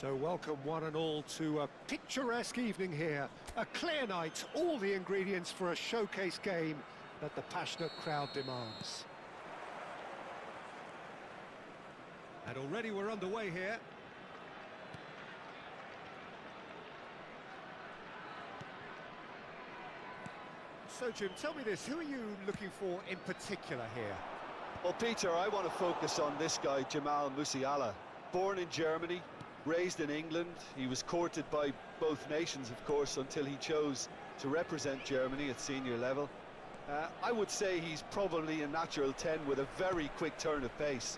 So welcome one and all to a picturesque evening here. A clear night, all the ingredients for a showcase game that the passionate crowd demands. And already we're underway here. So Jim, tell me this, who are you looking for in particular here? Well, Peter, I want to focus on this guy, Jamal Musiala. Born in Germany, raised in England. He was courted by both nations, of course, until he chose to represent Germany at senior level. I would say he's probably a natural 10 with a very quick turn of pace.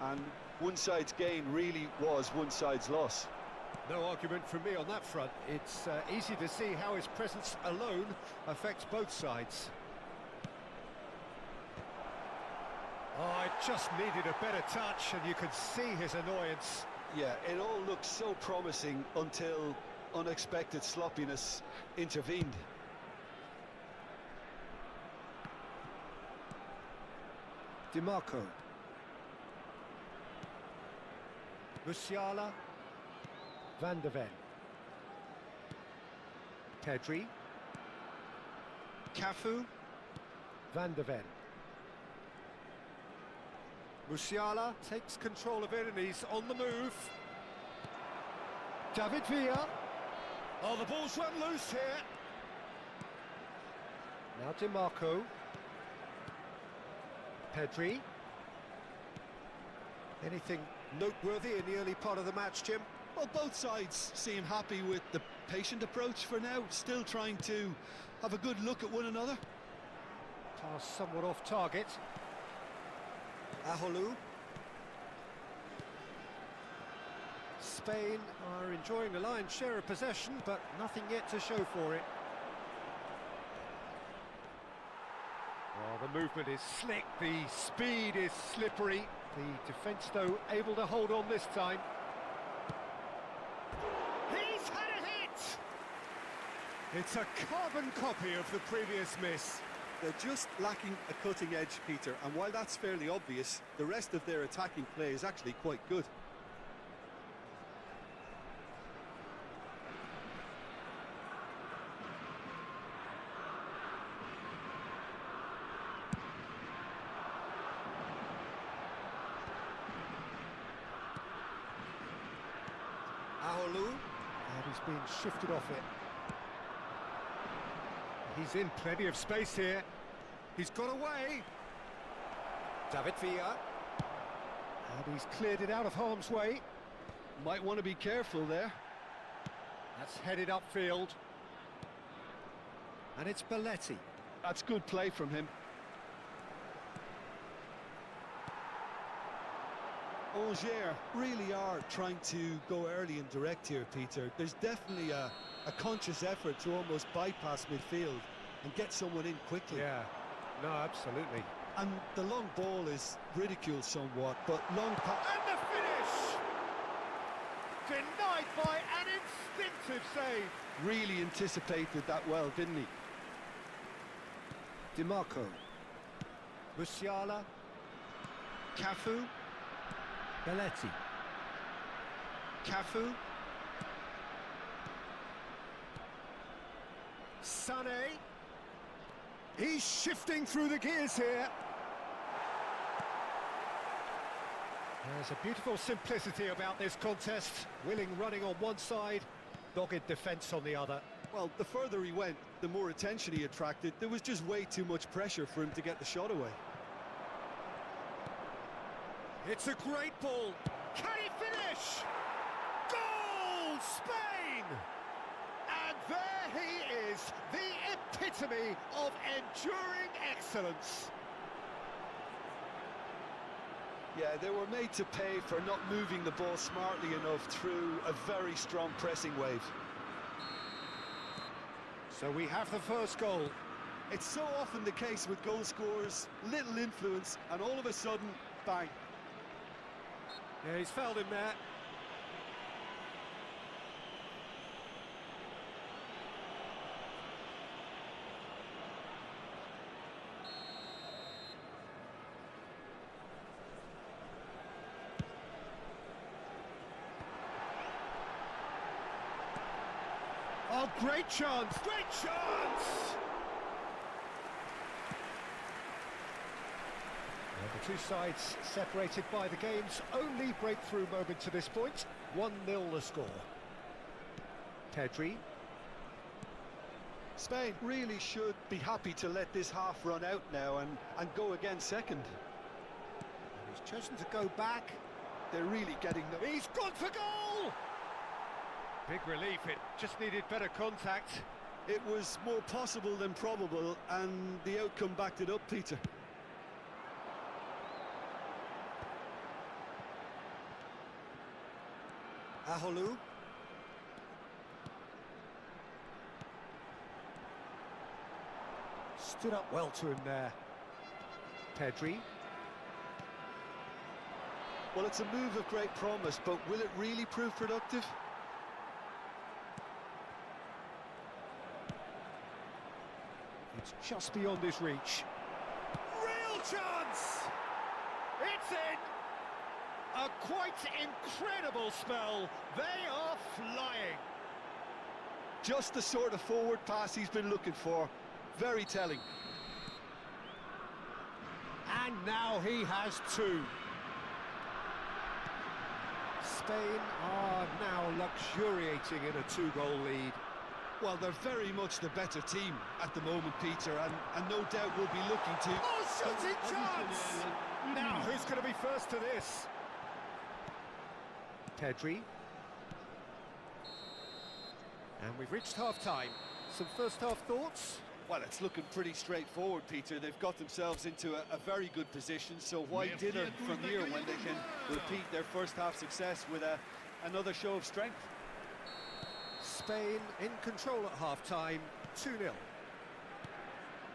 And one side's gain really was one side's loss. No argument from me on that front. It's easy to see how his presence alone affects both sides. Oh, it just needed a better touch, and you could see his annoyance. Yeah, it all looked so promising until unexpected sloppiness intervened. DiMarco. Musiala. Van de Ven. Pedri. Cafu. Van de Ven. Musiala takes control of it and he's on the move. David Villa. Oh, the ball's run loose here. Now DiMarco. Pedri. Anything noteworthy in the early part of the match, Jim? Well, both sides seem happy with the patient approach for now, still trying to have a good look at one another. Pass somewhat off target. Aholu. Spain are enjoying the lion's share of possession, but nothing yet to show for it. Well, the movement is slick, the speed is slippery. The defence, though, able to hold on this time. He's had a hit! It's a carbon copy of the previous miss. They're just lacking a cutting edge, Peter, and while that's fairly obvious, the rest of their attacking play is actually quite good. Aholu, and he's being shifted off it. He's in plenty of space here. He's got away. David Villa. And he's cleared it out of harm's way. Might want to be careful there. That's headed upfield. And it's Belletti. That's good play from him. Angers really are trying to go early and direct here, Peter. There's definitely a conscious effort to almost bypass midfield and get someone in quickly. Yeah, no, absolutely. And the long ball is ridiculed somewhat, but long pass... And the finish! Denied by an instinctive save. Really anticipated that well, didn't he? DiMarco. Musiala. Cafu. Belletti. Cafu. Sané. He's shifting through the gears here. There's a beautiful simplicity about this contest. Willing running on one side, dogged defence on the other. Well, the further he went, the more attention he attracted. There was just way too much pressure for him to get the shot away. It's a great ball. Can he finish? Goal, Spain! And there he is, the epitome of enduring excellence. Yeah, they were made to pay for not moving the ball smartly enough through a very strong pressing wave. So we have the first goal. It's so often the case with goal scorers, little influence, and all of a sudden, bang. Yeah, he's fouled him there. Oh, great chance! Great chance! Well, the two sides separated by the game's only breakthrough moment to this point. 1-0 the score. Pedri. Spain really should be happy to let this half run out now and go again second. He's chosen to go back. They're really getting them. He's gone for goal! Big relief, it just needed better contact. It was more possible than probable, and the outcome backed it up, Peter. Aholu. Stood up well to him there. Pedri. Well, it's a move of great promise, but will it really prove productive? It's just beyond his reach. Real chance! It's in! A quite incredible spell. They are flying. Just the sort of forward pass he's been looking for. Very telling. And now he has two. Spain are now luxuriating in a two-goal lead. Well, they're very much the better team at the moment, Peter, and no doubt will be looking to... Oh, shooting chance! Now, who's going to be first to this? Pedri. And we've reached half-time. Some first-half thoughts? Well, it's looking pretty straightforward, Peter. They've got themselves into a very good position, so why dinner from here when they can repeat their first-half success with another show of strength? Spain in control at half-time, 2-0.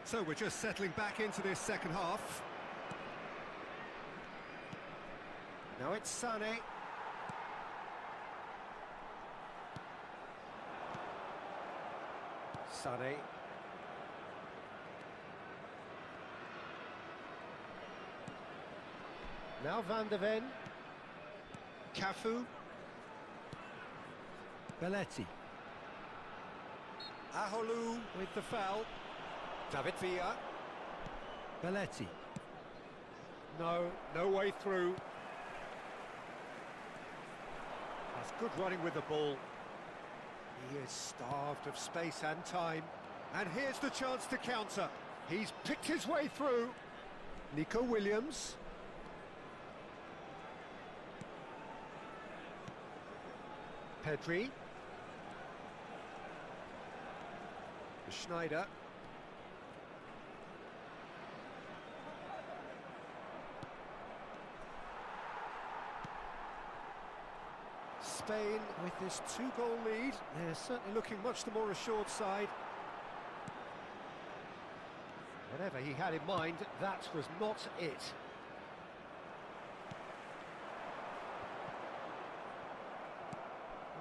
So we're just settling back into this second half. Now it's Sané. Sané. Now Van de Ven. Cafu. Belletti. Aholu with the foul. David Villa. Belletti. No way through. That's good running with the ball. He is starved of space and time. And here's the chance to counter. He's picked his way through. Nico Williams. Pedri. Schneider. Spain with this two-goal lead. They're certainly looking much the more assured side. Whatever he had in mind, that was not it.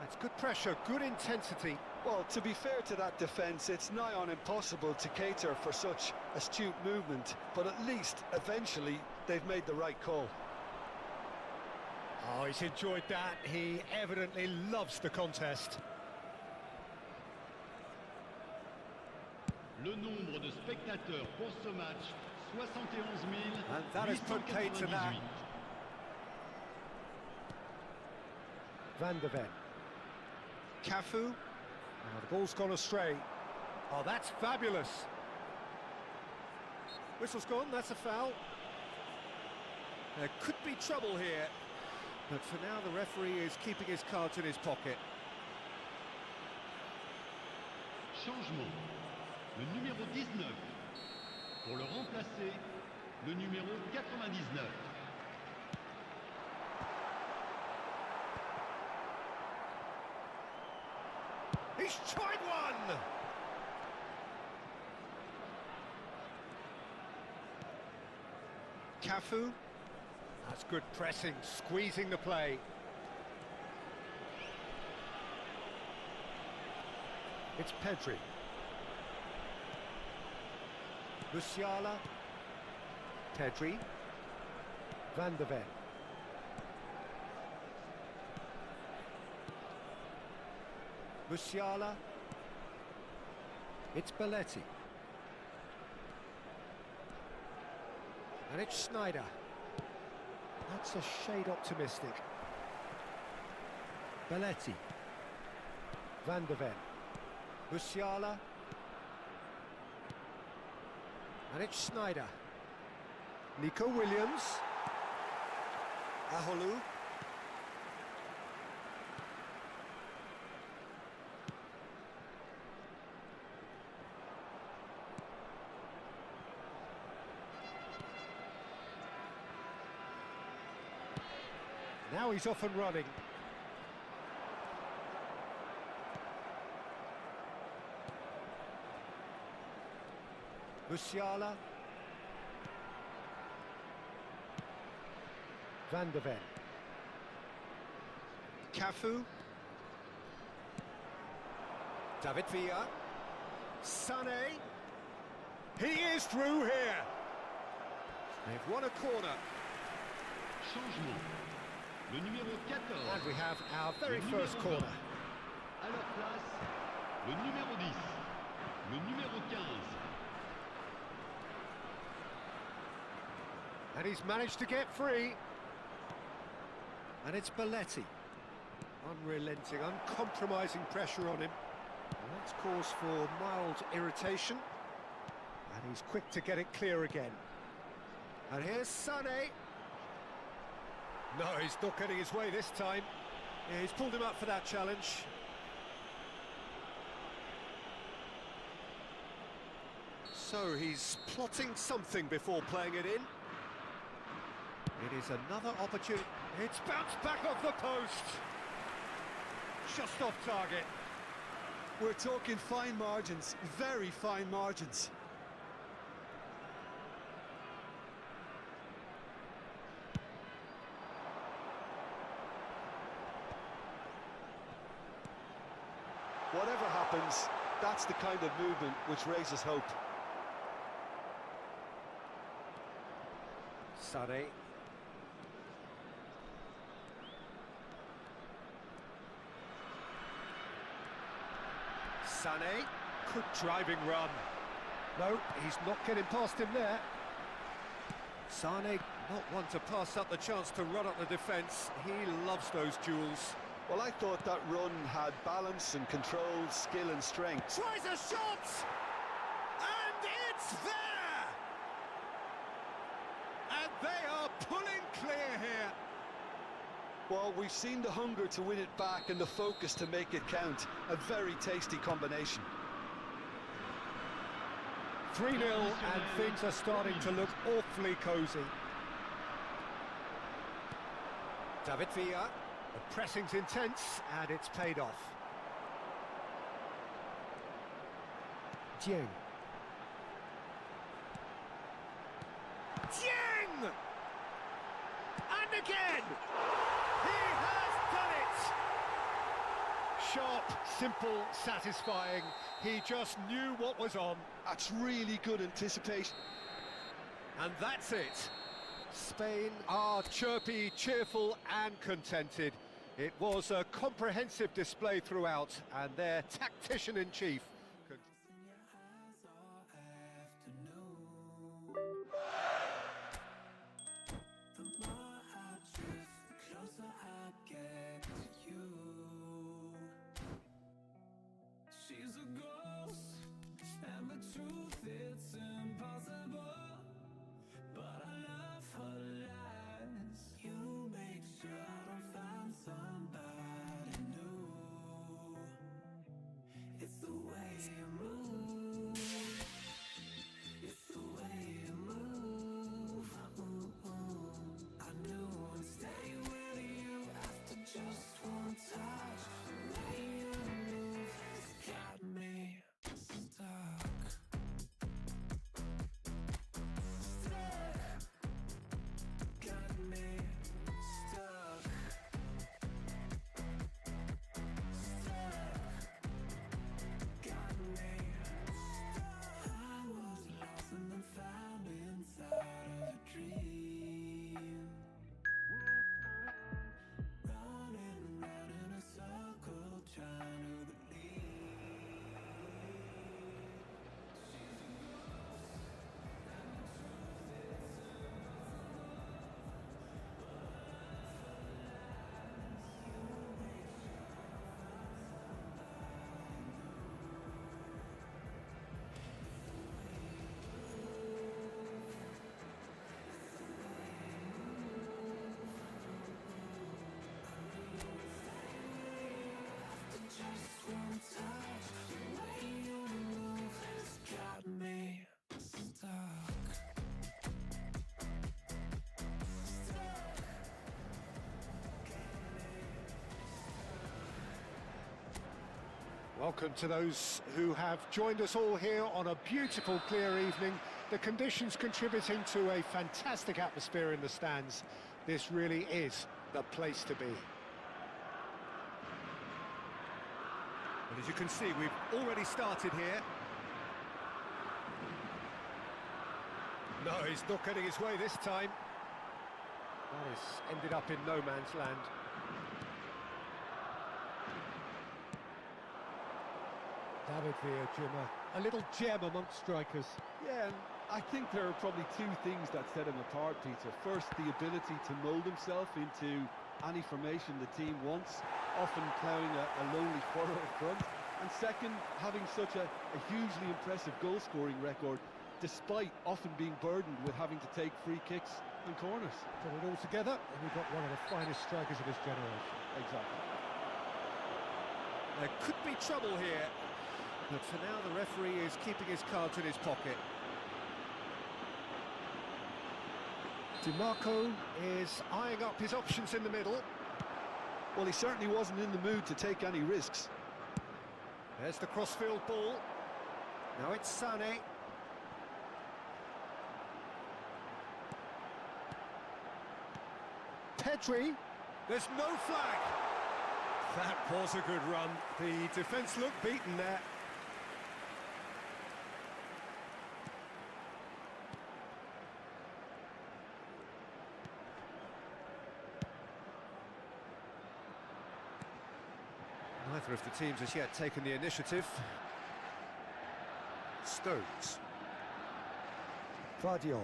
That's good pressure, good intensity. Well, to be fair to that defence, it's nigh on impossible to cater for such astute movement, but at least, eventually, they've made the right call. Oh, he's enjoyed that. He evidently loves the contest. Le nombre de spectateurs pour ce match, 71 And that has put paid to that. 898. Van de Ven. Cafu. Now the ball's gone astray. Oh, that's fabulous. Whistle's gone, that's a foul. There could be trouble here. But for now, the referee is keeping his cards in his pocket. Changement. Le numéro 19. Pour le remplacer, le numéro 99. He's tried one! Cafu. That's good pressing, squeezing the play. It's Pedri. Musiala. Pedri. Van de Ven. Musiala. It's Belletti. And it's Schneider. That's a shade optimistic. Belletti. Van der Ven. Musiala. And it's Schneider. Nico Williams. Aholu. Now he's off and running. Musiala. Van der Ven. Cafu. David Villa. Sané. He is through here. They've won a corner. Changement. Le numéro 14. And we have our very Le first numéro corner. 20. À leur place, le numéro 10. Le numéro 15. And he's managed to get free. And it's Belletti. Unrelenting, uncompromising pressure on him. And that's cause for mild irritation. And he's quick to get it clear again. And here's Sané. No, he's not getting his way this time. Yeah, he's pulled him up for that challenge. So he's plotting something before playing it in. It is another opportunity. It's bounced back off the post. Just off target. We're talking fine margins, very fine margins. Whatever happens, that's the kind of movement which raises hope. Sané. Sané. Good driving run. No, he's not getting past him there. Sané, not one to pass up the chance to run up the defence. He loves those duels. Well, I thought that run had balance and control, skill and strength. Tries a shot! And it's there! And they are pulling clear here. Well, we've seen the hunger to win it back and the focus to make it count. A very tasty combination. 3-0 and things are starting to look awfully cosy. David Villa, the pressing's intense and it's paid off. Dieng. Dieng! And again! He has done it! Sharp, simple, satisfying. He just knew what was on. That's really good anticipation. And that's it. Spain are chirpy, cheerful and contented. It was a comprehensive display throughout, and their tactician-in-chief She's a ghost, and the truth, it's impossible. But I love her lies. You make sure I don't find somebody new. It's the way you move. It's the way you move. Ooh, ooh. I knew I'd stay with you after just one time. Welcome to those who have joined us all here on a beautiful, clear evening. The conditions contributing to a fantastic atmosphere in the stands. This really is the place to be. And as you can see, we've already started here. No, he's not getting his way this time. That has ended up in no man's land. David Villa, Jimmer, a little gem amongst strikers. Yeah, and I think there are probably two things that set him apart, Peter. First, the ability to mould himself into any formation the team wants, often ploughing a lonely furrow up front. And second, having such a hugely impressive goal-scoring record, despite often being burdened with having to take free kicks and corners. Put it all together, and we've got one of the finest strikers of his generation. Exactly. There could be trouble here, but for now the referee is keeping his cards in his pocket. DiMarco is eyeing up his options in the middle. Well, he certainly wasn't in the mood to take any risks. There's the crossfield ball. Now it's Sané. Pedri. There's no flag. That was a good run. The defence looked beaten there. Neither of the teams has yet taken the initiative. Stones. Vardiol.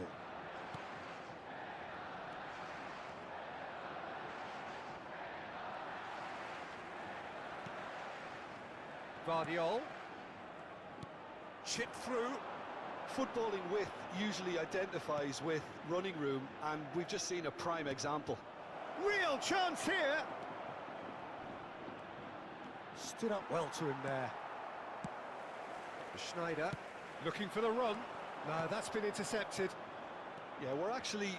Vardiol. Chip through. Footballing width usually identifies with running room, and we've just seen a prime example. Real chance here. Stood up well to him there. Schneider looking for the run. No, that's been intercepted. Yeah, we're actually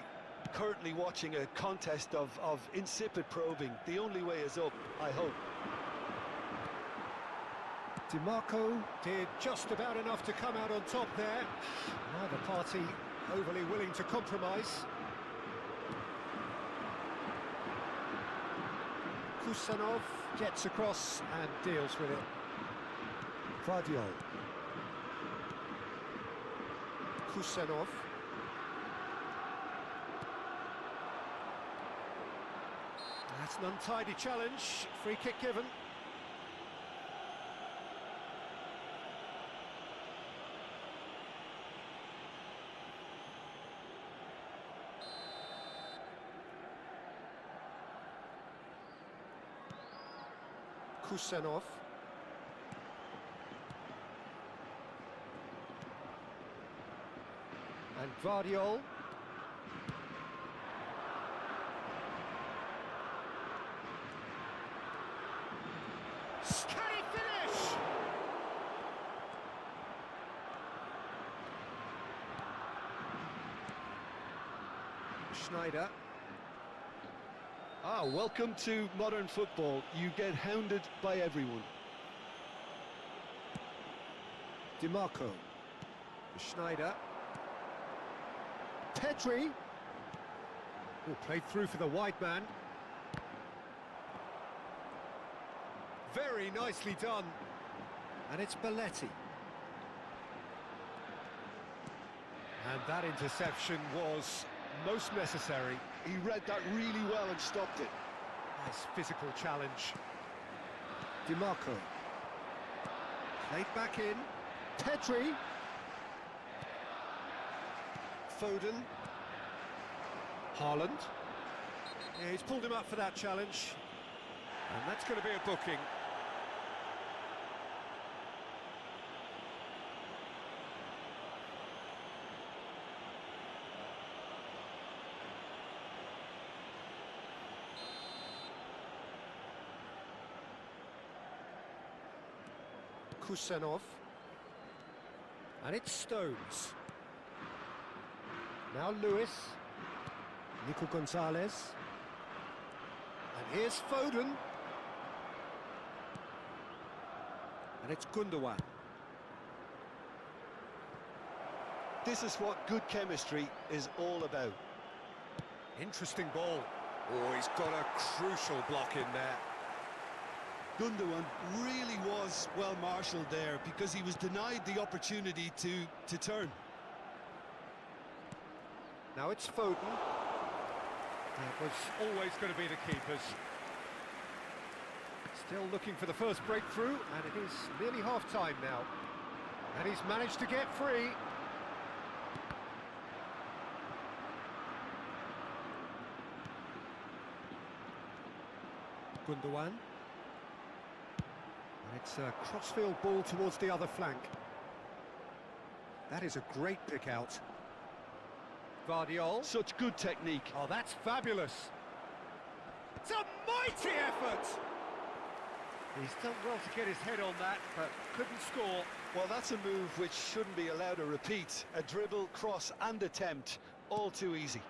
currently watching a contest of insipid probing. The only way is up, I hope. DiMarco did just about enough to come out on top there. Neither party overly willing to compromise. Kusanov gets across and deals with it. Vardiol. Kusanov. That's an untidy challenge. Free kick given. Kusanov. And Vardiol. Can he finish? Schneider. Ah, welcome to modern football. You get hounded by everyone. DiMarco. Schneider. Pedri. Oh, played through for the wide man. Very nicely done. And it's Belletti. And that interception was most necessary. He read that really well and stopped it. Nice physical challenge. DiMarco. Played back in. Pedri. Foden. Haaland. Yeah, he's pulled him up for that challenge. And that's going to be a booking. Kusanov. And it's Stones. Now Lewis. Nico Gonzalez. And here's Foden. And it's Gundogan. This is what good chemistry is all about. Interesting ball. Oh, he's got a crucial block in there. Gundogan really was well marshalled there because he was denied the opportunity to turn. Now it's Foden. That was always going to be the keepers. Still looking for the first breakthrough, and it is nearly half-time now. And he's managed to get free. Gundogan. And it's a crossfield ball towards the other flank. That is a great pick out. Guardiola. Such good technique. Oh, that's fabulous. It's a mighty effort. He's done well to get his head on that, but couldn't score. Well, that's a move which shouldn't be allowed to repeat. A dribble, cross and attempt, all too easy.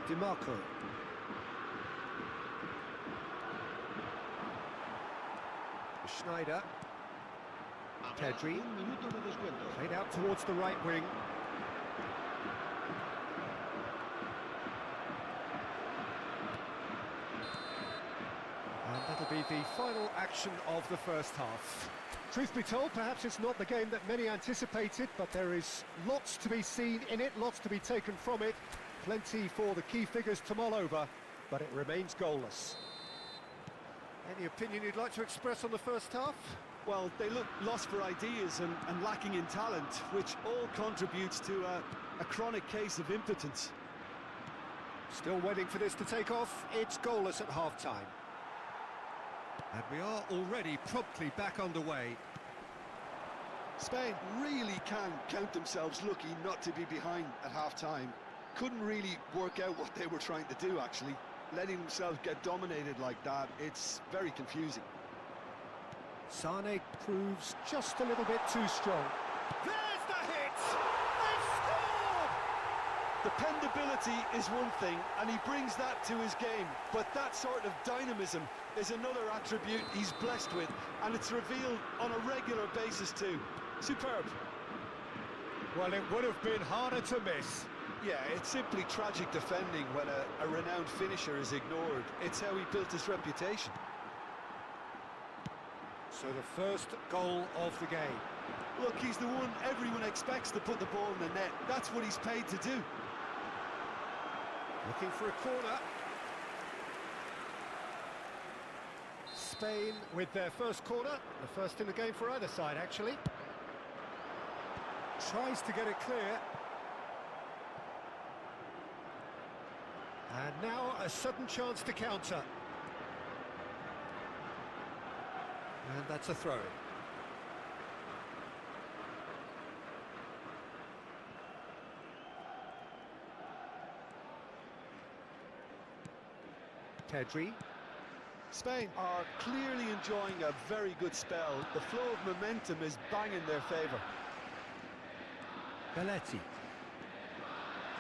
DiMarco. Schneider. Pedri. Played out towards the right wing. And that'll be the final action of the first half. Truth be told, perhaps it's not the game that many anticipated, but there is lots to be seen in it, lots to be taken from it. Plenty for the key figures to mull over, but it remains goalless. Any opinion you'd like to express on the first half? Well, they look lost for ideas and lacking in talent, which all contributes to a chronic case of impotence. Still waiting for this to take off. It's goalless at half-time. And we are already promptly back underway. Spain really can count themselves lucky not to be behind at half-time. Couldn't really work out what they were trying to do, actually. Letting themselves get dominated like that, it's very confusing. Sane proves just a little bit too strong. There's the hit! They've scored! Dependability is one thing, and he brings that to his game. But that sort of dynamism is another attribute he's blessed with, and it's revealed on a regular basis too. Superb. Well, it would have been harder to miss. Yeah, it's simply tragic defending when a renowned finisher is ignored. It's how he built his reputation. So the first goal of the game. Look, he's the one everyone expects to put the ball in the net. That's what he's paid to do. Looking for a corner. Spain with their first corner. The first in the game for either side, actually. Tries to get it clear. And now a sudden chance to counter. And that's a throw-in. Pedri. Spain are clearly enjoying a very good spell. The flow of momentum is bang in their favour. Belletti.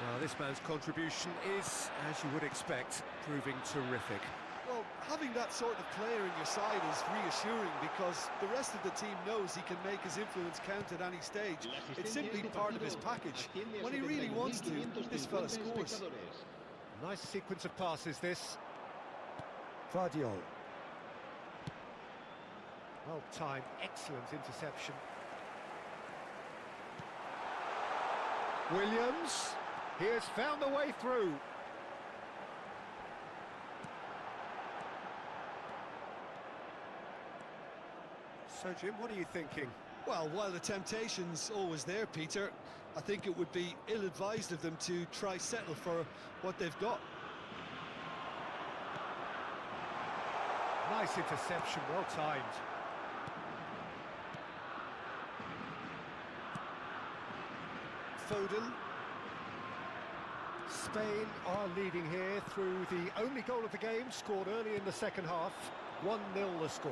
Well, this man's contribution is, as you would expect, proving terrific. Well, having that sort of player in your side is reassuring because the rest of the team knows he can make his influence count at any stage. It's simply part of his package. When he really wants to, this fella scores. Nice sequence of passes, this. Guardiola. Well timed, excellent interception. Williams. He has found the way through. So, Jim, what are you thinking? Well, while the temptation's always there, Peter, I think it would be ill-advised of them to try settle for what they've got. Nice interception, well timed. Foden. Spain are leading here through the only goal of the game, scored early in the second half. 1-0 the score.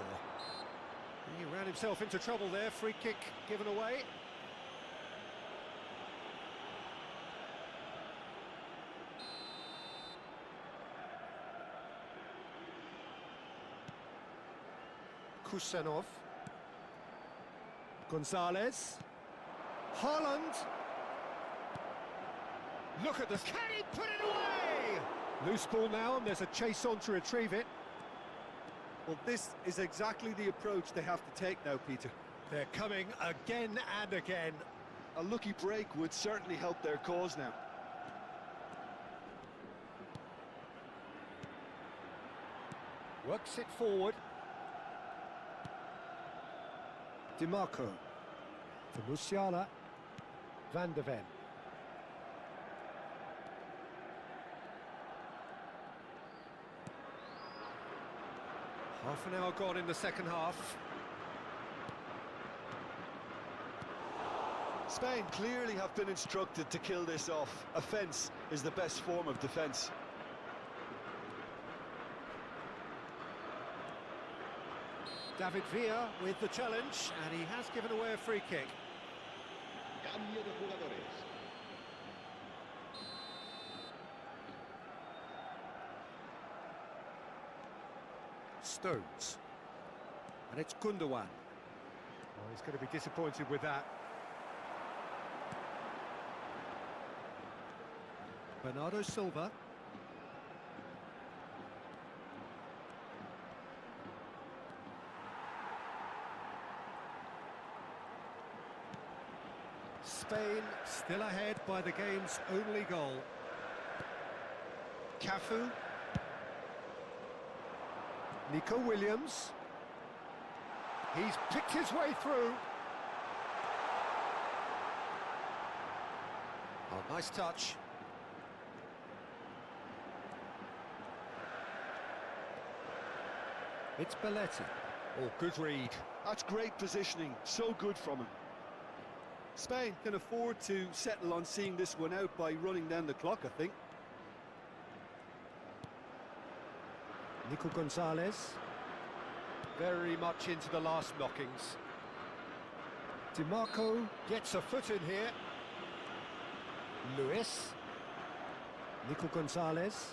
He ran himself into trouble there, free kick given away. Kusanov. Gonzalez. Holland. Look at this. Can he put it away? Loose ball now, and there's a chase on to retrieve it. Well, this is exactly the approach they have to take now, Peter. They're coming again and again. A lucky break would certainly help their cause now. Works it forward. DiMarco. To Musiala. Van de Ven. Half an hour gone in the second half. Spain clearly have been instructed to kill this off. Offence is the best form of defence. David Villa with the challenge, and he has given away a free kick. Cambio de jugadores. Stones. And it's Gundogan. Oh, he's going to be disappointed with that. Bernardo Silva. Spain still ahead by the game's only goal. Cafu. Nico Williams. He's picked his way through. Oh, nice touch. It's Belletti. Oh, good read. That's great positioning, so good from him. Spain can afford to settle on seeing this one out by running down the clock, I think. Nico Gonzalez. Very much into the last knockings. DiMarco gets a foot in here. Lewis. Nico Gonzalez.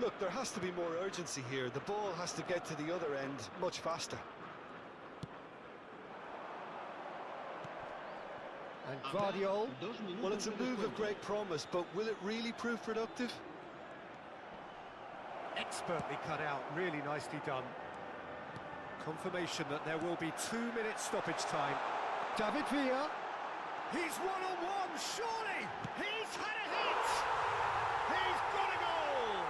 Look, there has to be more urgency here. The ball has to get to the other end much faster. And Guardiol. Well, it's a move of great promise, but will it really prove productive? Expertly cut out, really nicely done. Confirmation that there will be 2 minutes stoppage time. David Villa. He's one-on-one, surely! He's had a hit! He's got a goal!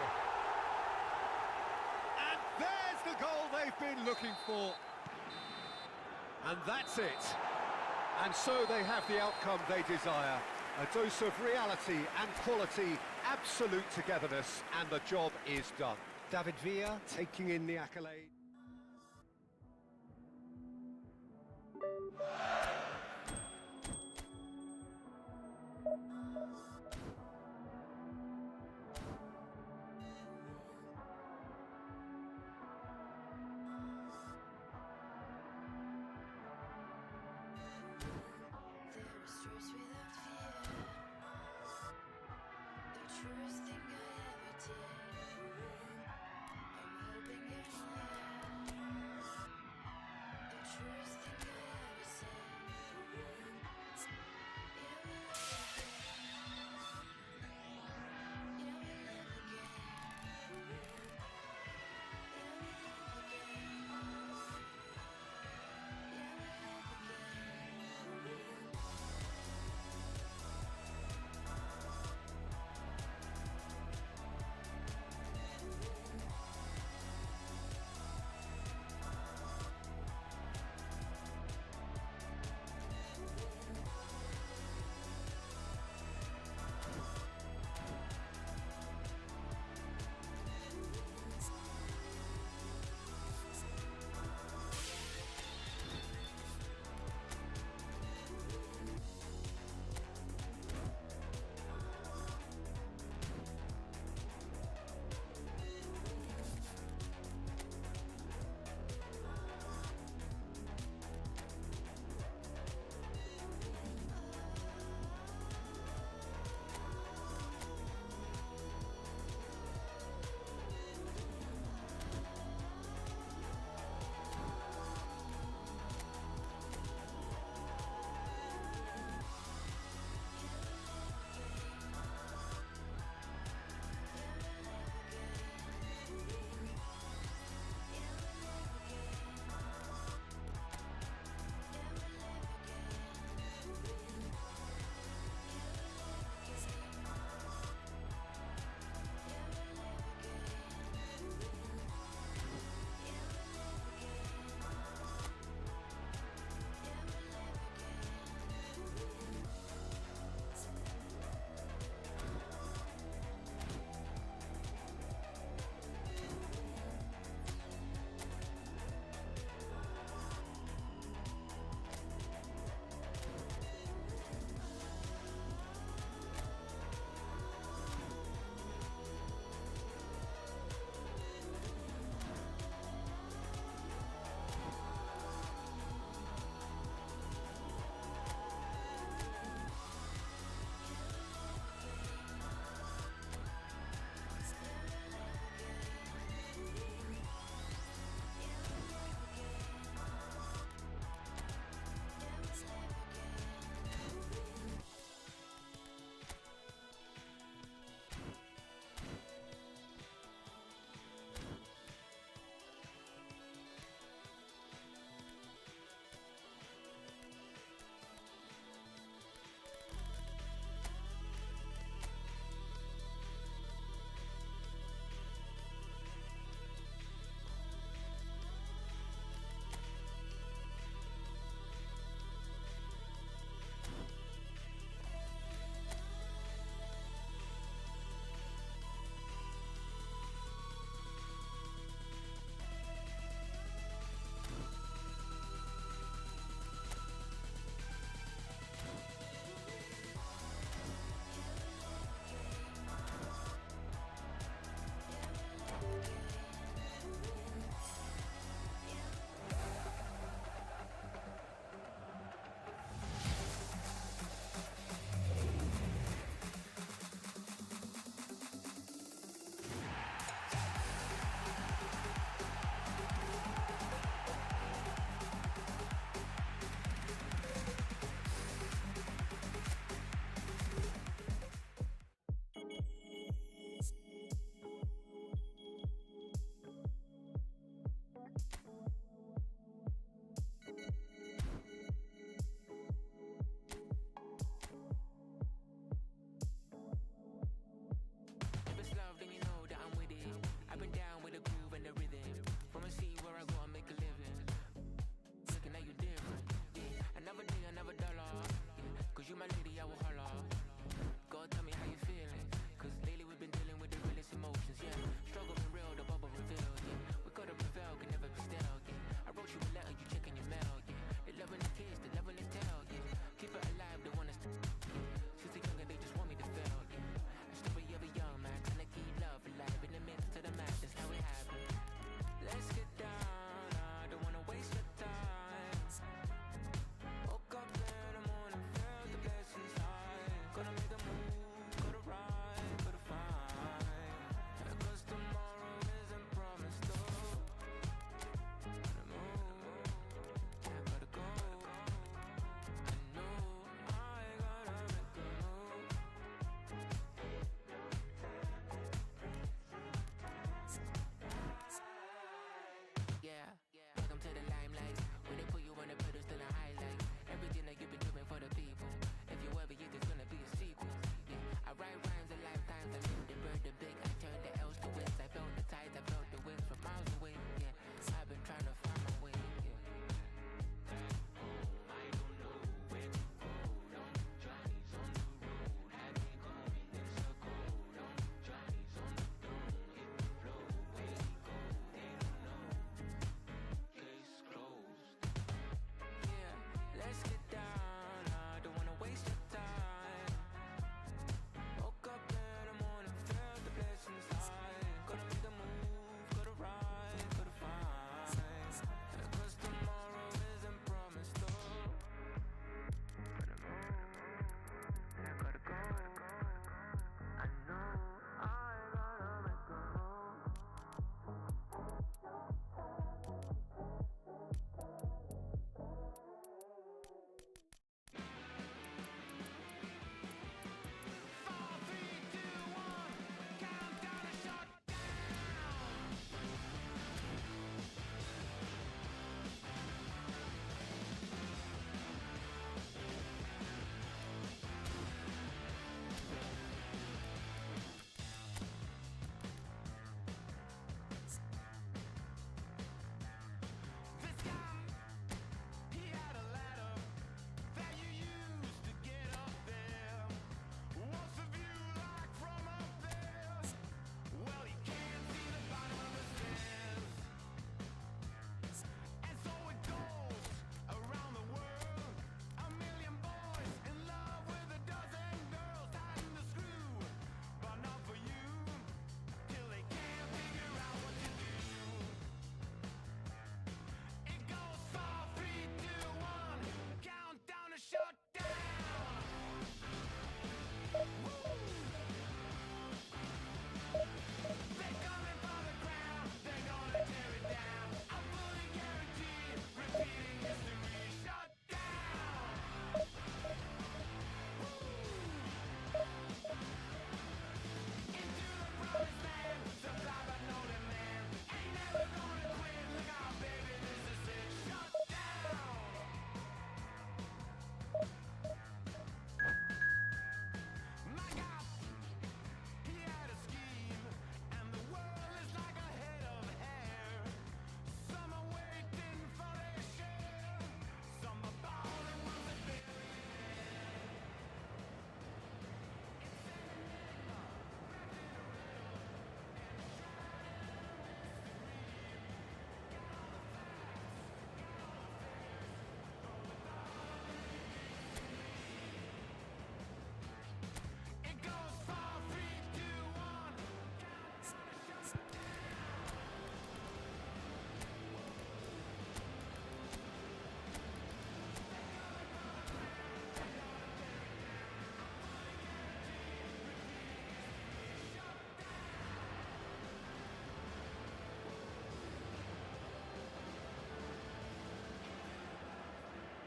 And there's the goal they've been looking for. And that's it. And so they have the outcome they desire. A dose of reality and quality, absolute togetherness, and the job is done. David Villa taking in the accolade.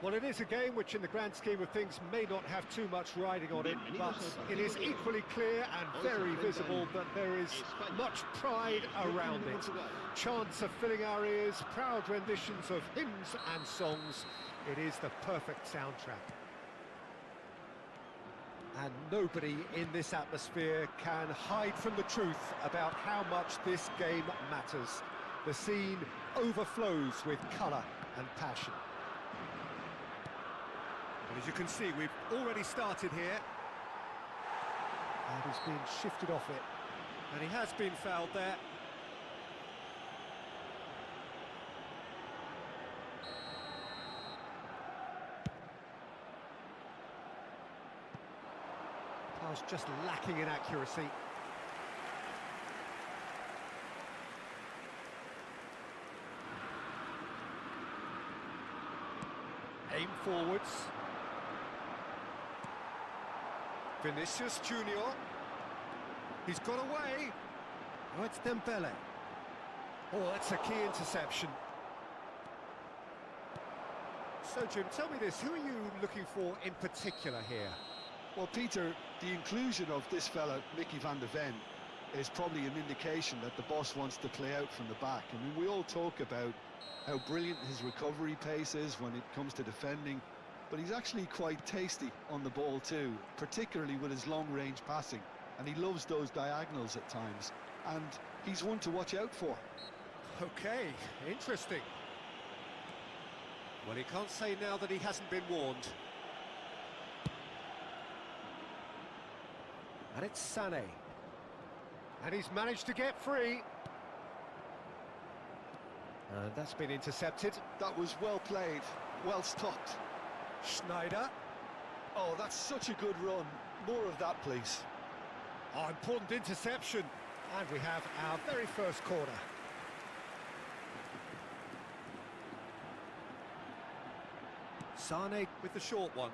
Well, it is a game which, in the grand scheme of things, may not have too much riding on it, but it is equally clear and very visible that there is much pride around it. Chants are filling our ears, proud renditions of hymns and songs. It is the perfect soundtrack. And nobody in this atmosphere can hide from the truth about how much this game matters. The scene overflows with colour and passion. Well, as you can see, we've already started here. And he's been shifted off it. And he has been fouled there. Pass just lacking in accuracy. Aim forwards. Vinicius Junior. He's got away. Oh, it's Dembele. Oh, that's a key interception. So, Jim, tell me this, who are you looking for in particular here? Well, Peter, the inclusion of this fella, Mickey van de Ven, is probably an indication that the boss wants to play out from the back. I mean, we all talk about how brilliant his recovery pace is when it comes to defending, but he's actually quite tasty on the ball too, particularly with his long-range passing, and he loves those diagonals at times, and he's one to watch out for. Okay, interesting. Well, he can't say now that he hasn't been warned. And it's Sané. And he's managed to get free. And that's been intercepted. That was well played, well stopped. Schneider. Oh, that's such a good run. More of that, please. Oh, important interception. And we have our very first corner. Sané with the short one.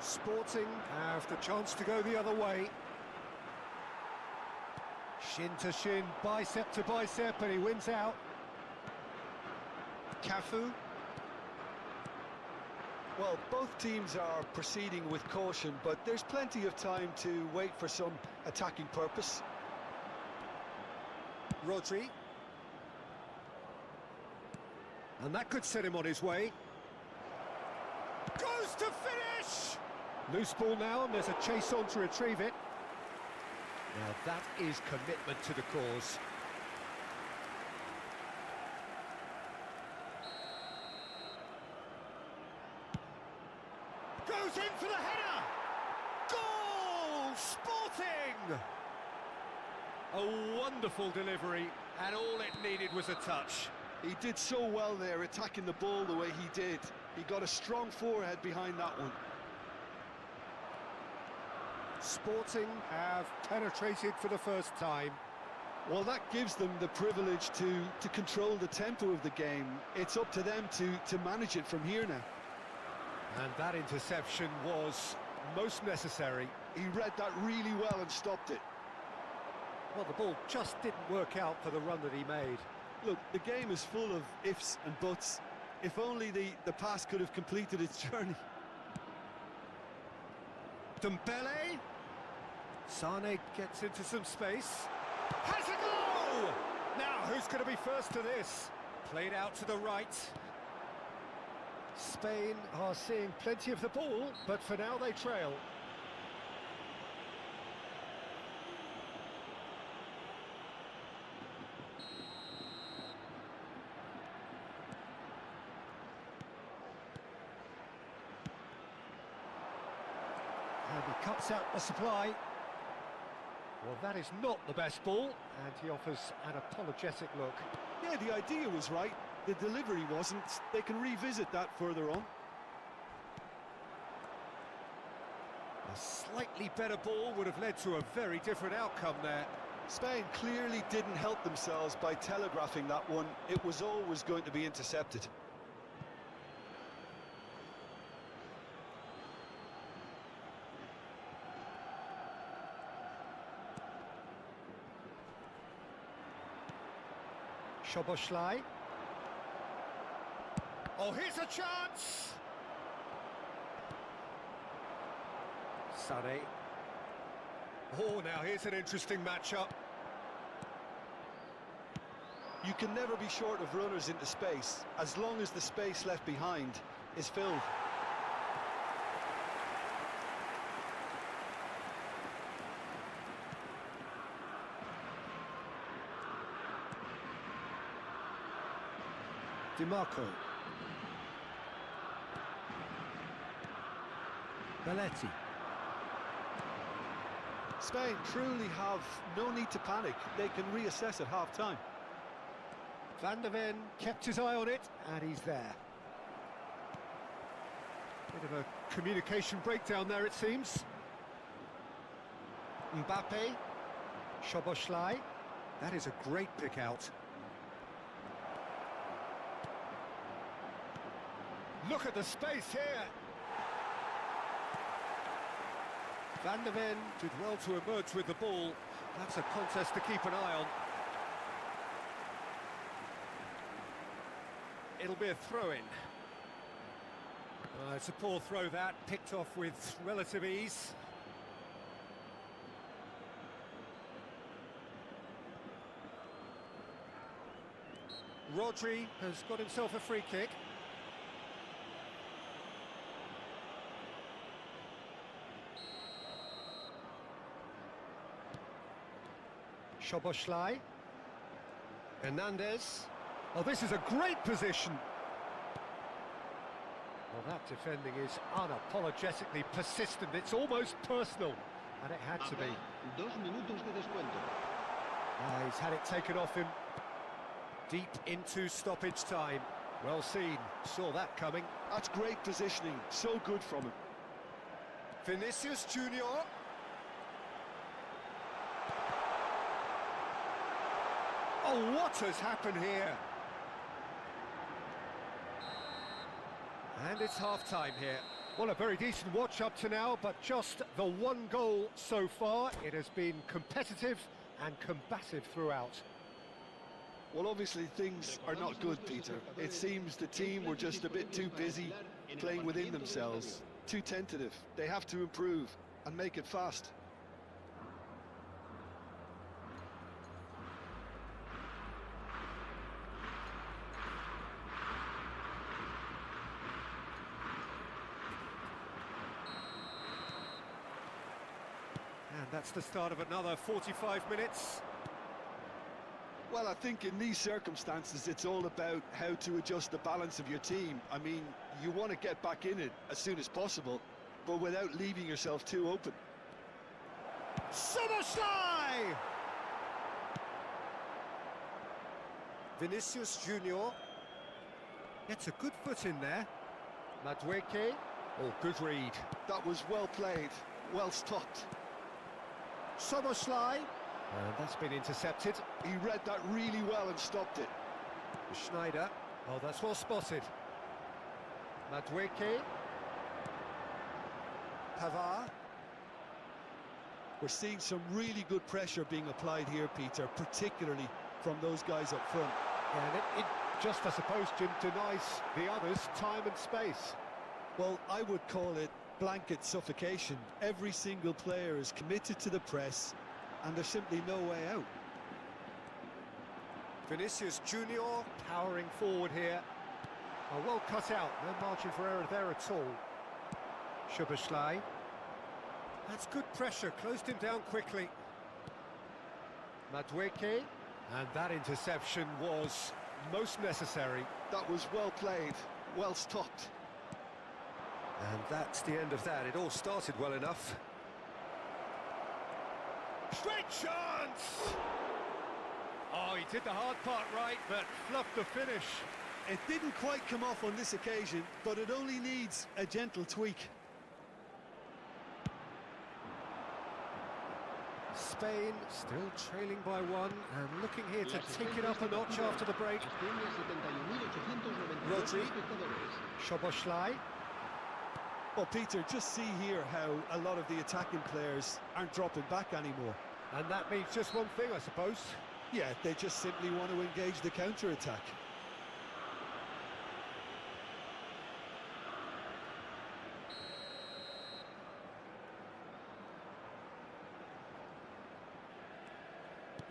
Sporting have the chance to go the other way. Shin to shin, bicep to bicep, and he wins out. Cafu. Well, both teams are proceeding with caution, but there's plenty of time to wait for some attacking purpose. Rodri. And that could set him on his way. Goes to finish! Loose ball now, and there's a chase on to retrieve it. Now that is commitment to the cause. Goes in for the header! Goal! Sporting! A wonderful delivery, and all it needed was a touch. He did so well there, attacking the ball the way he did. He got a strong forehead behind that one. Sporting have penetrated for the first time. Well, that gives them the privilege to control the tempo of the game. It's up to them to manage it from here now. And that interception was most necessary. He read that really well and stopped it. Well, the ball just didn't work out for the run that he made. Look, the game is full of ifs and buts. If only the pass could have completed its journey. Dembele. Sané gets into some space. Has a goal! Now, who's going to be first to this? Played out to the right. Spain are seeing plenty of the ball, but for now they trail. And he cuts out the supply. Well, that is not the best ball, and he offers an apologetic look. Yeah, the idea was right. The delivery wasn't. They can revisit that further on. A slightly better ball would have led to a very different outcome there. Spain clearly didn't help themselves by telegraphing that one. It was always going to be intercepted. Szoboszlai. Oh, here's a chance! Sané. Oh, now here's an interesting matchup. You can never be short of runners into space, as long as the space left behind is filled. DiMarco. Belletti. Spain truly have no need to panic. They can reassess at half-time. Van der Ven kept his eye on it, and he's there. Bit of a communication breakdown there, it seems. Mbappe. Szoboszlai. That is a great pick out. Look at the space here. Van der Ven did well to emerge with the ball. That's a contest to keep an eye on. It'll be a throw-in. It's a poor throw that, picked off with relative ease. Rodri has got himself a free kick. Szoboszlai. Hernandez. Oh, this is a great position. Well, that defending is unapologetically persistent. It's almost personal, and it had to be. 2 minutos de descuento. He's had it taken off him. Deep into stoppage time. Well seen. Saw that coming. That's great positioning. So good from him. Vinicius Junior. Oh, what has happened here? And it's half-time here. Well, a very decent watch up to now, but just the one goal so far. It has been competitive and combative throughout. Well, obviously things are not good, Peter. It seems the team were just a bit too busy playing within themselves. Too tentative. They have to improve and make it fast. And that's the start of another 45 minutes. Well, I think in these circumstances, it's all about how to adjust the balance of your team. I mean, you want to get back in it as soon as possible, but without leaving yourself too open. Szoboszlai! Vinicius Junior gets a good foot in there. Madueke. Oh, good read. That was well played, well stopped. Szoboszlai. And that's been intercepted. He read that really well and stopped it. Schneider. Oh, that's well spotted. Madueke. Pavard. We're seeing some really good pressure being applied here, Peter, particularly from those guys up front. And it just, I suppose, denies the others time and space. Well, I would call it blanket suffocation. Every single player is committed to the press, and there's simply no way out. Vinicius Junior powering forward here. Oh, well cut out, no margin for error there at all. Szoboszlai. That's good pressure, closed him down quickly. Madueke. And that interception was most necessary. That was well played, well stopped. And that's the end of that. It all started well enough. Straight chance! Oh, he did the hard part right, but fluffed the finish. It didn't quite come off on this occasion, but it only needs a gentle tweak. Spain still trailing by one and looking here to take it up a notch after the break. Rodri. Szoboszlai. Well, Peter, just see here how a lot of the attacking players aren't dropping back anymore. And that means just one thing, I suppose. Yeah, they just simply want to engage the counter-attack.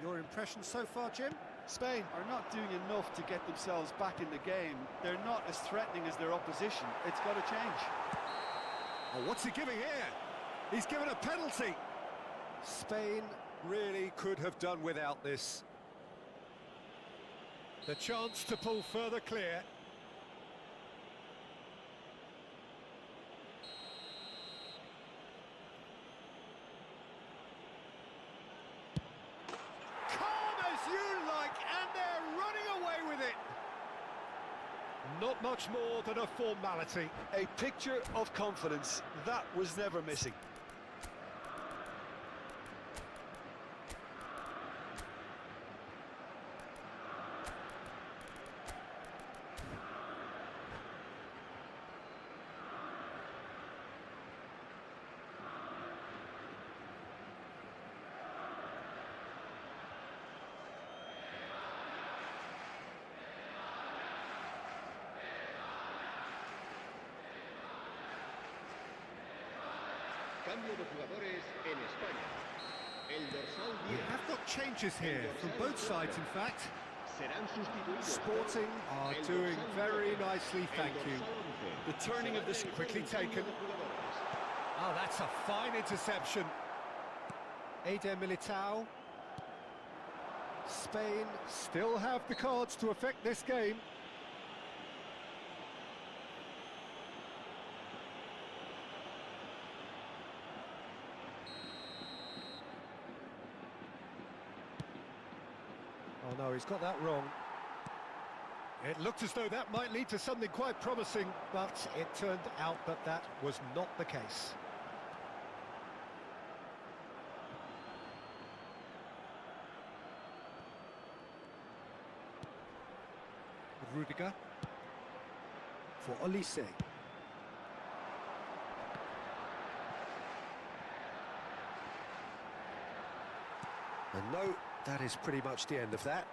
Your impression so far, Jim? Spain are not doing enough to get themselves back in the game. They're not as threatening as their opposition. It's got to change. Oh, what's he giving here? He's given a penalty. Spain really could have done without this. The chance to pull further clear. And they're running away with it. Not much more than a formality. A picture of confidence that was never missing. Cambio de jugadores en España. El dorsal We 10. have got changes here from both sides, in fact. Serán sustituidos. Sporting are El doing dorsal very 12, nicely, thank el you. dorsal 11. The turning of this Quickly Un cambio taken. de jugadores. Oh, that's a fine interception. Eder Militao. Spain still have the cards to affect this game. Oh no, he's got that wrong. It looked as though that might lead to something quite promising, but it turned out that that was not the case. Rudiger for Olise. And no, that is pretty much the end of that.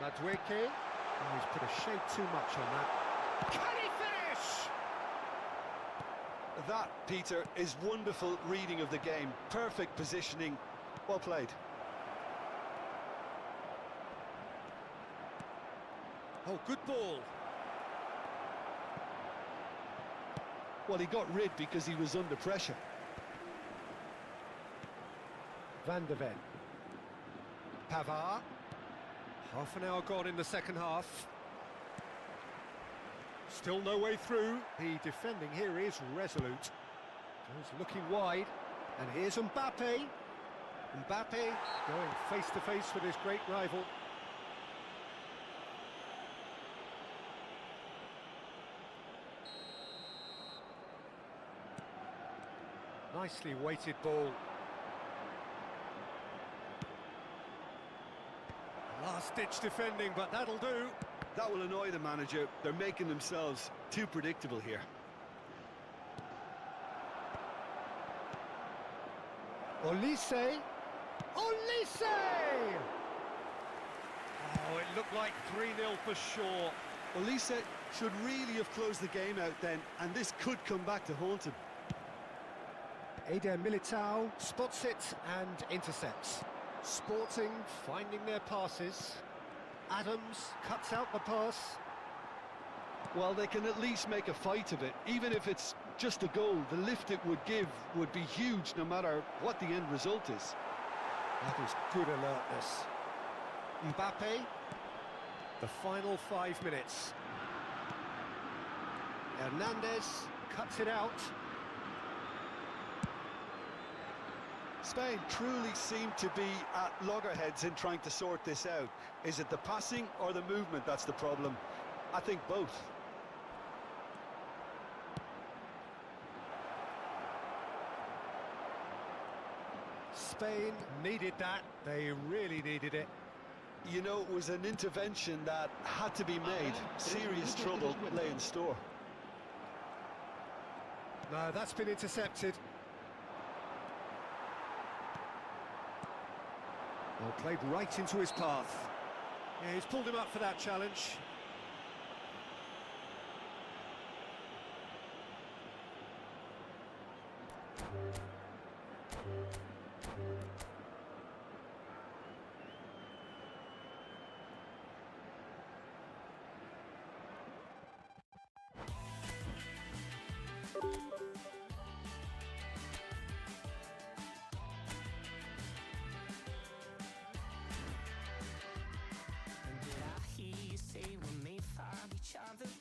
Madueke. Oh, he's put a shade too much on that. Can he finish? That, Peter, is wonderful reading of the game. Perfect positioning. Well played. Oh, good ball. Well, he got rid because he was under pressure. Van de Ven. Pavard. Half an hour gone in the second half. Still no way through. The defending here is resolute. Goes looking wide. And here's Mbappe. Mbappe going face to face with his great rival. Nicely weighted ball. Last-ditch defending, but that'll do. That will annoy the manager. They're making themselves too predictable here. Olise. Olise! Oh, it looked like 3-0 for sure. Olise should really have closed the game out then, and this could come back to haunt him. Eder Militao spots it and intercepts. Sporting finding their passes. Adams cuts out the pass. Well, they can at least make a fight of it. Even if it's just a goal, the lift it would give would be huge no matter what the end result is. That is good alertness. Mbappe. The final 5 minutes. Hernandez cuts it out. Spain truly seem to be at loggerheads in trying to sort this out. Is it the passing or the movement that's the problem? I think both. Spain needed that. They really needed it. You know, it was an intervention that had to be made. Serious trouble lay in store. No, that's been intercepted. Well, played right into his path. Yeah, he's pulled him up for that challenge.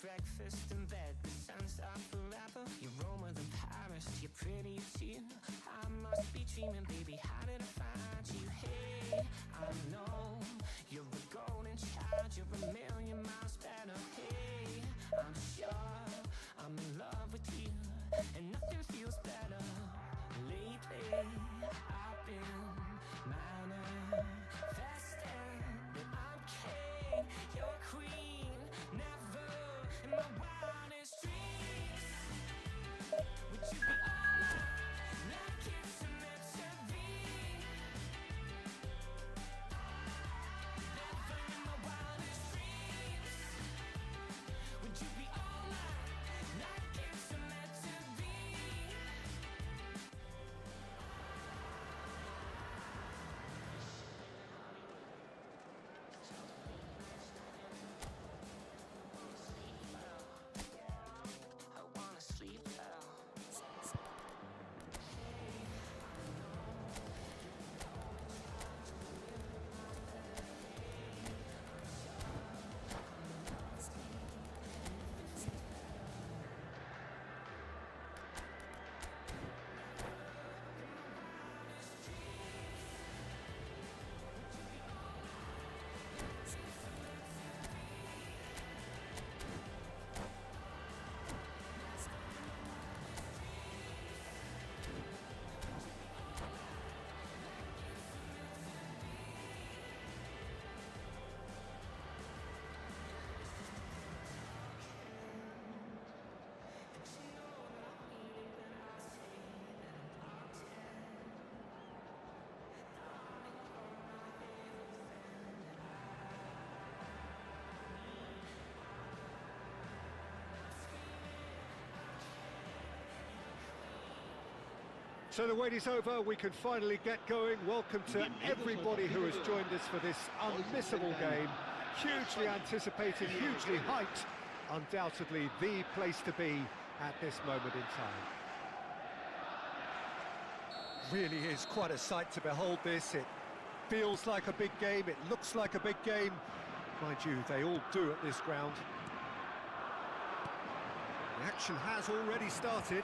Breakfast in bed, the sun's up forever. You're Roma than Paris, you're pretty too. I must be dreaming, baby, how did I find you? Hey, I know you're a golden child, you're a million miles better. Hey, I'm sure I'm in love with you, and nothing feels better. Lately, I've been manifesting that I'm king, you're queen, never in my wildest dreams would you be all mine, like it's meant to be. Never in my wildest dreams would you be all mine, like it's meant to be. I wanna sleep well. So the wait is over, we can finally get going. Welcome to everybody who has joined us for this unmissable game. Hugely anticipated, hugely hyped. Undoubtedly the place to be at this moment in time. Really is quite a sight to behold this. It feels like a big game, it looks like a big game. Mind you, they all do at this ground. The action has already started.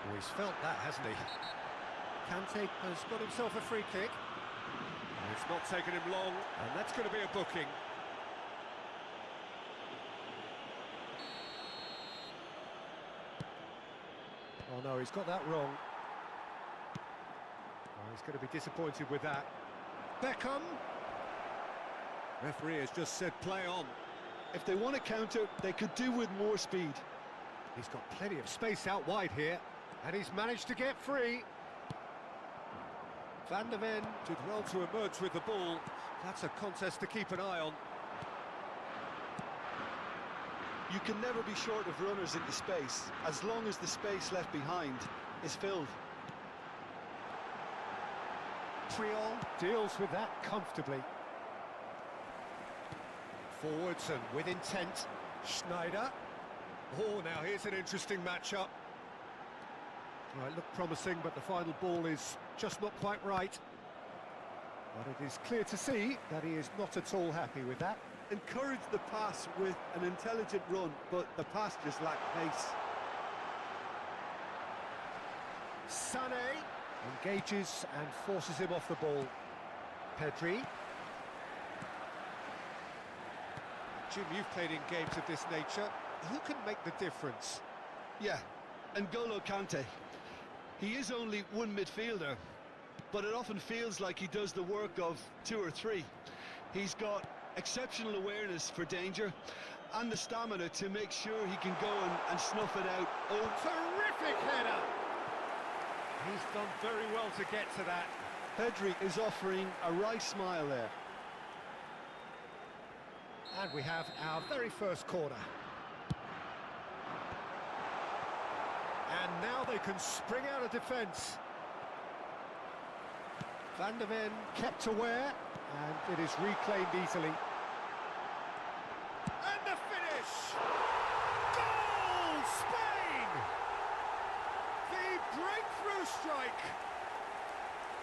Oh, he's felt that, hasn't he? Kante has got himself a free kick. And it's not taken him long, and that's going to be a booking. Oh no, he's got that wrong. Oh, he's going to be disappointed with that. Beckham! Referee has just said play on. If they want to counter, they could do with more speed. He's got plenty of space out wide here, and he's managed to get free. Van der Ven did well to emerge with the ball. That's a contest to keep an eye on. You can never be short of runners into space, as long as the space left behind is filled. Triol deals with that comfortably. Forwards and with intent. Schneider. Oh, now here's an interesting matchup. Well, it looked promising, but the final ball is just not quite right. But it is clear to see that he is not at all happy with that. Encourage the pass with an intelligent run, but the pass just lacked pace. Sané engages and forces him off the ball. Pedri. Jim, you've played in games of this nature. Who can make the difference? Yeah, N'Golo Kante. He is only one midfielder, but it often feels like he does the work of two or three. He's got exceptional awareness for danger and the stamina to make sure he can go and snuff it out. Oh, terrific header! He's done very well to get to that. Pedri is offering a wry smile there. And we have our very first corner. And now they can spring out of defence. Van der Ven kept aware, and it is reclaimed easily. And the finish! Goal, Spain! The breakthrough strike!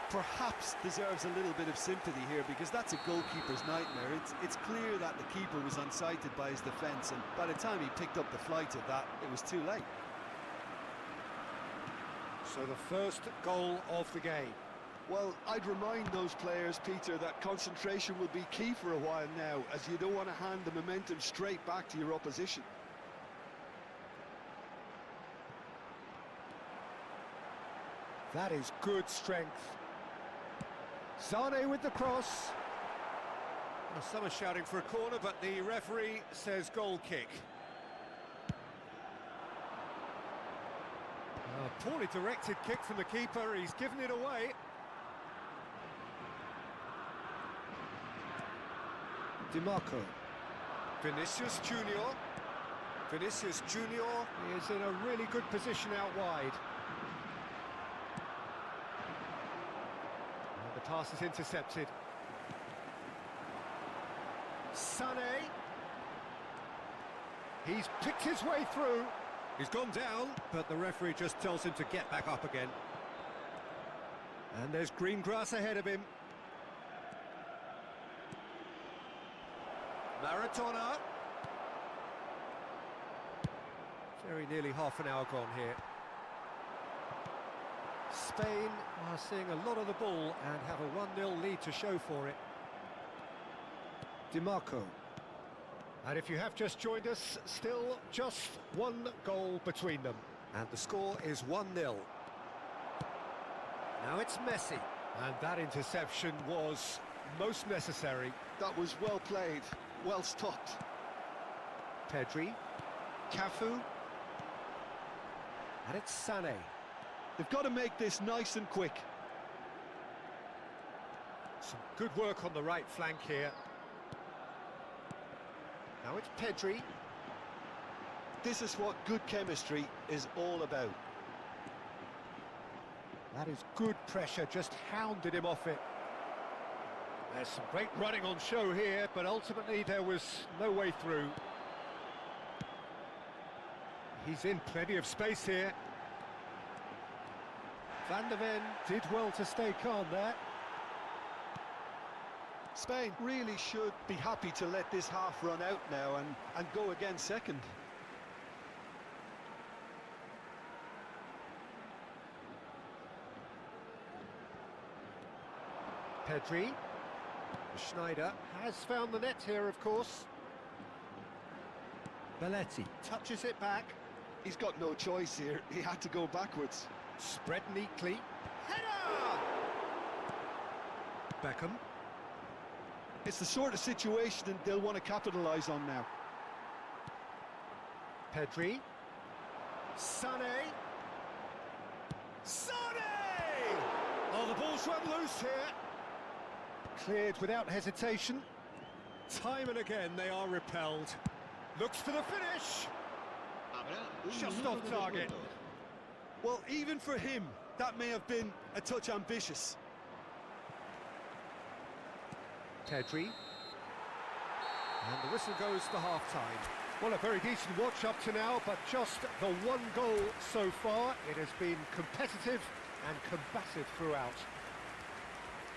Perhaps deserves a little bit of sympathy here, because that's a goalkeeper's nightmare. It's clear that the keeper was unsighted by his defence, and by the time he picked up the flight of that, it was too late. So the first goal of the game. Well, I'd remind those players, Peter, that concentration will be key for a while now, as you don't want to hand the momentum straight back to your opposition. That is good strength. Sane with the cross. Well, some are shouting for a corner, but the referee says goal kick. A poorly directed kick from the keeper, he's given it away. DiMarco. Vinicius Junior. Vinicius Junior is in a really good position out wide. And the pass is intercepted. Sané. He's picked his way through. He's gone down, but the referee just tells him to get back up again. And there's green grass ahead of him. Maradona. Very nearly half an hour gone here. Spain are seeing a lot of the ball and have a 1-0 lead to show for it. DiMarco. And if you have just joined us, still just one goal between them. And the score is 1-0. Now it's Messi. And that interception was most necessary. That was well played, well stopped. Pedri. Cafu. And it's Sané. They've got to make this nice and quick. Some good work on the right flank here. Now it's Pedri. This is what good chemistry is all about. That is good pressure, just hounded him off it. There's some great running on show here, but ultimately there was no way through. He's in plenty of space here. Van der Ven did well to stay calm there. Spain really should be happy to let this half run out now and go again second. Pedri. Schneider has found the net here, of course. Belletti touches it back. He's got no choice here. He had to go backwards. Spread neatly. Header! Beckham. It's the sort of situation that they'll want to capitalise on now. Pedri. Sané. Sané! Oh, the ball's run loose here. Cleared without hesitation. Time and again they are repelled. Looks for the finish. Just off target. Well, even for him, that may have been a touch ambitious. Pedri. And the whistle goes to half-time. Well, a very decent watch up to now, but just the one goal so far. It has been competitive and combative throughout.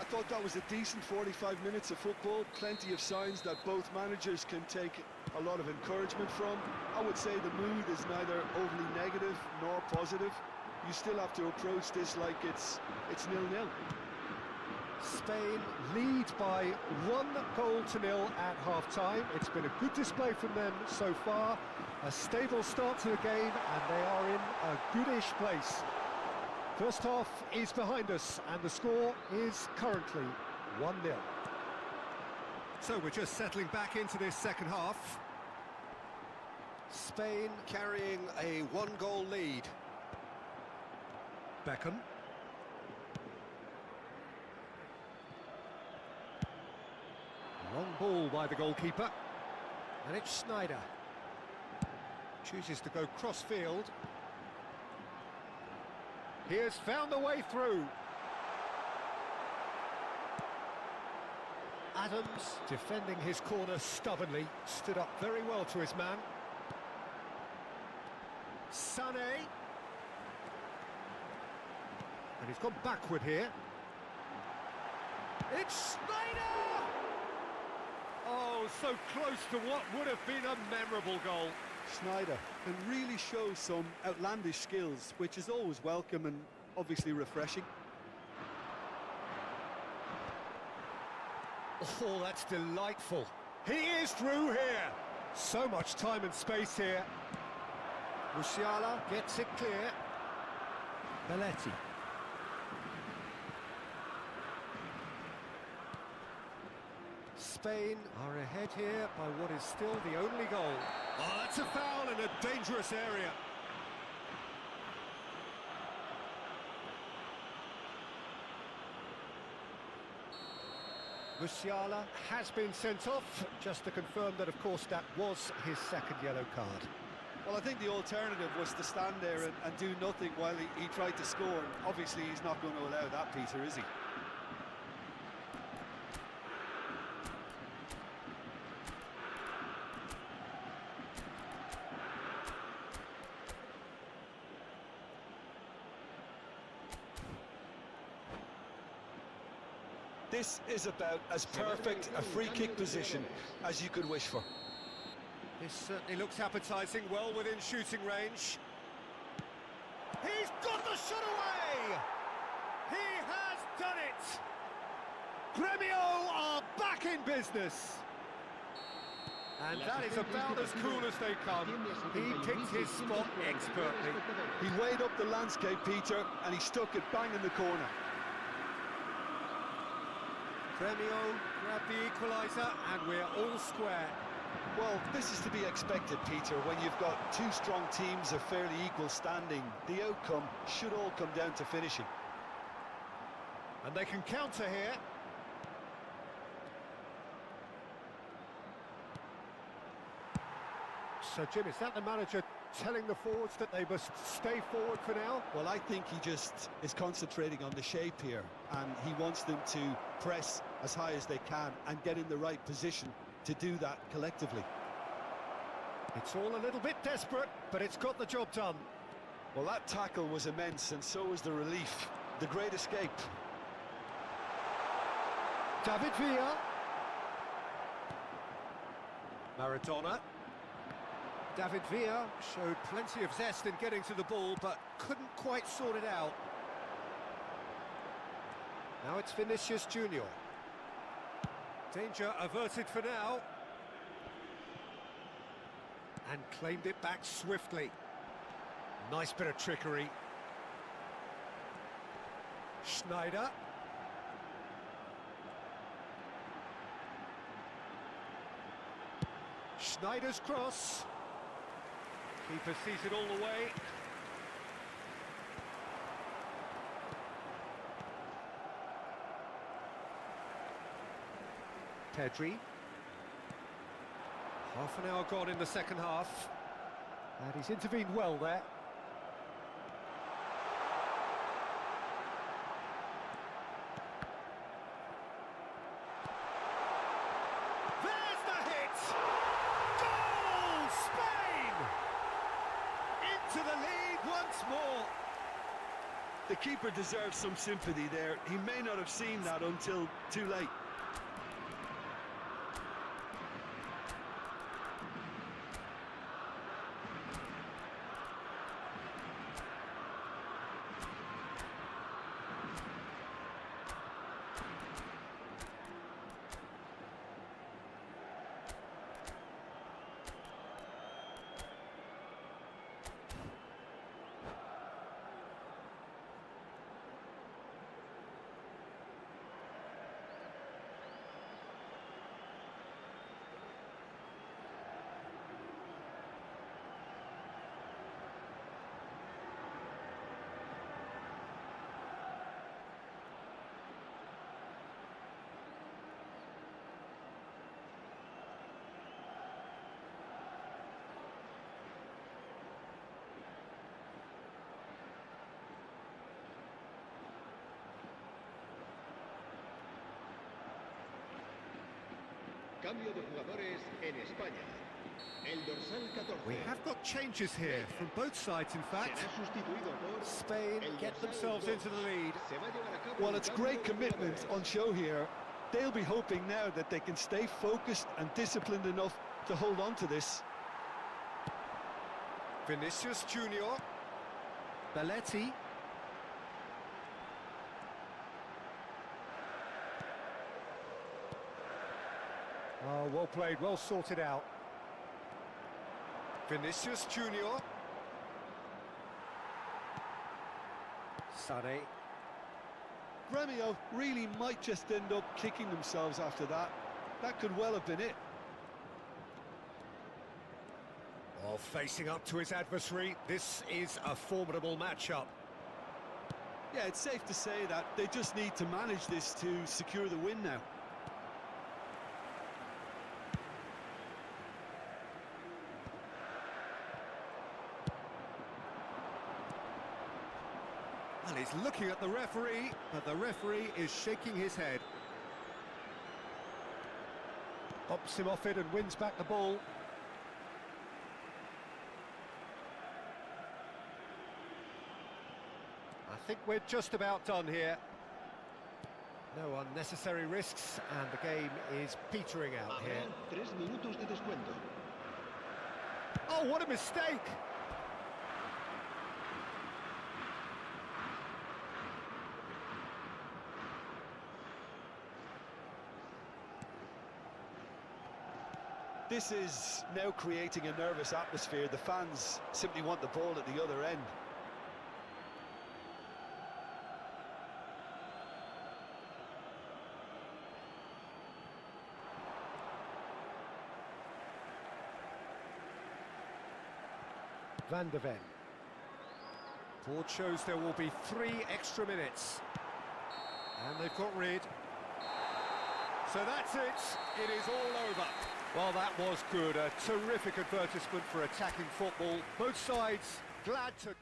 I thought that was a decent 45 minutes of football. Plenty of signs that both managers can take a lot of encouragement from. I would say the mood is neither overly negative nor positive. You still have to approach this like it's 0-0. Spain lead by 1-0 at half-time. It's been a good display from them so far. A stable start to the game, and they are in a goodish place. First half is behind us, and the score is currently 1-0. So we're just settling back into this second half. Spain carrying a 1-goal lead. Beckham. Long ball by the goalkeeper. And it's Schneider. Chooses to go cross-field. He has found the way through. Adams, defending his corner stubbornly, stood up very well to his man. Sané. And he's gone backward here. It's Snyder! Oh, so close to what would have been a memorable goal. Snyder can really show some outlandish skills, which is always welcome and obviously refreshing. Oh, that's delightful. He is through here. So much time and space here. Musiala gets it clear. Belletti. Spain are ahead here by what is still the only goal. Oh, that's a foul in a dangerous area. Musiala has been sent off, just to confirm that, of course, that was his second yellow card. Well, I think the alternative was to stand there and do nothing while he tried to score. And obviously, he's not going to allow that, Peter, is he? This is about as perfect a free kick position as you could wish for. This certainly looks appetising, well within shooting range. He's got the shot away! He has done it! Gremio are back in business! And that is about as cool as they come. He picked his spot expertly. He weighed up the landscape, Peter, and he stuck it bang in the corner. Gremio grabbed the equaliser, and we're all square. Well, this is to be expected, Peter, when you've got two strong teams of fairly equal standing. The outcome should all come down to finishing. And they can counter here. So, Jim, is that the manager telling the forwards that they must stay forward for now? Well, I think he just is concentrating on the shape here, and he wants them to press as high as they can and get in the right position to do that collectively. It's all a little bit desperate, but it's got the job done. Well, that tackle was immense, and so was the relief. The great escape. David Villa. Maradona. David Villa showed plenty of zest in getting to the ball, but couldn't quite sort it out. Now it's Vinicius Junior. Danger averted for now. And claimed it back swiftly. Nice bit of trickery. Schneider. Schneider's cross. Keeper sees it all the way. Pedri. Half an hour gone in the second half. And he's intervened well there. There's the hit! Goal! Spain! Into the lead once more. The keeper deserves some sympathy there. He may not have seen that until too late. Cambio de jugadores en España. El dorsal 14. We have got changes here from both sides, in fact. Será sustituido por Spain el get dorsal themselves 2. into the lead. Se va a llevar a cabo Well, el it's cambio great de commitment jugadores. on show here. They'll be hoping now that they can stay focused and disciplined enough to hold on to this. Vinicius Junior. Belletti. Oh, well played, well sorted out. Vinicius Junior. Sané. Gremio really might just end up kicking themselves after that. That could well have been it. Oh, facing up to his adversary, this is a formidable matchup. Yeah, it's safe to say that they just need to manage this to secure the win now. And he's looking at the referee, but the referee is shaking his head. Pops him off it and wins back the ball. I think we're just about done here. No unnecessary risks, and the game is petering out here. Habrá 3 minutos de descuento. Oh, what a mistake! This is now creating a nervous atmosphere. The fans simply want the ball at the other end. Van de Ven. Board shows there will be 3 extra minutes. And they've got rid. So that's it. It is all over. Well, that was good. A terrific advertisement for attacking football. Both sides glad to...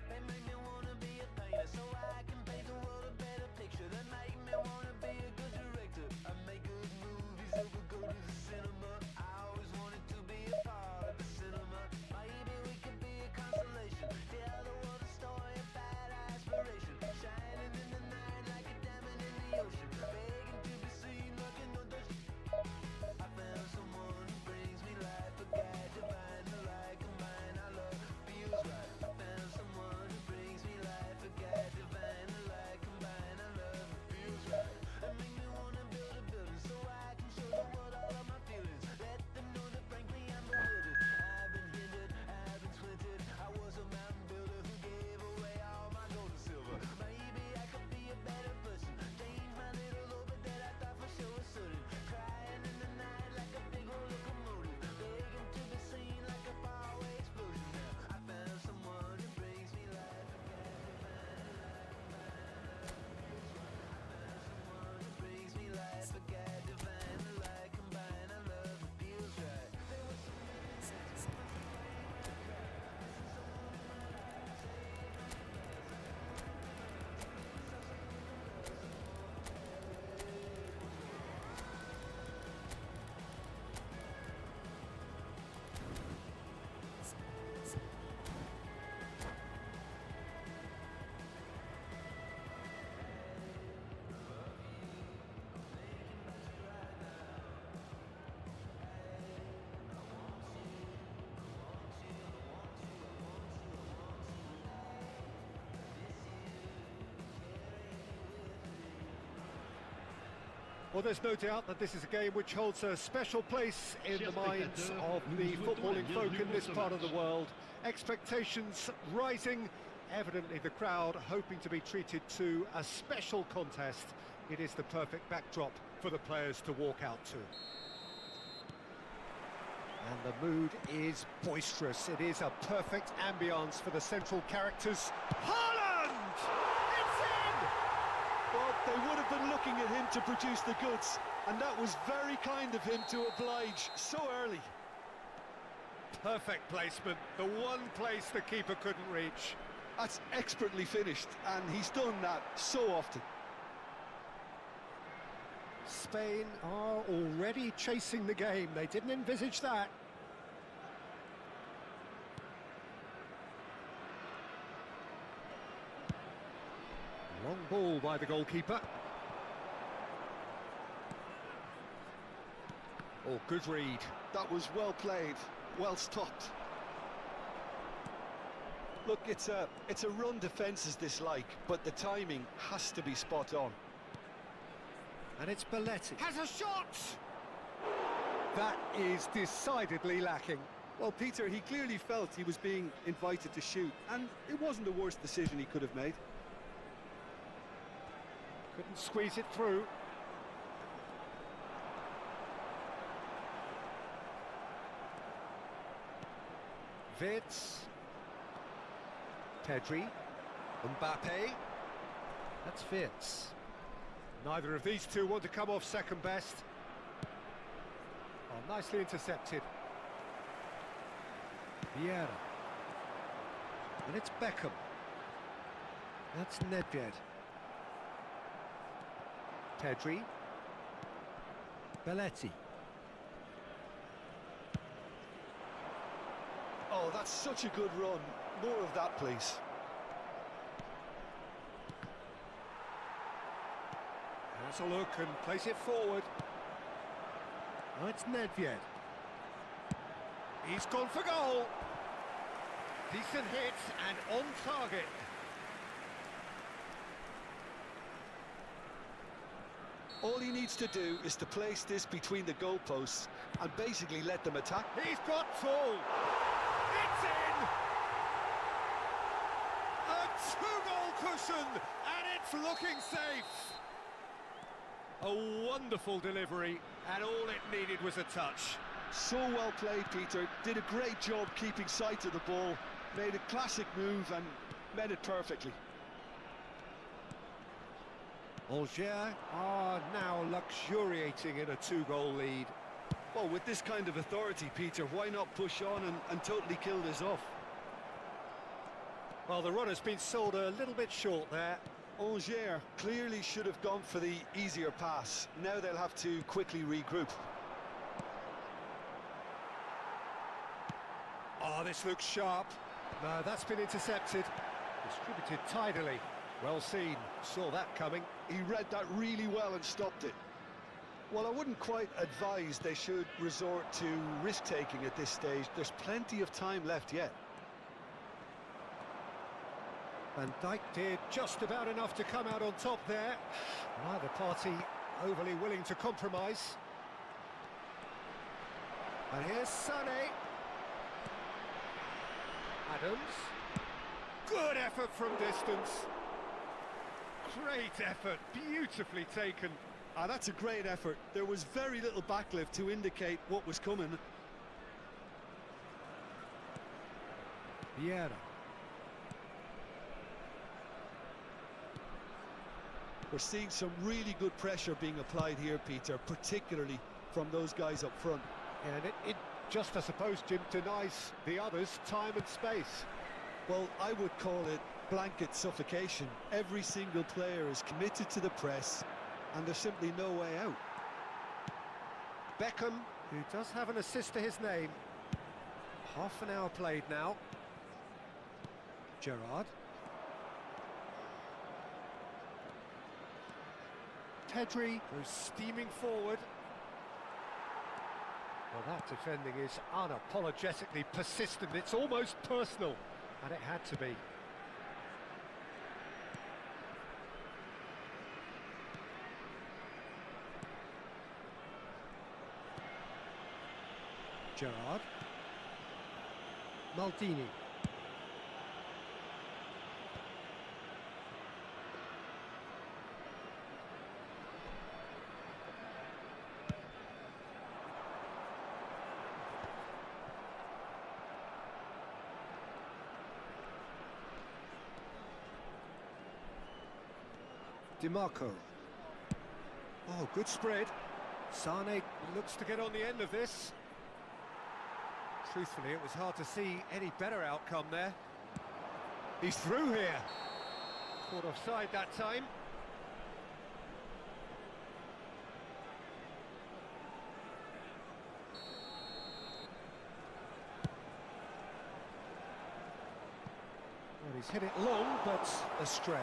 They make me wanna be a painter so I can paint the world a better picture. They make me wanna be a good director. I make good movies that will go to the cinema. I always wanted to be a part of the cinema. Maybe we could be a constellation. Tell the world a story of bad aspiration. Shining in the night like a diamond in the ocean. Begging to be seen like an audition. I found someone who brings me life. A guy divine, the light combine. Our love feels right. I found someone who brings me life. A guy divine, the light combine. Our love feels right. They make me wanna build a building so I can show the world all of my feelings. Let them know that frankly I'm bewildered. I've been hindered, I've been swinted. I was a mountain builder who gave away all my gold and silver. Maybe I could be a better person. Change my little orbit that I thought for sure was certain. Crying in the night like a big old locomotive. Begging to be seen like a faraway explosion. Now I found someone who brings me life. Someone who brings me life. A guy divine, the light combine. I love it feels right. There was so many Well, there's no doubt that this is a game which holds a special place in the minds of the footballing folk in this part of the world. Expectations rising, evidently the crowd hoping to be treated to a special contest. It is the perfect backdrop for the players to walk out to. And the mood is boisterous. It is a perfect ambience for the central characters. Haaland! It's in! time to produce the goods, and that was very kind of him to oblige so early. Perfect placement, the one place the keeper couldn't reach. That's expertly finished, and he's done that so often. Spain are already chasing the game. They didn't envisage that. Long ball by the goalkeeper. Oh, good read. That was well played, well stopped. Look, it's a run defence is dislike, but the timing has to be spot on. And it's Belletti. Has a shot! That is decidedly lacking. Well, Peter, he clearly felt he was being invited to shoot, and it wasn't the worst decision he could have made. Couldn't squeeze it through. Vitz. Pedri. Mbappe. That's Vitz. Neither of these two want to come off second best. Oh, nicely intercepted. Vieira. And it's Beckham. That's Nedved. Pedri. Belletti. Oh, that's such a good run. More of that, please. Has a look and place it forward. Oh, it's Nedved. He's gone for goal. Decent hit and on target. All he needs to do is to place this between the goalposts and basically let them attack. He's got full. It's in! A two-goal cushion, and it's looking safe. A wonderful delivery, and all it needed was a touch. So well played, Peter. Did a great job keeping sight of the ball. Made a classic move and met it perfectly. Alger are now luxuriating in a two-goal lead. Well, with this kind of authority, Peter, why not push on and totally kill this off? Well, the run has been sold a little bit short there. Alger clearly should have gone for the easier pass. Now they'll have to quickly regroup. Oh, this looks sharp. No, that's been intercepted. Distributed tidily. Well seen. Saw that coming. He read that really well and stopped it. Well, I wouldn't quite advise they should resort to risk-taking at this stage. There's plenty of time left yet. Van Dijk did just about enough to come out on top there. Neither party overly willing to compromise. And here's Sané. Adams. Good effort from distance. Great effort, beautifully taken. Ah, that's a great effort. There was very little backlift to indicate what was coming. Vieira. We're seeing some really good pressure being applied here, Peter, particularly from those guys up front. And it just, I suppose, Jim, denies the others time and space. Well, I would call it blanket suffocation. Every single player is committed to the press, and there's simply no way out. Beckham, who does have an assist to his name. Half an hour played now. Gerrard. Pedri goes steaming forward. Well, that defending is unapologetically persistent. It's almost personal, and it had to be. Gerrard. Maldini. DiMarco. Oh, good spread. Sane looks to get on the end of this. Truthfully, it was hard to see any better outcome there. He's through here. Caught offside that time. Well, he's hit it long, but astray.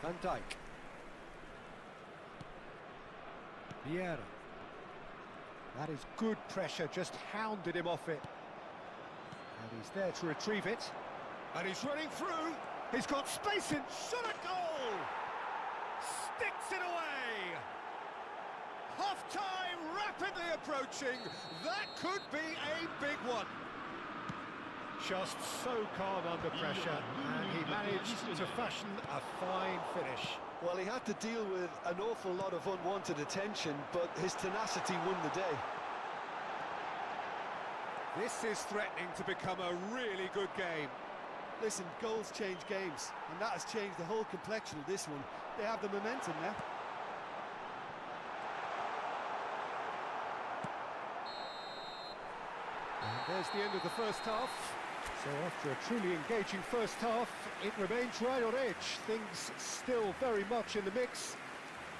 Van Dijk. Vieira. That is good pressure, just hounded him off it. And he's there to retrieve it. And he's running through. He's got space in. Shot a goal! Sticks it away! Half-time rapidly approaching. That could be a big one. Just so calm under pressure, and he managed to fashion a fine finish. Well, he had to deal with an awful lot of unwanted attention, but his tenacity won the day. This is threatening to become a really good game. Listen, goals change games, and that has changed the whole complexion of this one. They have the momentum now. And there's the end of the first half. So after a truly engaging first half, it remains right on edge. Things still very much in the mix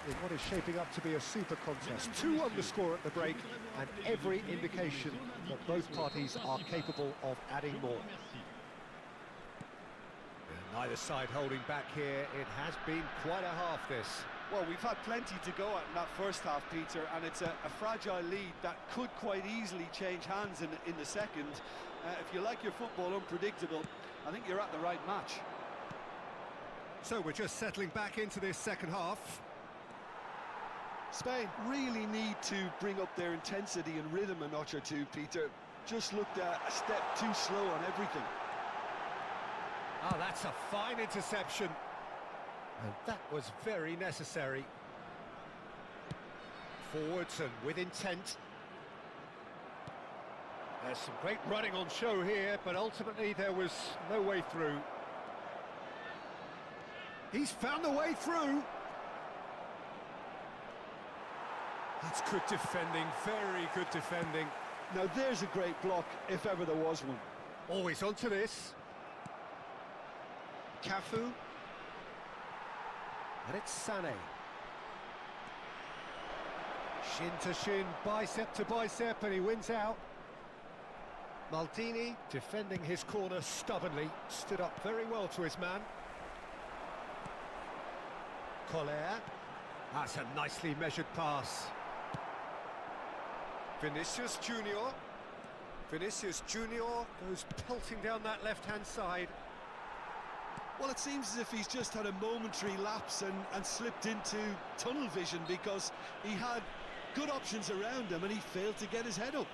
in what is shaping up to be a super contest. 2-1 the score at the break, and every indication that both parties are capable of adding more. Neither side holding back here. It has been quite a half, this. Well, we've had plenty to go at in that first half, Peter, and it's a fragile lead that could quite easily change hands in the second. If you like your football unpredictable, I think you're at the right match. So we're just settling back into this second half. Spain really need to bring up their intensity and rhythm a notch or two, Peter. Just looked a step too slow on everything. Oh, that's a fine interception. And that was very necessary. Forwards and with intent. There's some great running on show here, but ultimately there was no way through. He's found a way through. That's good defending, very good defending. Now there's a great block, if ever there was one. Always onto this. Cafu. And it's Sané. Shin to shin, bicep to bicep, and he wins out. Maldini, defending his corner stubbornly, stood up very well to his man. Collier. That's a nicely measured pass. Vinicius Junior. Vinicius Junior goes pelting down that left-hand side. Well, it seems as if he's just had a momentary lapse and slipped into tunnel vision, because he had good options around him and he failed to get his head up.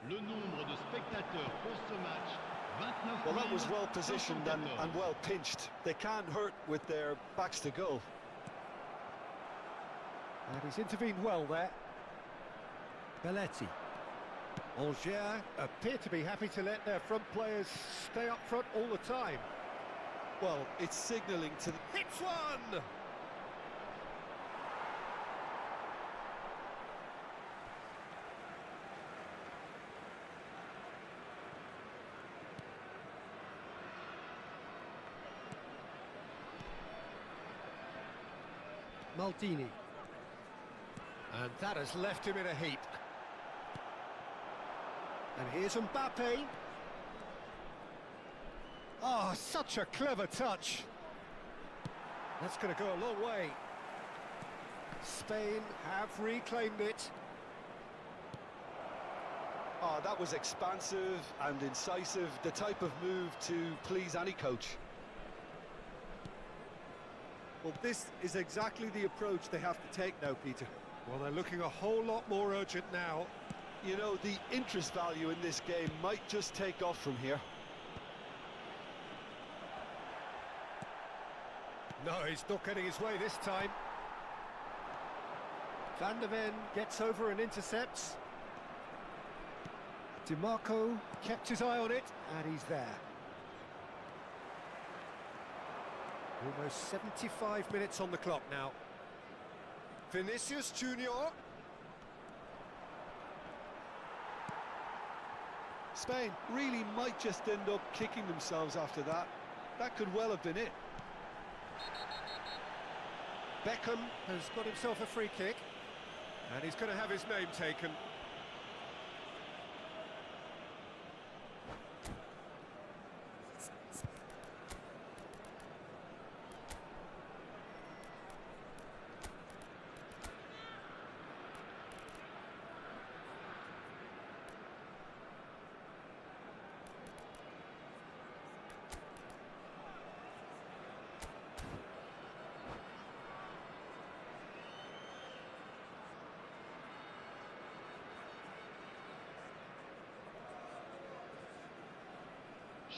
Le nombre de spectateurs pour ce match, 29 Well, that was well positioned and well pinched. They can't hurt with their backs to goal. And he's intervened well there. Belletti. Angers appear to be happy to let their front players stay up front all the time. Well, it's signalling to... Hits one! Maldini. And that has left him in a heap. And here's Mbappe. Oh, such a clever touch. That's going to go a long way. Spain have reclaimed it. Oh, that was expansive and incisive, the type of move to please any coach. Well, this is exactly the approach they have to take now, Peter. Well, they're looking a whole lot more urgent now. You know, the interest value in this game might just take off from here. No, he's not getting his way this time. Van der Ven gets over and intercepts. DiMarco kept his eye on it, and he's there. Almost 75 minutes on the clock now. Vinicius Junior. Spain really might just end up kicking themselves after that. That could well have been it. Beckham has got himself a free kick, and he's going to have his name taken.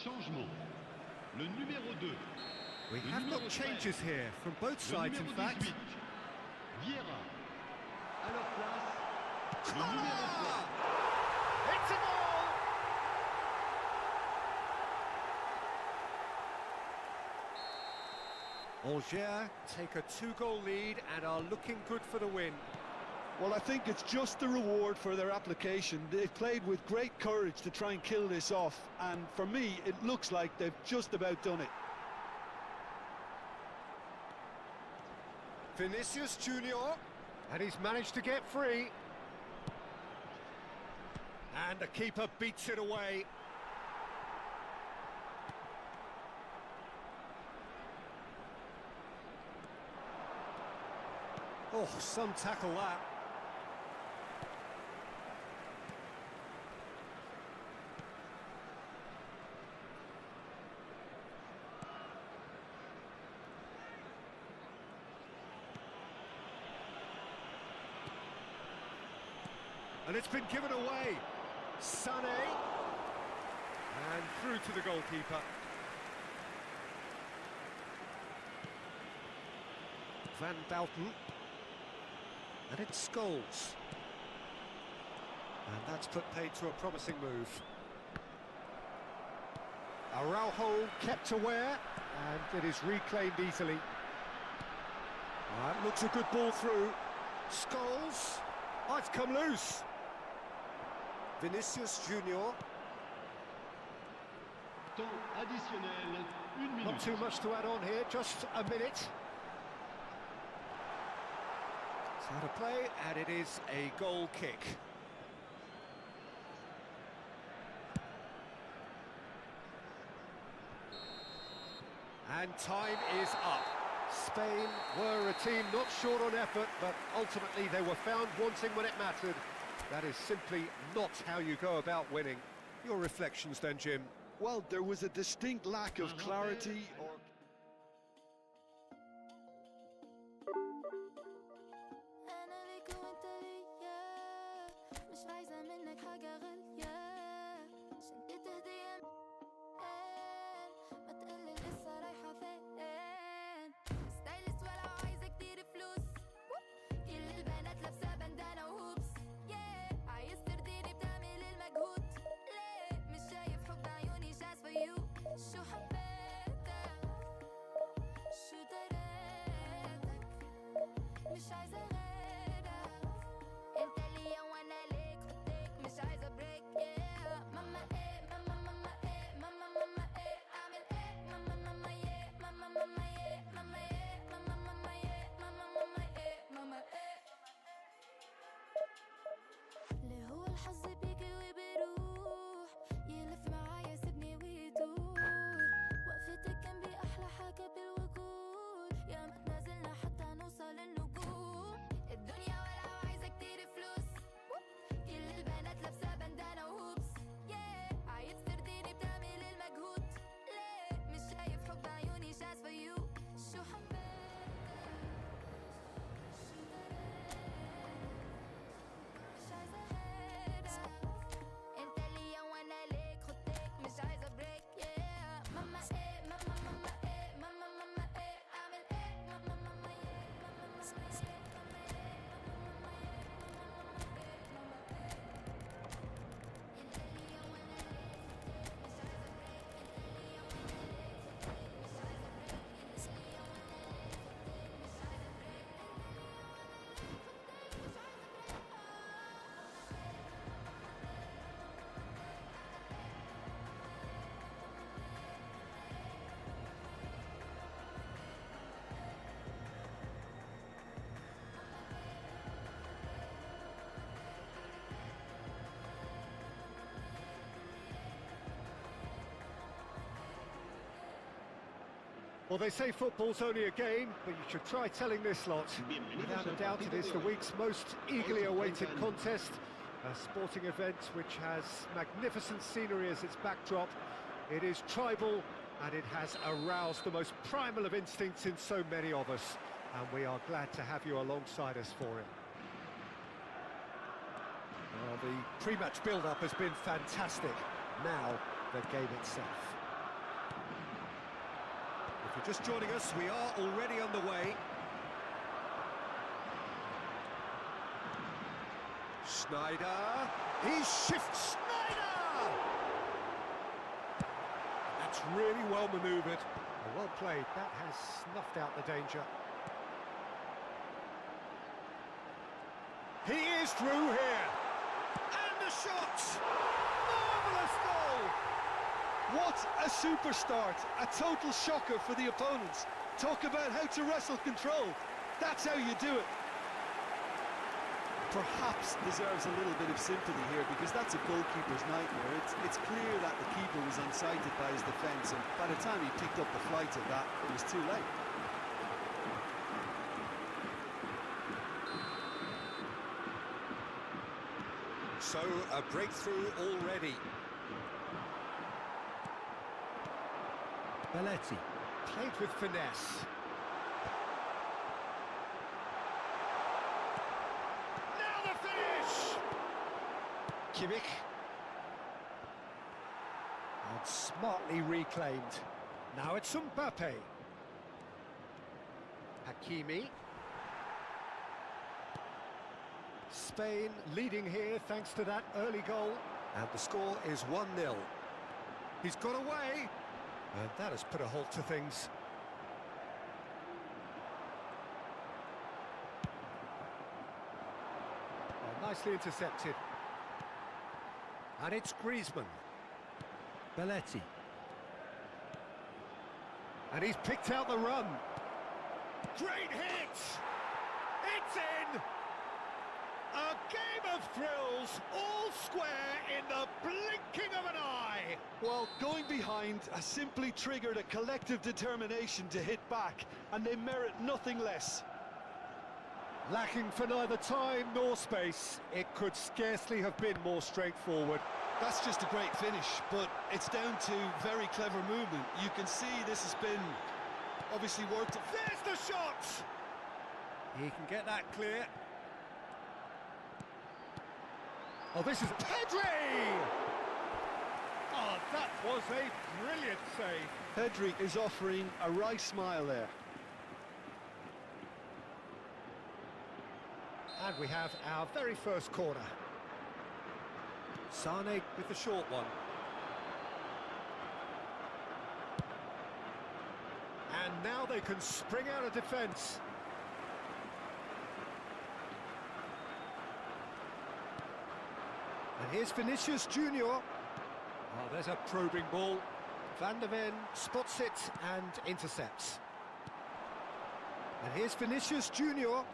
Changement. Le numéro 2. We Le have numéro got changes 13. here from both Le sides, in numéro fact. 18. Vieira. À leur place, le Ah! numéro 3. It's a goal! Angers take a 2-goal lead and are looking good for the win. Well, I think it's just the reward for their application. They've played with great courage to try and kill this off, and for me, it looks like they've just about done it. Vinicius Junior, and he's managed to get free. And the keeper beats it away. Oh, some tackle that. And it's been given away. Sané. And through to the goalkeeper. Van Bouten. And it's Scholes. And that's put paid to a promising move. Araujo kept aware, and it is reclaimed easily. That looks a good ball through. Scholes. Oh, it's come loose. Vinicius Junior. Temps additionnel, 1 minute. Not too much to add on here, just a minute. So to play, and it is a goal kick. And time is up. Spain were a team not short on effort, but ultimately they were found wanting when it mattered. That is simply not how you go about winning. Your reflections then, Jim? Well, there was a distinct lack of clarity or... Well, they say football's only a game, but you should try telling this lot. Without a doubt, it is the week's most eagerly awaited contest. A sporting event which has magnificent scenery as its backdrop. It is tribal, and it has aroused the most primal of instincts in so many of us. And we are glad to have you alongside us for it. Well, the pre-match build-up has been fantastic. Now, the game itself. If you're just joining us, we are already underway. Schneider, he shifts, Schneider! That's really well manoeuvred. Well played, that has snuffed out the danger. He is through here. And the shot! Marvellous goal! What a super start! A total shocker for the opponents. Talk about how to wrestle control. That's how you do it. Perhaps deserves a little bit of sympathy here, because that's a goalkeeper's nightmare. It's clear that the keeper was unsighted by his defence, and by the time he picked up the flight of that, it was too late. So, a breakthrough already. Belletti. Played with finesse. Now the finish! Kimmich. And smartly reclaimed. Now it's Mbappe. Hakimi. Spain leading here thanks to that early goal. And the score is 1-0. He's got away. And that has put a halt to things. Well, nicely intercepted. And it's Griezmann. Belletti. And he's picked out the run. Great hit! It's in! A game of thrills, all square in the blinking of an eye! Well, going behind has simply triggered a collective determination to hit back, and they merit nothing less. Lacking for neither time nor space, it could scarcely have been more straightforward. That's just a great finish, but it's down to very clever movement. You can see this has been obviously worked. There's the shot! He can get that clear. Oh, this is Pedri! Oh, that was a brilliant save. Pedri is offering a wry smile there. And we have our very first corner. Sane with the short one. And now they can spring out of defence. And here's Vinicius Junior. Oh, there's a probing ball. Van der Ven spots it and intercepts. And here's Vinicius Junior.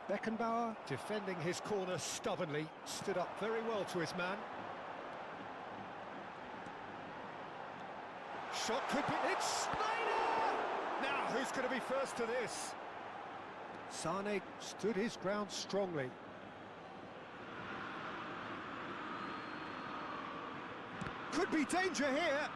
Beckenbauer, defending his corner stubbornly, stood up very well to his man. Shot could be... It's Schneider! Now, who's going to be first to this? Sane stood his ground strongly. Could be danger here.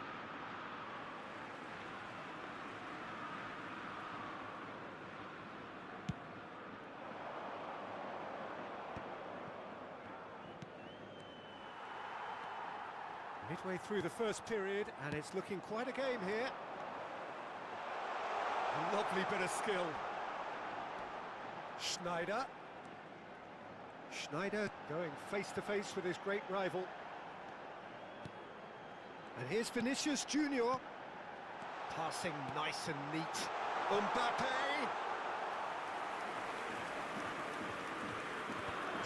Midway through the first period, and it's looking quite a game here. A lovely bit of skill. Schneider. Schneider going face-to-face with his great rival. And here's Vinicius Junior. Passing nice and neat. Mbappe!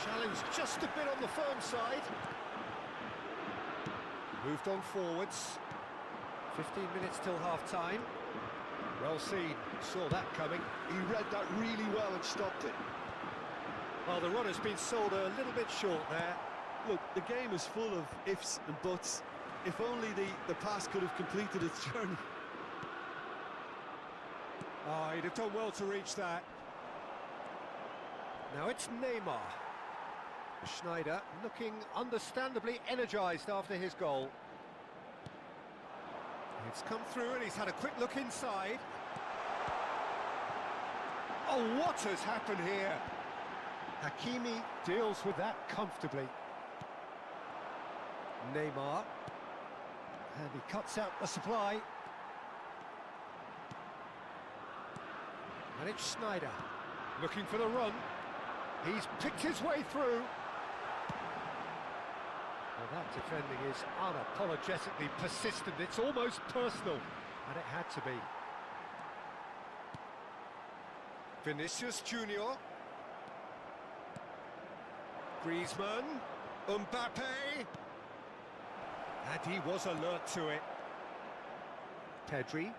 Challenge just a bit on the firm side. Moved on forwards. 15 minutes till half-time. Well seen, saw that coming. He read that really well and stopped it. Well, the run has been sold a little bit short there. Look, the game is full of ifs and buts. If only the pass could have completed its journey. Oh, he'd have done well to reach that. Now it's Neymar. Schneider looking understandably energised after his goal. It's come through and he's had a quick look inside. Oh, what has happened here? Hakimi deals with that comfortably. Neymar. And he cuts out the supply. And it's Schneider. Looking for the run. He's picked his way through. Well, that defending is unapologetically persistent. It's almost personal. And it had to be. Vinicius Junior. Griezmann. Mbappe. And he was alert to it. Pedri.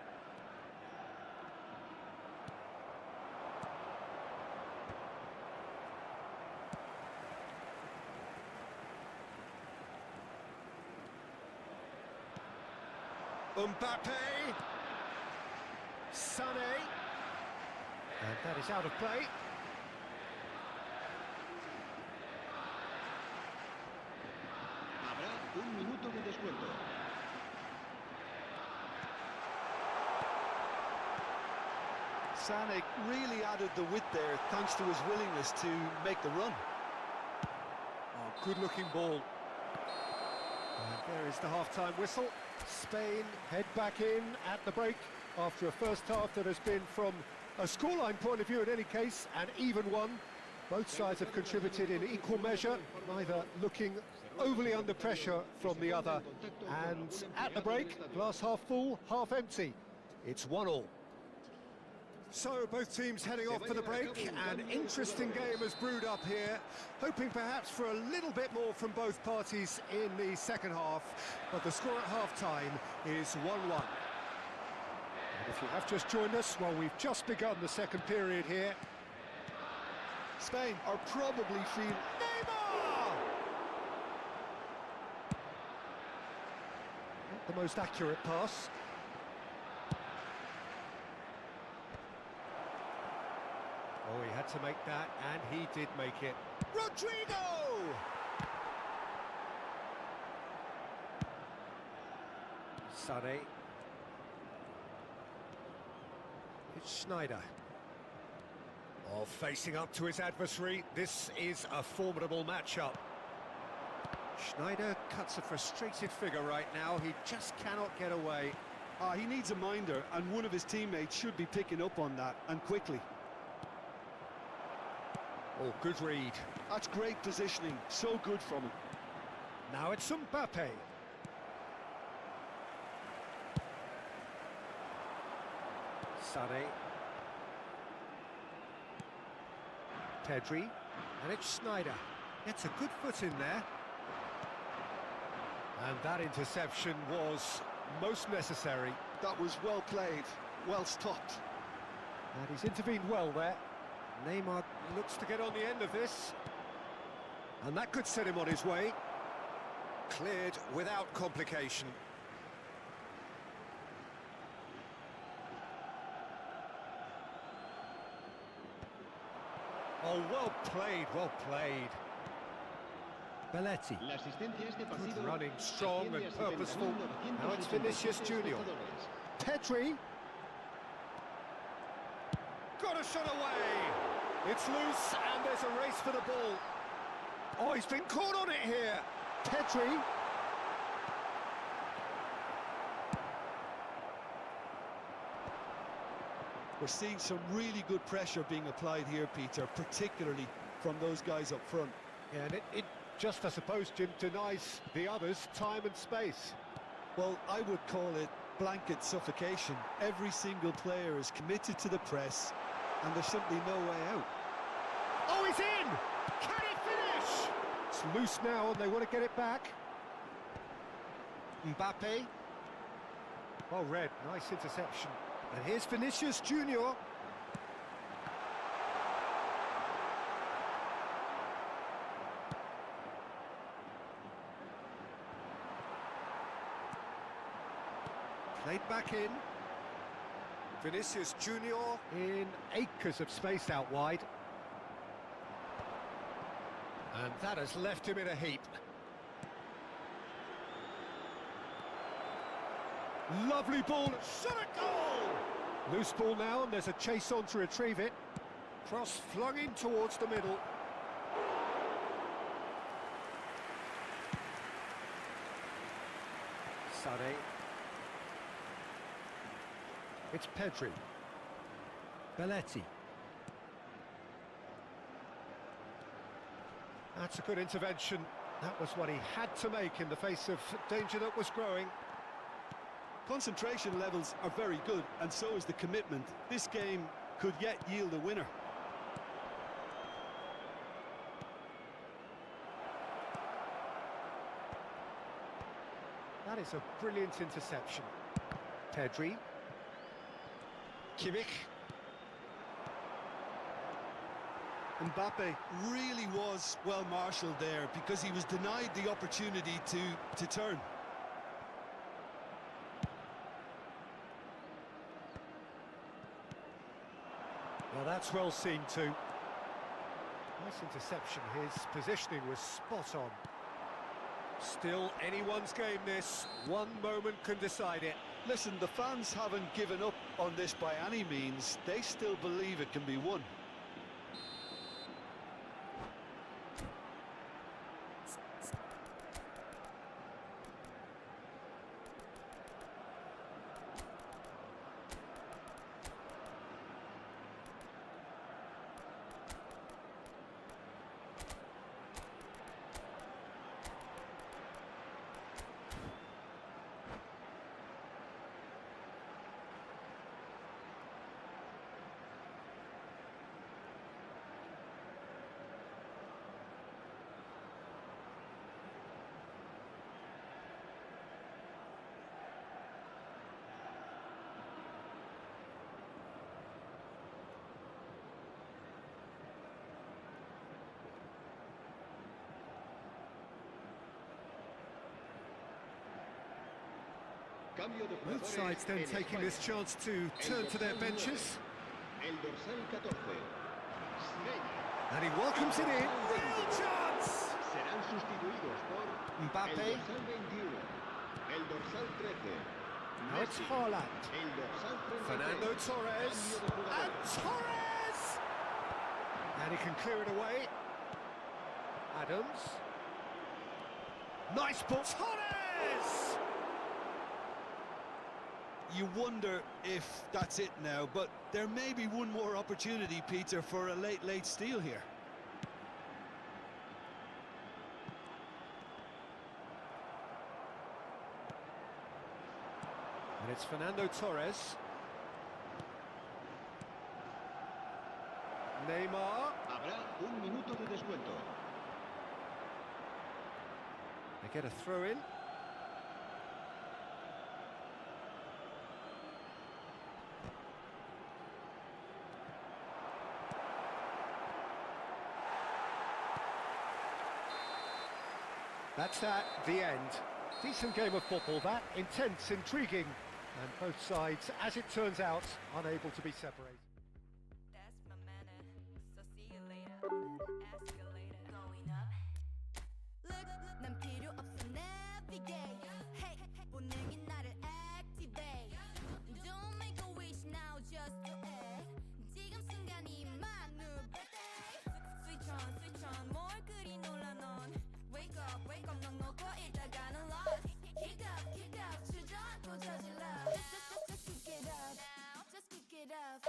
Mbappe. Sané. And that is out of play. Habrá un minuto de descuento. Sané really added the width there thanks to his willingness to make the run. Oh, good-looking ball. And there is the half-time whistle. Spain head back in at the break after a first half that has been, from a scoreline point of view in any case, an even one. Both sides have contributed in equal measure, neither looking overly under pressure from the other. And at the break, glass half full, half empty. It's 1-1. So both teams heading off for the break. An interesting game has brewed up here, hoping perhaps for a little bit more from both parties in the second half, but the score at half-time is 1-1. And if you have just joined us, well, we've just begun the second period here. Spain are probably feeling... Neymar! Not the most accurate pass. Oh, he had to make that, and he did make it. Rodrigo! Sané. It's Schneider. Oh, facing up to his adversary. This is a formidable matchup. Schneider cuts a frustrated figure right now. He just cannot get away. He needs a minder, and one of his teammates should be picking up on that, and quickly. Oh, good read. That's great positioning, so good from him. Now it's Mbappe. Sané. Pedri. And it's Schneider. Gets a good foot in there. And that interception was most necessary. That was well played, well stopped. And he's intervened well there. Neymar looks to get on the end of this. And that could set him on his way. Cleared without complication. Oh, well played, well played. Belletti. La asistencia a este partido Good running, strong asciende and a purposeful. 70.987 Now it's Vinicius Junior. espectadores. Pedri. Got a shot away. It's loose and there's a race for the ball. Oh, he's been caught on it here. Pedri. We're seeing some really good pressure being applied here, Peter, particularly from those guys up front. Yeah, and it just, I suppose, Jim, denies the others time and space. Well, I would call it blanket suffocation. Every single player is committed to the press, and there's simply no way out. Oh, he's in! Can he finish? It's loose now, and they want to get it back. Mbappe. Well read, nice interception. And here's Vinicius Junior. Played back in. Vinicius Junior in acres of space out wide. And that has left him in a heap. Lovely ball, shot a goal! Loose ball now, and there's a chase on to retrieve it. Cross flung in towards the middle. Sane. It's Pedri. Belletti. That's a good intervention. That was what he had to make in the face of danger that was growing. Concentration levels are very good, and so is the commitment. This game could yet yield a winner. That is a brilliant interception. Pedri. Kimmich. Mbappe really was well marshalled there because he was denied the opportunity to turn. Well, that's well seen too. Nice interception. His positioning was spot on. Still anyone's game this. One moment can decide it. Listen, the fans haven't given up on this by any means. They still believe it can be won. Both sides then taking this chance to turn to their benches. And he welcomes it in. Real chance! Mbappe. Now it's Haaland. Fernando Torres. And Torres! And he can clear it away. Adams. Nice ball. Torres! You wonder if that's it now, but there may be one more opportunity, Peter, for a late steal here. And it's Fernando Torres. Neymar. Habrá un minuto de descuento. They get a throw in. That's that, the end. Decent game of football, that. Intense, intriguing, and both sides, as it turns out, unable to be separated. That's my manner, so see you later. Escalator going up. Look, 난 필요 없어 navigate. Hey, 본능이 나를 activate. Don't make a wish now, just do it. 지금 순간이 만우베데. Switch on, 뭘 그리 놀라 넌. Wake up, 넌 놓고 있다가는 lost. Kick up, 주저 않고 저질러. Just kick it up,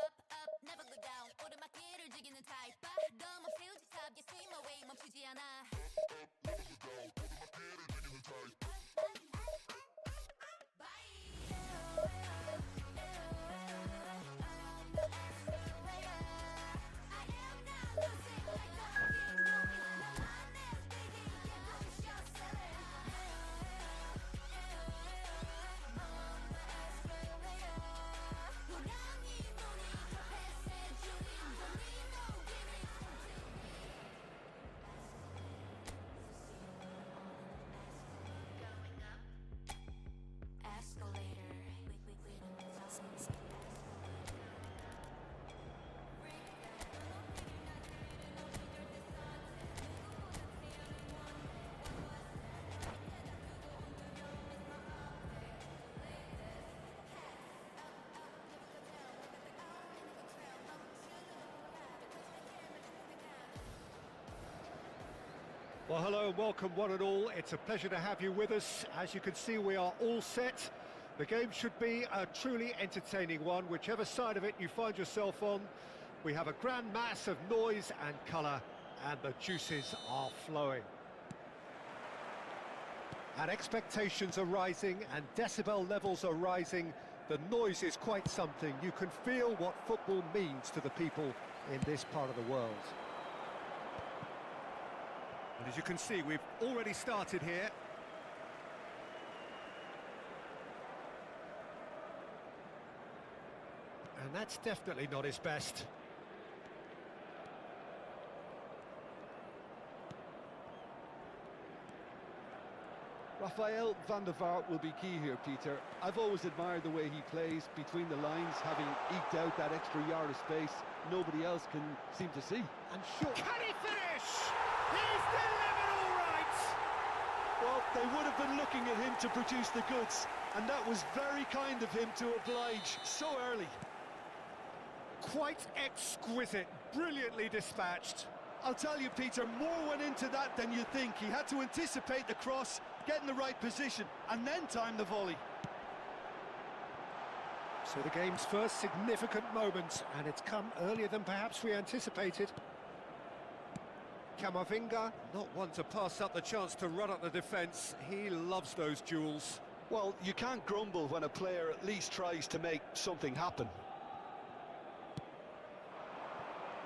Well, hello and welcome one and all. It's a pleasure to have you with us. As you can see, we are all set. The game should be a truly entertaining one, whichever side of it you find yourself on. We have a grand mass of noise and colour, and the juices are flowing. And expectations are rising, and decibel levels are rising. The noise is quite something. You can feel what football means to the people in this part of the world. And as you can see, we've already started here. And that's definitely not his best. Rafael van der Vaart will be key here, Peter. I've always admired the way he plays between the lines, having eked out that extra yard of space nobody else can seem to see. And sure. Can he finish? He's delivered all right! Well, they would have been looking at him to produce the goods, and that was very kind of him to oblige so early. Quite exquisite, brilliantly dispatched. I'll tell you, Peter, more went into that than you think. He had to anticipate the cross, get in the right position, and then time the volley. So the game's first significant moment, and it's come earlier than perhaps we anticipated. Camavinga, not one to pass up the chance to run at the defence. He loves those duels. Well, you can't grumble when a player at least tries to make something happen.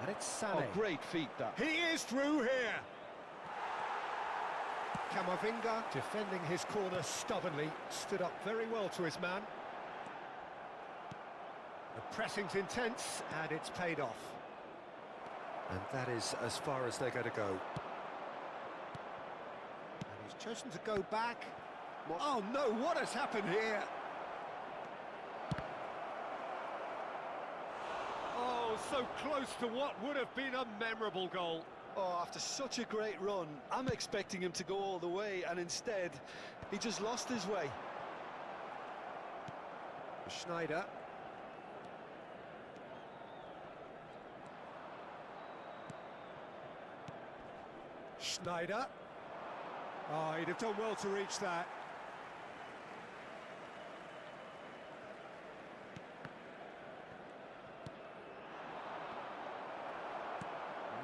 And it's Sané. Oh, great feat, that. He is through here. Camavinga, defending his corner stubbornly, stood up very well to his man. The pressing's intense, and it's paid off. And that is as far as they're going to go. And he's chosen to go back. Oh no, what has happened here? Oh, so close to what would have been a memorable goal. Oh, after such a great run, I'm expecting him to go all the way, and instead, he just lost his way. Schneider. Schneider. Oh, he'd have done well to reach that.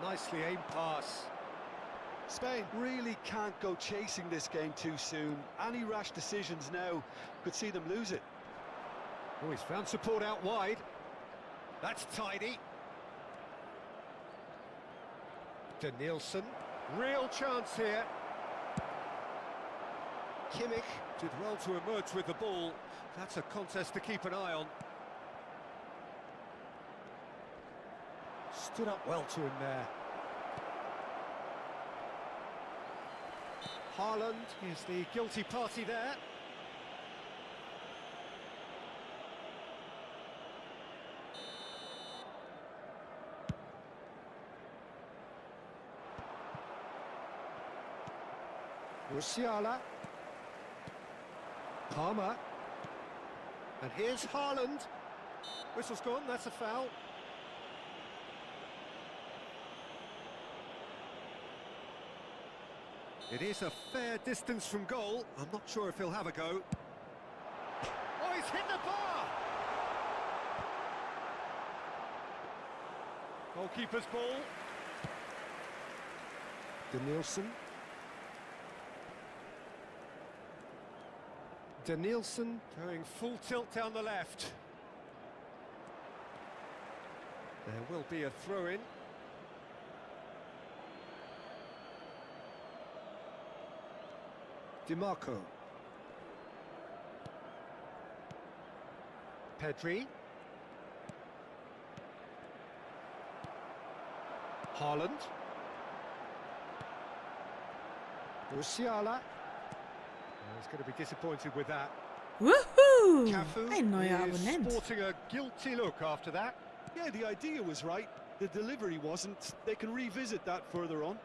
Nicely aimed pass. Spain really can't go chasing this game too soon. Any rash decisions now could see them lose it. Oh, he's found support out wide. That's tidy. Danielson. Real chance here. Kimmich did well to emerge with the ball. That's a contest to keep an eye on. Stood up well to him there. Haaland is the guilty party there. Musiala. Palmer. And here's Haaland. Whistle's gone, that's a foul. It is a fair distance from goal. I'm not sure if he'll have a go. Oh, he's hit the bar! Goalkeeper's ball. Danielson. Danielson going full tilt down the left. There will be a throw-in. DiMarco. Pedri. Haaland. Musiala. He's going to be disappointed with that. Woohoo! Cafu Ein neuer is Abonnent. sporting a guilty look after that. Yeah, the idea was right. The delivery wasn't. They can revisit that further on.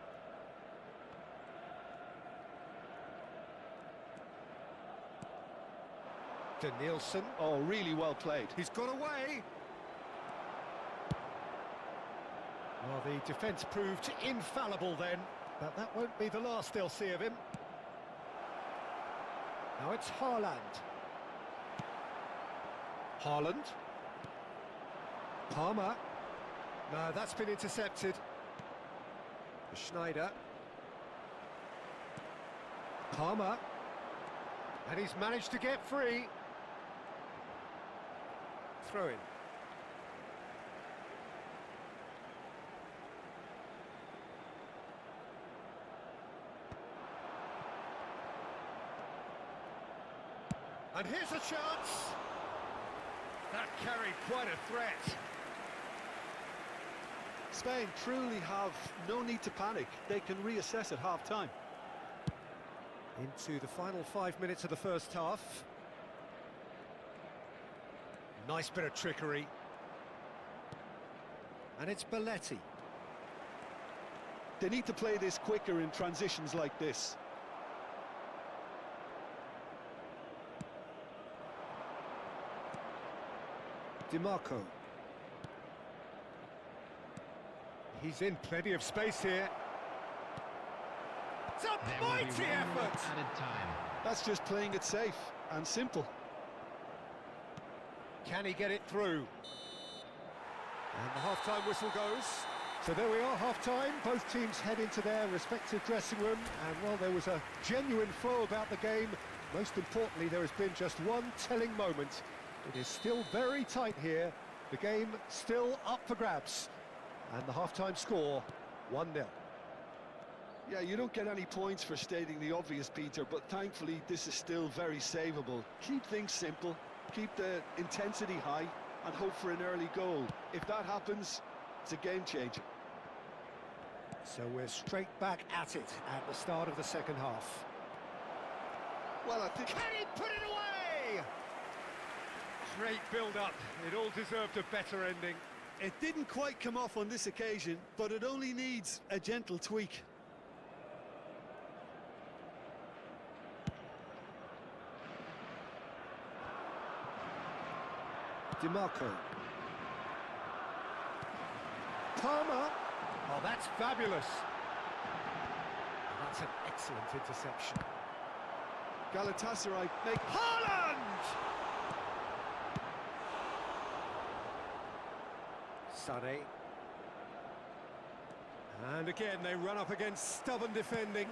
Danielson. Oh, really well played. He's got away. Well, the defence proved infallible then. But that won't be the last they'll see of him. Now it's Haaland. Haaland. Palmer. No, that's been intercepted. Schneider. Palmer. And he's managed to get free. Throw in. And here's a chance. That carried quite a threat. Spain truly have no need to panic. They can reassess at half-time. Into the final 5 minutes of the first half. Nice bit of trickery. And it's Belletti. They need to play this quicker in transitions like this. DiMarco. He's in plenty of space here. It's a There will be mighty 1 minute effort! added time. That's just playing it safe and simple. Can he get it through? And the half-time whistle goes. So there we are, half-time. Both teams head into their respective dressing room. And while there was a genuine flow about the game, most importantly, there has been just one telling moment. It is still very tight here. The game still up for grabs. And the half-time score, 1-0. Yeah, you don't get any points for stating the obvious, Peter, but thankfully this is still very savable. Keep things simple, keep the intensity high, and hope for an early goal. If that happens, it's a game changer. So we're straight back at it at the start of the second half. Well, I think... Can he put it away? Great build-up. It all deserved a better ending. It didn't quite come off on this occasion, but it only needs a gentle tweak. DiMarco. Palmer. Oh, that's fabulous. That's an excellent interception. Galatasaray make... Haaland! Sané. And again, they run up against stubborn defending.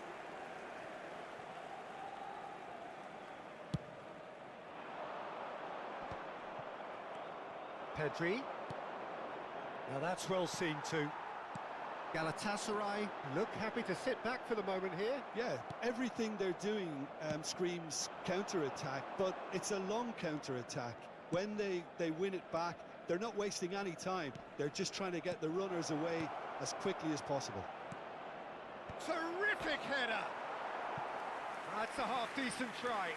Pedri. Now that's well seen too. Galatasaray look happy to sit back for the moment here. Yeah, everything they're doing screams counter-attack, but it's a long counter-attack. When they win it back, they're not wasting any time. They're just trying to get the runners away as quickly as possible. Terrific header! That's a half-decent try.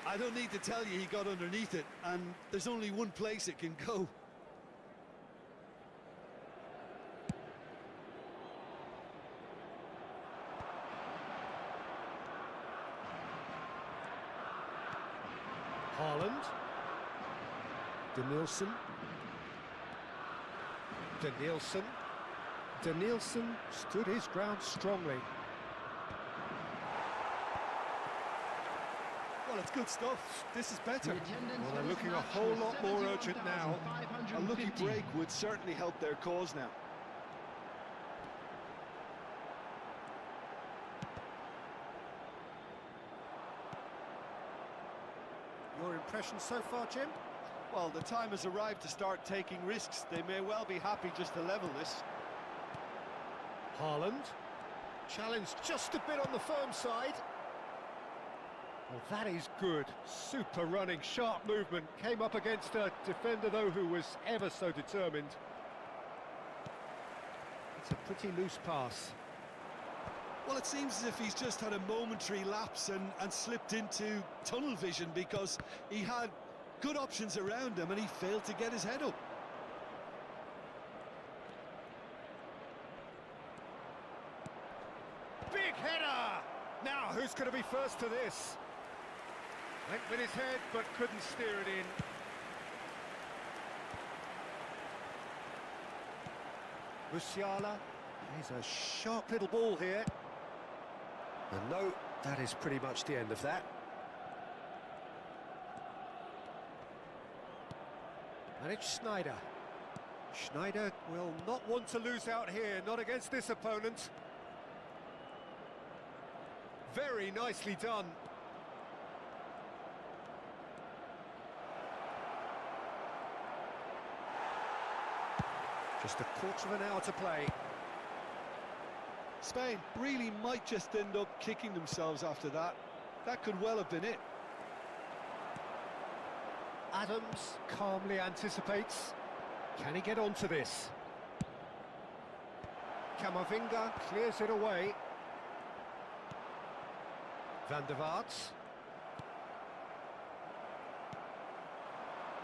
I don't need to tell you he got underneath it, and there's only one place it can go. Haaland. Danielson. Danielson stood his ground strongly. Well, it's good stuff. This is better. The attendance Well, for they're this looking a match whole was lot more urgent now. A lucky 71,550. break would certainly help their cause now. Your impression so far, Jim? Well, the time has arrived to start taking risks. They may well be happy just to level this. Haaland. Challenged just a bit on the firm side. Well, that is good. Super running, sharp movement. Came up against a defender, though, who was ever so determined. It's a pretty loose pass. Well, it seems as if he's just had a momentary lapse and slipped into tunnel vision, because he had good options around him and he failed to get his head up. Big header! Now, who's going to be first to this? Went with his head, but couldn't steer it in. Musiala. Here's a sharp little ball here. And no, that is pretty much the end of that. And it's Schneider. Schneider will not want to lose out here, not against this opponent. Very nicely done. Just a quarter of an hour to play. Spain really might just end up kicking themselves after that. That could well have been it. Adams calmly anticipates. Can he get onto this? Camavinga clears it away. Van der Vaart.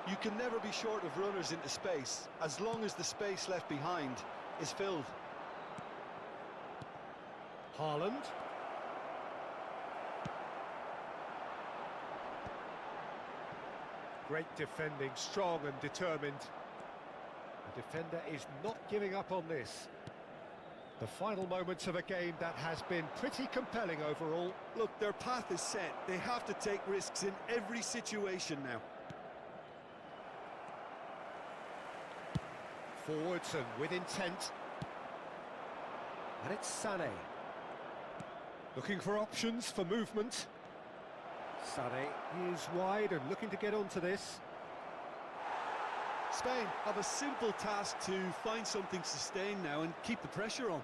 You can never be short of runners into space, as long as the space left behind is filled. Haaland. Great defending, strong and determined. The defender is not giving up on this. The final moments of a game that has been pretty compelling overall. Look, their path is set. They have to take risks in every situation now. Forwards and with intent. And it's Sané. Looking for options for movement. Sané is wide and looking to get onto this. Spain have a simple task to find something sustained now and keep the pressure on.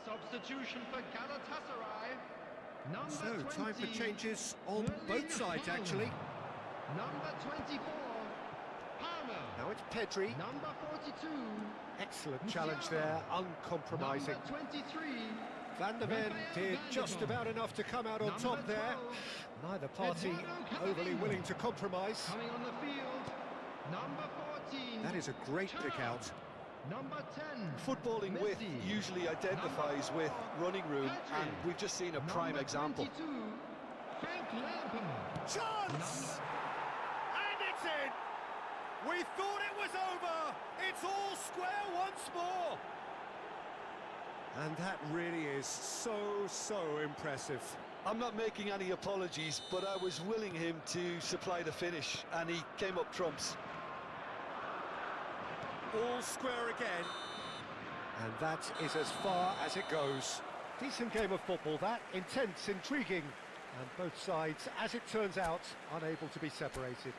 Substitution for Galatasaray. So, Number 20, time for changes on Erling both sides, Haaland. actually. Number 24, Palmer. Now it's Pedri. Number 42, Excellent challenge there, uncompromising. number 23, Van der Ven did just Vanderbilt. about enough to come out on top Number there. 12, Neither party Eduardo overly Camavinga. willing to compromise. coming on the field. Number 14, That is a great Thuram. pick out. Number 10, Footballing width Messi. usually identifies Number with 4, running room, Pedri. and we've just seen a prime Number example. 22, Frank Lampard. Chance! And it's in! We thought it was over! It's all square once more! And that really is so impressive. I'm not making any apologies, but I was willing him to supply the finish, and he came up trumps. All square again. And that is as far as it goes. Decent game of football, that. Intense, intriguing. And both sides, as it turns out, unable to be separated.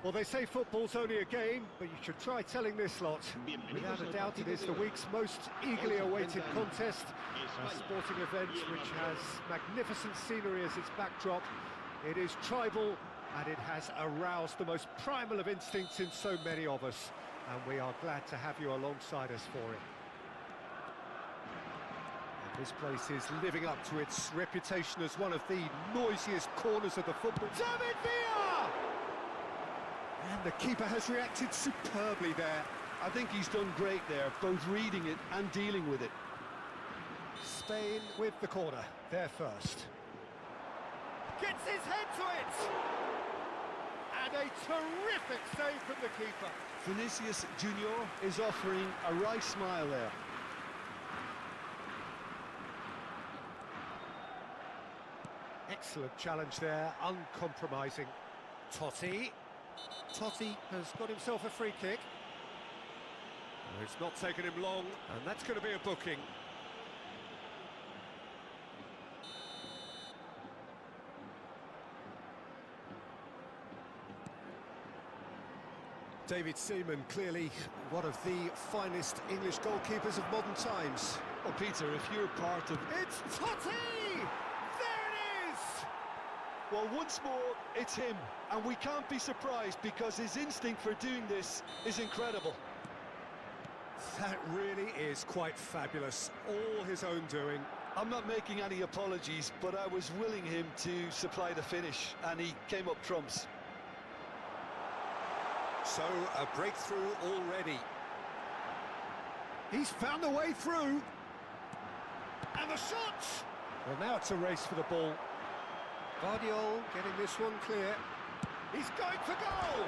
Well, they say football's only a game, but you should try telling this lot. Without a doubt, it is the week's most eagerly awaited contest, a sporting event which has magnificent scenery as its backdrop. It is tribal, and it has aroused the most primal of instincts in so many of us, and we are glad to have you alongside us for it. And this place is living up to its reputation as one of the noisiest corners of the football. David Villa! And the keeper has reacted superbly there. I think he's done great there, both reading it and dealing with it. Spain with the corner, there first. Gets his head to it! And a terrific save from the keeper. Vinicius Junior is offering a wry smile there. Excellent challenge there, uncompromising. Totti has got himself a free kick. It's not taken him long, and that's going to be a booking. David Seaman, clearly one of the finest English goalkeepers of modern times. Oh, Peter, if you're part of... It's Totti! There it is! Well, once more, it's him, and we can't be surprised because his instinct for doing this is incredible. That really is quite fabulous, all his own doing. I'm not making any apologies, but I was willing him to supply the finish, and he came up trumps. So, a breakthrough already. He's found a way through. And the shot! Well, now it's a race for the ball. Guardiola getting this one clear. He's going for goal!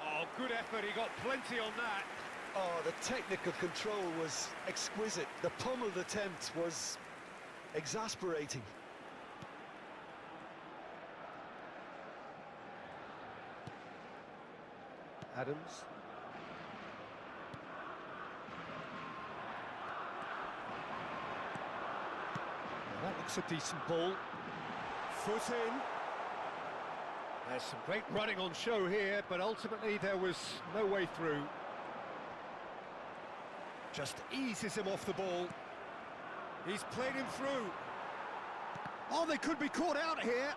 Oh, good effort, he got plenty on that. Oh, the technical control was exquisite. The pummeled attempt was exasperating. Adams. Well, that looks a decent ball. Foot in. There's some great running on show here, but ultimately there was no way through. Just eases him off the ball. He's played him through. Oh, they could be caught out here.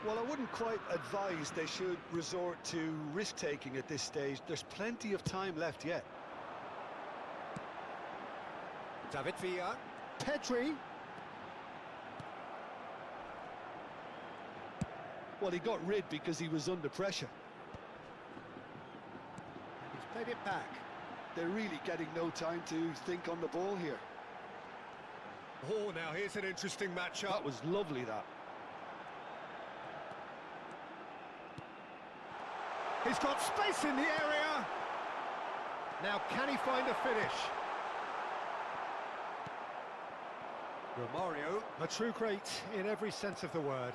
Well, I wouldn't quite advise they should resort to risk-taking at this stage. There's plenty of time left yet. David Villa. Pedri. Well, he got rid because he was under pressure. He's played it back. They're really getting no time to think on the ball here. Oh, now here's an interesting matchup. That was lovely, that. He's got space in the area. Now, can he find a finish? Romario, a true great in every sense of the word.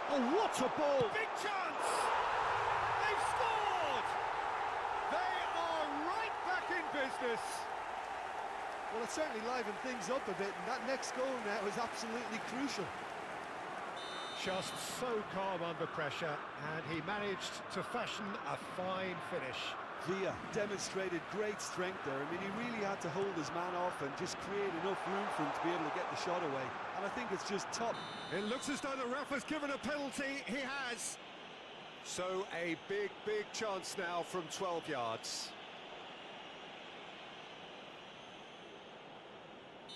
Oh, what a ball! Big chance! They've scored! They are right back in business. Well, it certainly livened things up a bit, and that next goal now is absolutely crucial. Just so calm under pressure, and he managed to fashion a fine finish. Villa demonstrated great strength there. I mean, he really had to hold his man off and just create enough room for him to be able to get the shot away. And I think it's just top. It looks as though the ref has given a penalty. He has. So a big, big chance now from 12 yards.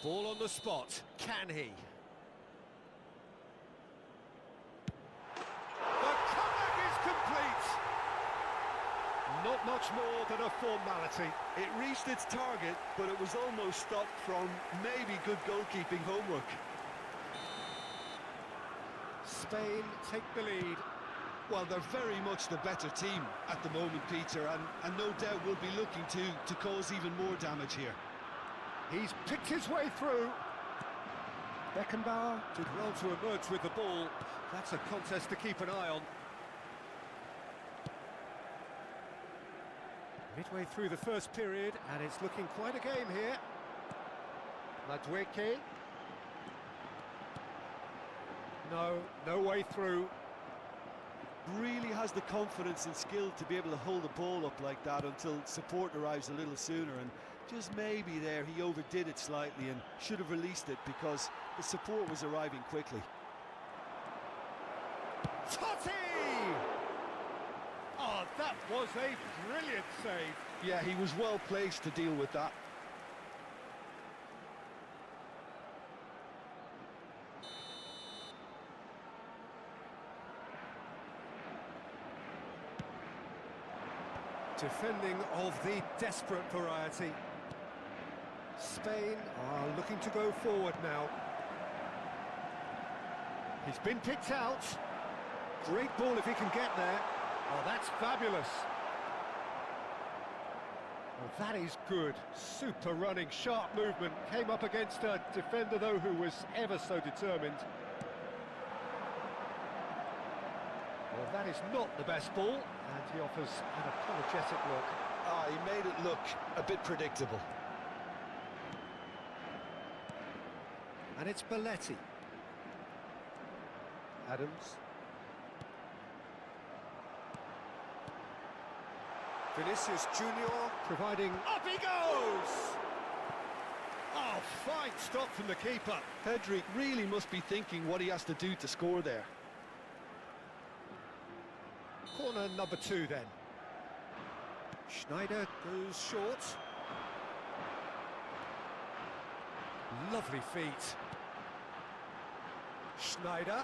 Ball on the spot. Can he? The comeback is complete. Not much more than a formality. It reached its target, but it was almost stopped from maybe good goalkeeping homework. Spain take the lead. Well, they're very much the better team at the moment, Peter, and no doubt will be looking to cause even more damage here. He's picked his way through. Beckenbauer did well to emerge with the ball. That's a contest to keep an eye on. Midway through the first period, and it's looking quite a game here. Madueke. No way through. Really has the confidence and skill to be able to hold the ball up like that until support arrives a little sooner, and just maybe there he overdid it slightly and should have released it because the support was arriving quickly. Totti! Oh, that was a brilliant save. Yeah, he was well placed to deal with that. Defending of the desperate variety. Spain are looking to go forward now. He's been picked out. Great ball if he can get there. Oh, that's fabulous. Well, that is good. Super running, sharp movement. Came up against a defender, though, who was ever so determined. Well, that is not the best ball, and he offers an apologetic look. Ah, he made it look a bit predictable. And it's Belletti. Adams. Vinicius Junior providing... Up he goes! Oh, fine stop from the keeper. Pedri really must be thinking what he has to do to score there. Corner number 2 then. Schneider goes short. Lovely feet. Schneider.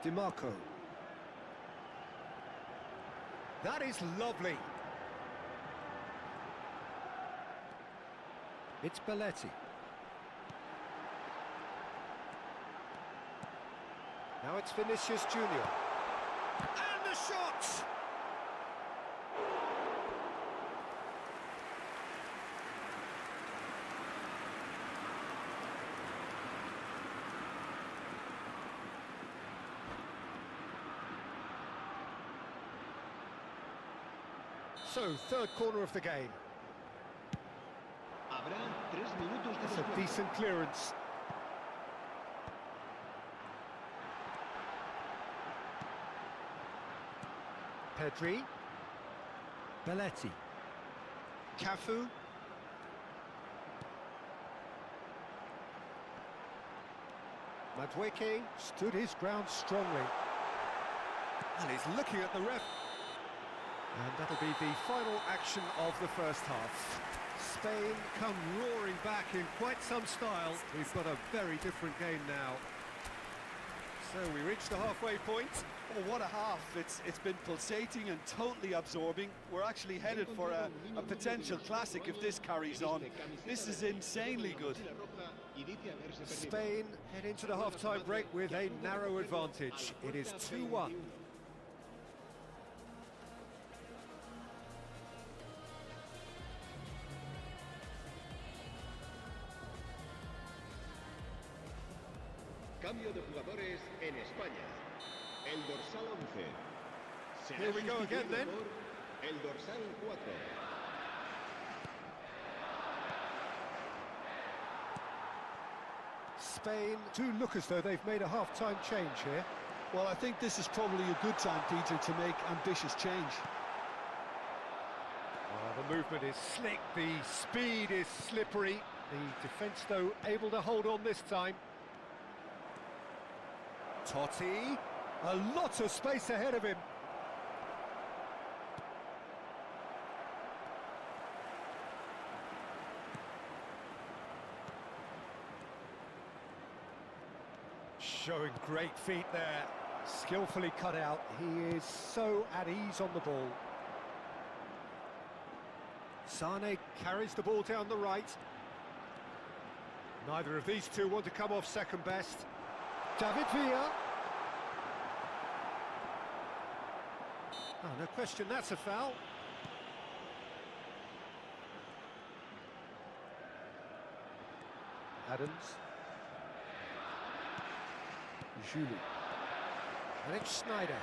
DiMarco. That is lovely. It's Belletti. Now it's Vinicius Junior. And the shot! So, third corner of the game. Habrá 3 minutos de That's a descuento. decent clearance. Pedri. Belletti. Cafu. Madueke stood his ground strongly. And he's looking at the ref. And that'll be the final action of the first half. Spain come roaring back in quite some style. We've got a very different game now. So we reach the halfway point. Oh, what a half. It's been pulsating and totally absorbing. We're actually headed for a potential classic if this carries on. This is insanely good. Spain head into the half-time break with a narrow advantage. It is 2-1. Cambio de jugadores en España. El dorsal 11. Será Here we go again, then. sustituido por el dorsal 4. Spain do look as though they've made a half-time change here. Well, I think this is probably a good time, Peter, to make ambitious change. The movement is slick, the speed is slippery. The defence, though, able to hold on this time. Totti, a lot of space ahead of him. Showing great feet there, skillfully cut out. He is so at ease on the ball. Sane carries the ball down the right. Neither of these two want to come off second best. David Villa. Oh, no question, that's a foul. Adams. Julie. Alik-Schneider.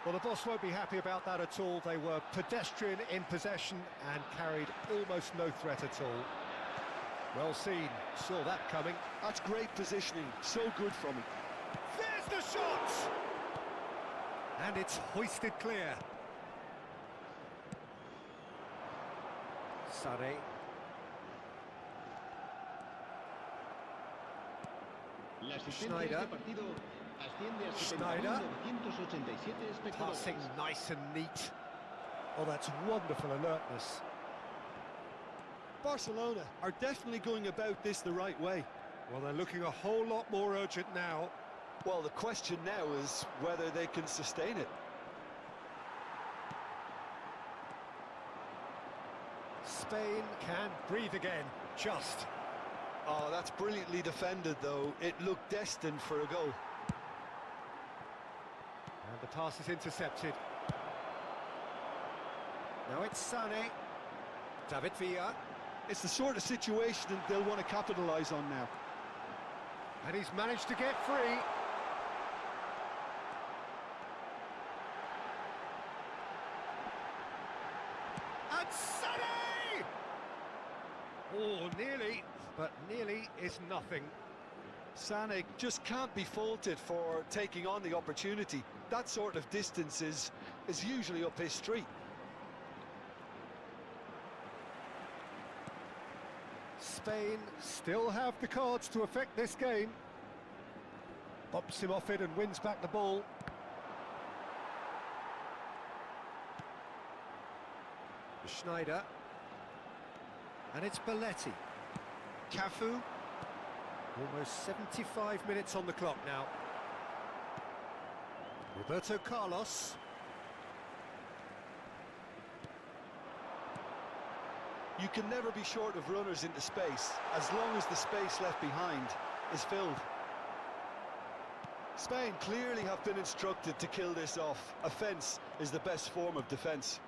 Well, the boss won't be happy about that at all. They were pedestrian in possession and carried almost no threat at all. Well seen, saw that coming. That's great positioning, so good from him. There's the shot! And it's hoisted clear. Sane. La asistencia Schneider. de este partido asciende a Schneider. 70.987 espectadores. Passing nice and neat. Oh, that's wonderful alertness. Barcelona are definitely going about this the right way. Well, they're looking a whole lot more urgent now. Well, the question now is whether they can sustain it. Spain can breathe again, just. Oh, that's brilliantly defended, though. It looked destined for a goal. And the pass is intercepted. Now it's Sane. David Villa. It's the sort of situation that they'll want to capitalise on now. And he's managed to get free. And Sane! Oh, nearly, but nearly is nothing. Sané just can't be faulted for taking on the opportunity. That sort of distance is usually up his street. Spain still have the cards to affect this game. Bops him off it and wins back the ball. Schneider. And it's Belletti. Cafu. Almost 75 minutes on the clock now. Roberto Carlos. You can never be short of runners into space, as long as the space left behind is filled. Spain clearly have been instructed to kill this off. Offence is the best form of defence.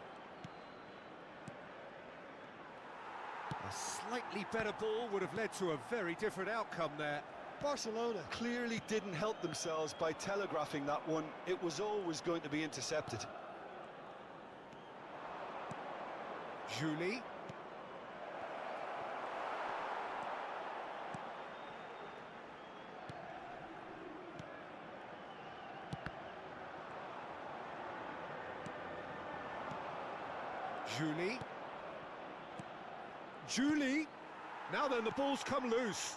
A slightly better ball would have led to a very different outcome there. Barcelona clearly didn't help themselves by telegraphing that one. It was always going to be intercepted. Julie. Julie. Now then, the ball's come loose.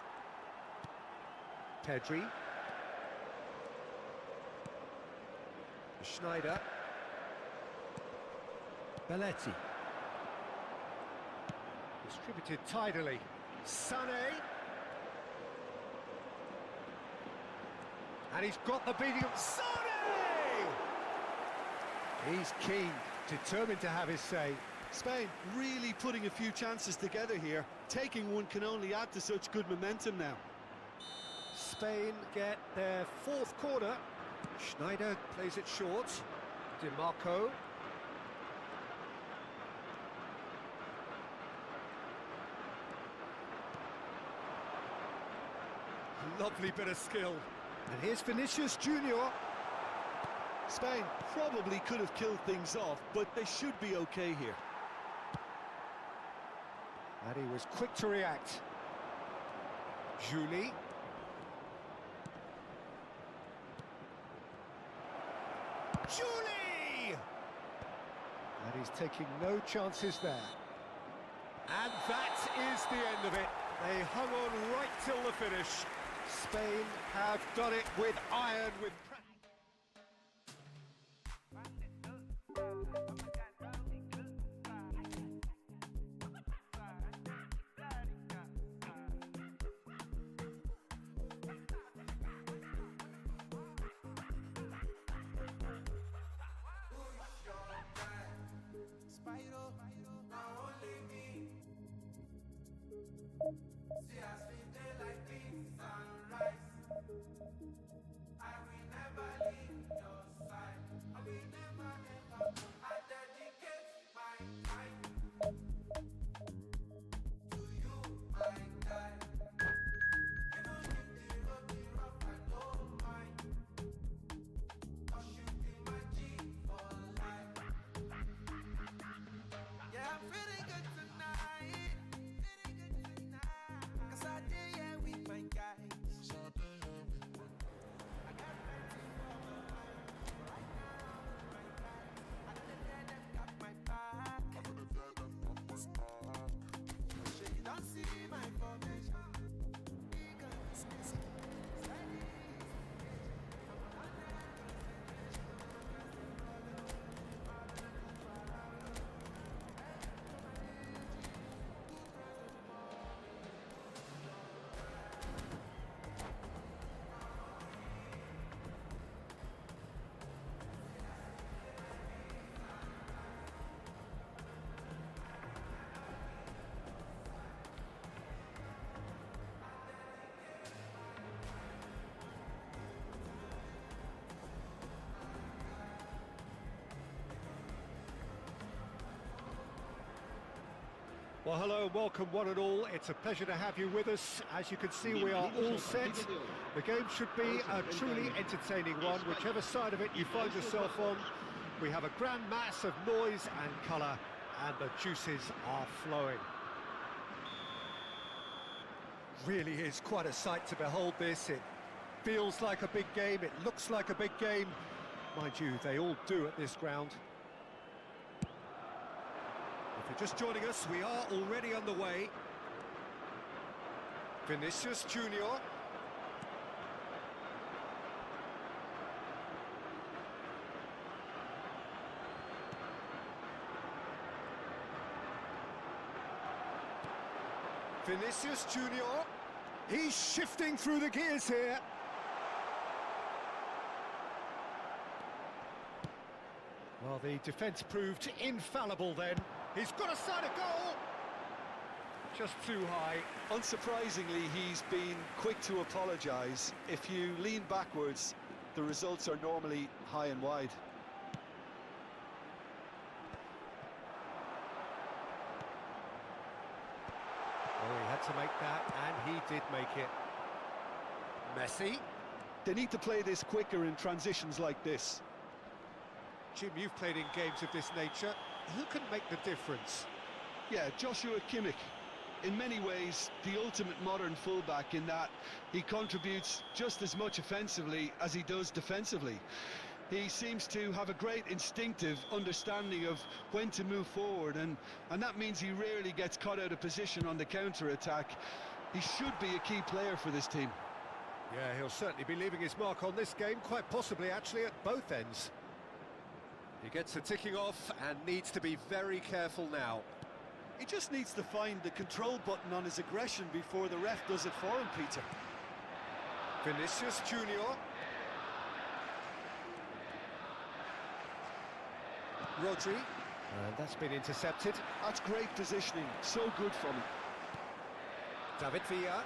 Pedri. Schneider. Belletti. Distributed tidily. Sané. And he's got the beating of Sané! He's keen, determined to have his say. Spain really putting a few chances together here. Taking one can only add to such good momentum now. Spain get their fourth corner. Schneider plays it short. Di Marco. Lovely bit of skill. And here's Vinicius Junior. Spain probably could have killed things off, but they should be okay here. And he was quick to react. Julie. Julie! And he's taking no chances there. And that is the end of it. They hung on right till the finish. Spain have done it with iron, with Well, hello and welcome one and all. It's a pleasure to have you with us. As you can see, we are all set. The game should be a truly entertaining one, whichever side of it you find yourself on. We have a grand mass of noise and colour, and the juices are flowing. Really is quite a sight to behold this. It feels like a big game, it looks like a big game. Mind you, they all do at this ground. If you're just joining us, we are already underway. Vinicius Junior. Vinicius Junior. He's shifting through the gears here. Well, the defence proved infallible then. He's got a side of goal. Just too high. Unsurprisingly, he's been quick to apologise. If you lean backwards, the results are normally high and wide. Oh, he had to make that, and he did make it. Messi. They need to play this quicker in transitions like this. Jim, you've played in games of this nature. Who can make the difference? Yeah, Joshua Kimmich. In many ways, the ultimate modern fullback in that he contributes just as much offensively as he does defensively. He seems to have a great instinctive understanding of when to move forward, and that means he rarely gets caught out of position on the counter-attack. He should be a key player for this team. Yeah, he'll certainly be leaving his mark on this game, quite possibly actually at both ends. He gets the ticking off and needs to be very careful now. He just needs to find the control button on his aggression before the ref does it for him, Peter. Vinicius Junior. Rodri. And that's been intercepted. That's great positioning, so good from him. David Villa.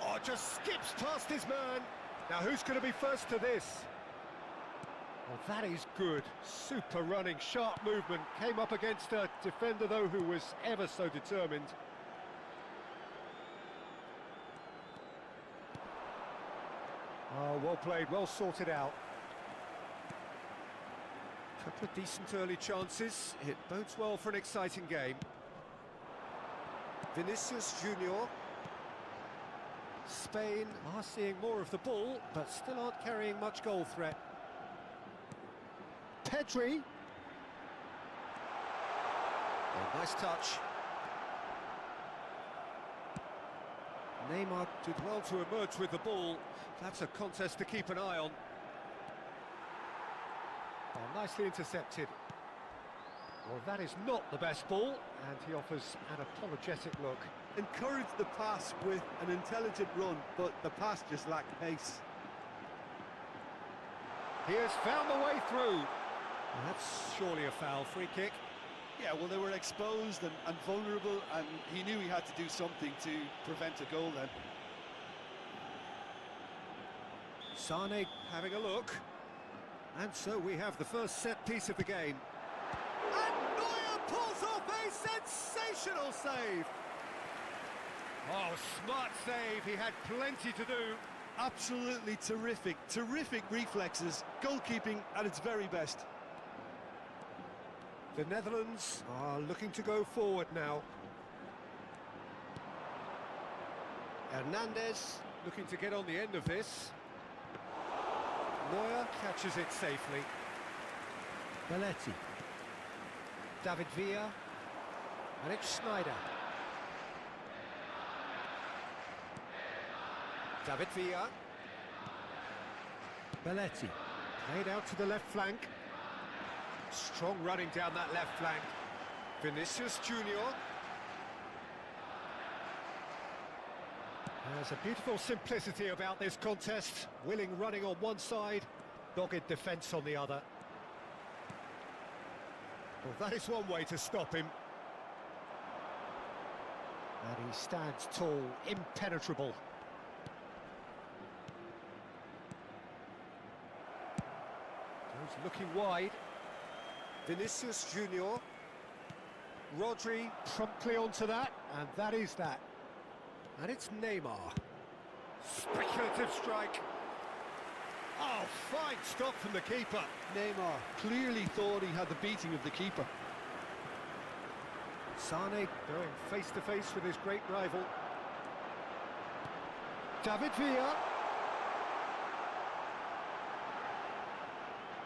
Oh, just skips past his man. Now who's going to be first to this? Well, that is good. Super running, sharp movement. Came up against a defender, though, who was ever so determined. Oh, well played, well sorted out. Couple of decent early chances. It bodes well for an exciting game. Vinicius Junior. Spain are seeing more of the ball, but still aren't carrying much goal threat. Pedri. Oh, nice touch. Neymar did well to emerge with the ball. That's a contest to keep an eye on. Oh, nicely intercepted. Well, that is not the best ball, and he offers an apologetic look. Encourage the pass with an intelligent run, but the pass just lacked pace. He has found the way through. Well, that's surely a foul. Free kick. Yeah, well, they were exposed and vulnerable, and he knew he had to do something to prevent a goal then. Sane having a look. And so we have the first set piece of the game. And Neuer pulls off a sensational save. Oh, smart save. He had plenty to do. Absolutely terrific, terrific reflexes. Goalkeeping at its very best. The Netherlands are looking to go forward now. Hernandez looking to get on the end of this. Neuer catches it safely. Belletti. David Villa. And it's Schneider. David Villa. Belletti. Played out to the left flank. Strong running down that left flank. Vinicius Junior. There's a beautiful simplicity about this contest. Willing running on one side, dogged defence on the other. Well, that is one way to stop him. And he stands tall, impenetrable. He's looking wide. Vinicius Junior. Rodri promptly onto that, and that is that. And it's Neymar. Speculative strike. Oh, fine stop from the keeper. Neymar clearly thought he had the beating of the keeper. Sane going face-to-face with his great rival. David Villa.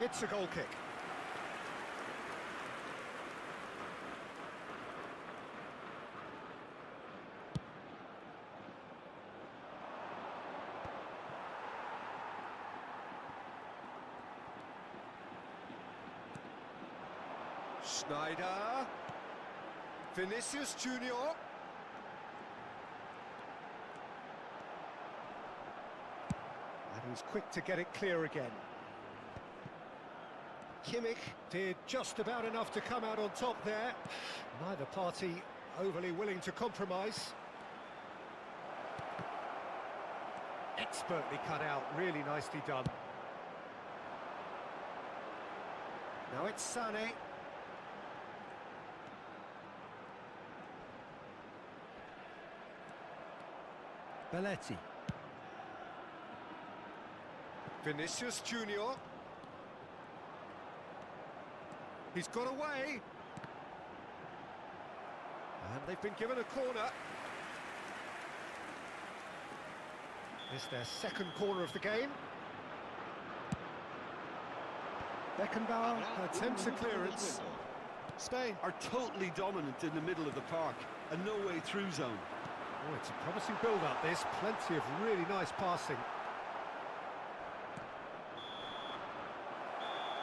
It's a goal kick. Schneider. Vinicius Junior. And he's quick to get it clear again. Kimmich did just about enough to come out on top there. Neither party overly willing to compromise. Expertly cut out, really nicely done. Now it's Sane. Belletti. Vinicius Junior. He's got away. And they've been given a corner. It's their second corner of the game. Beckenbauer attempts a clearance. Spain are totally dominant in the middle of the park, a no-way through zone. Oh, it's a promising build-up, this. Plenty of really nice passing.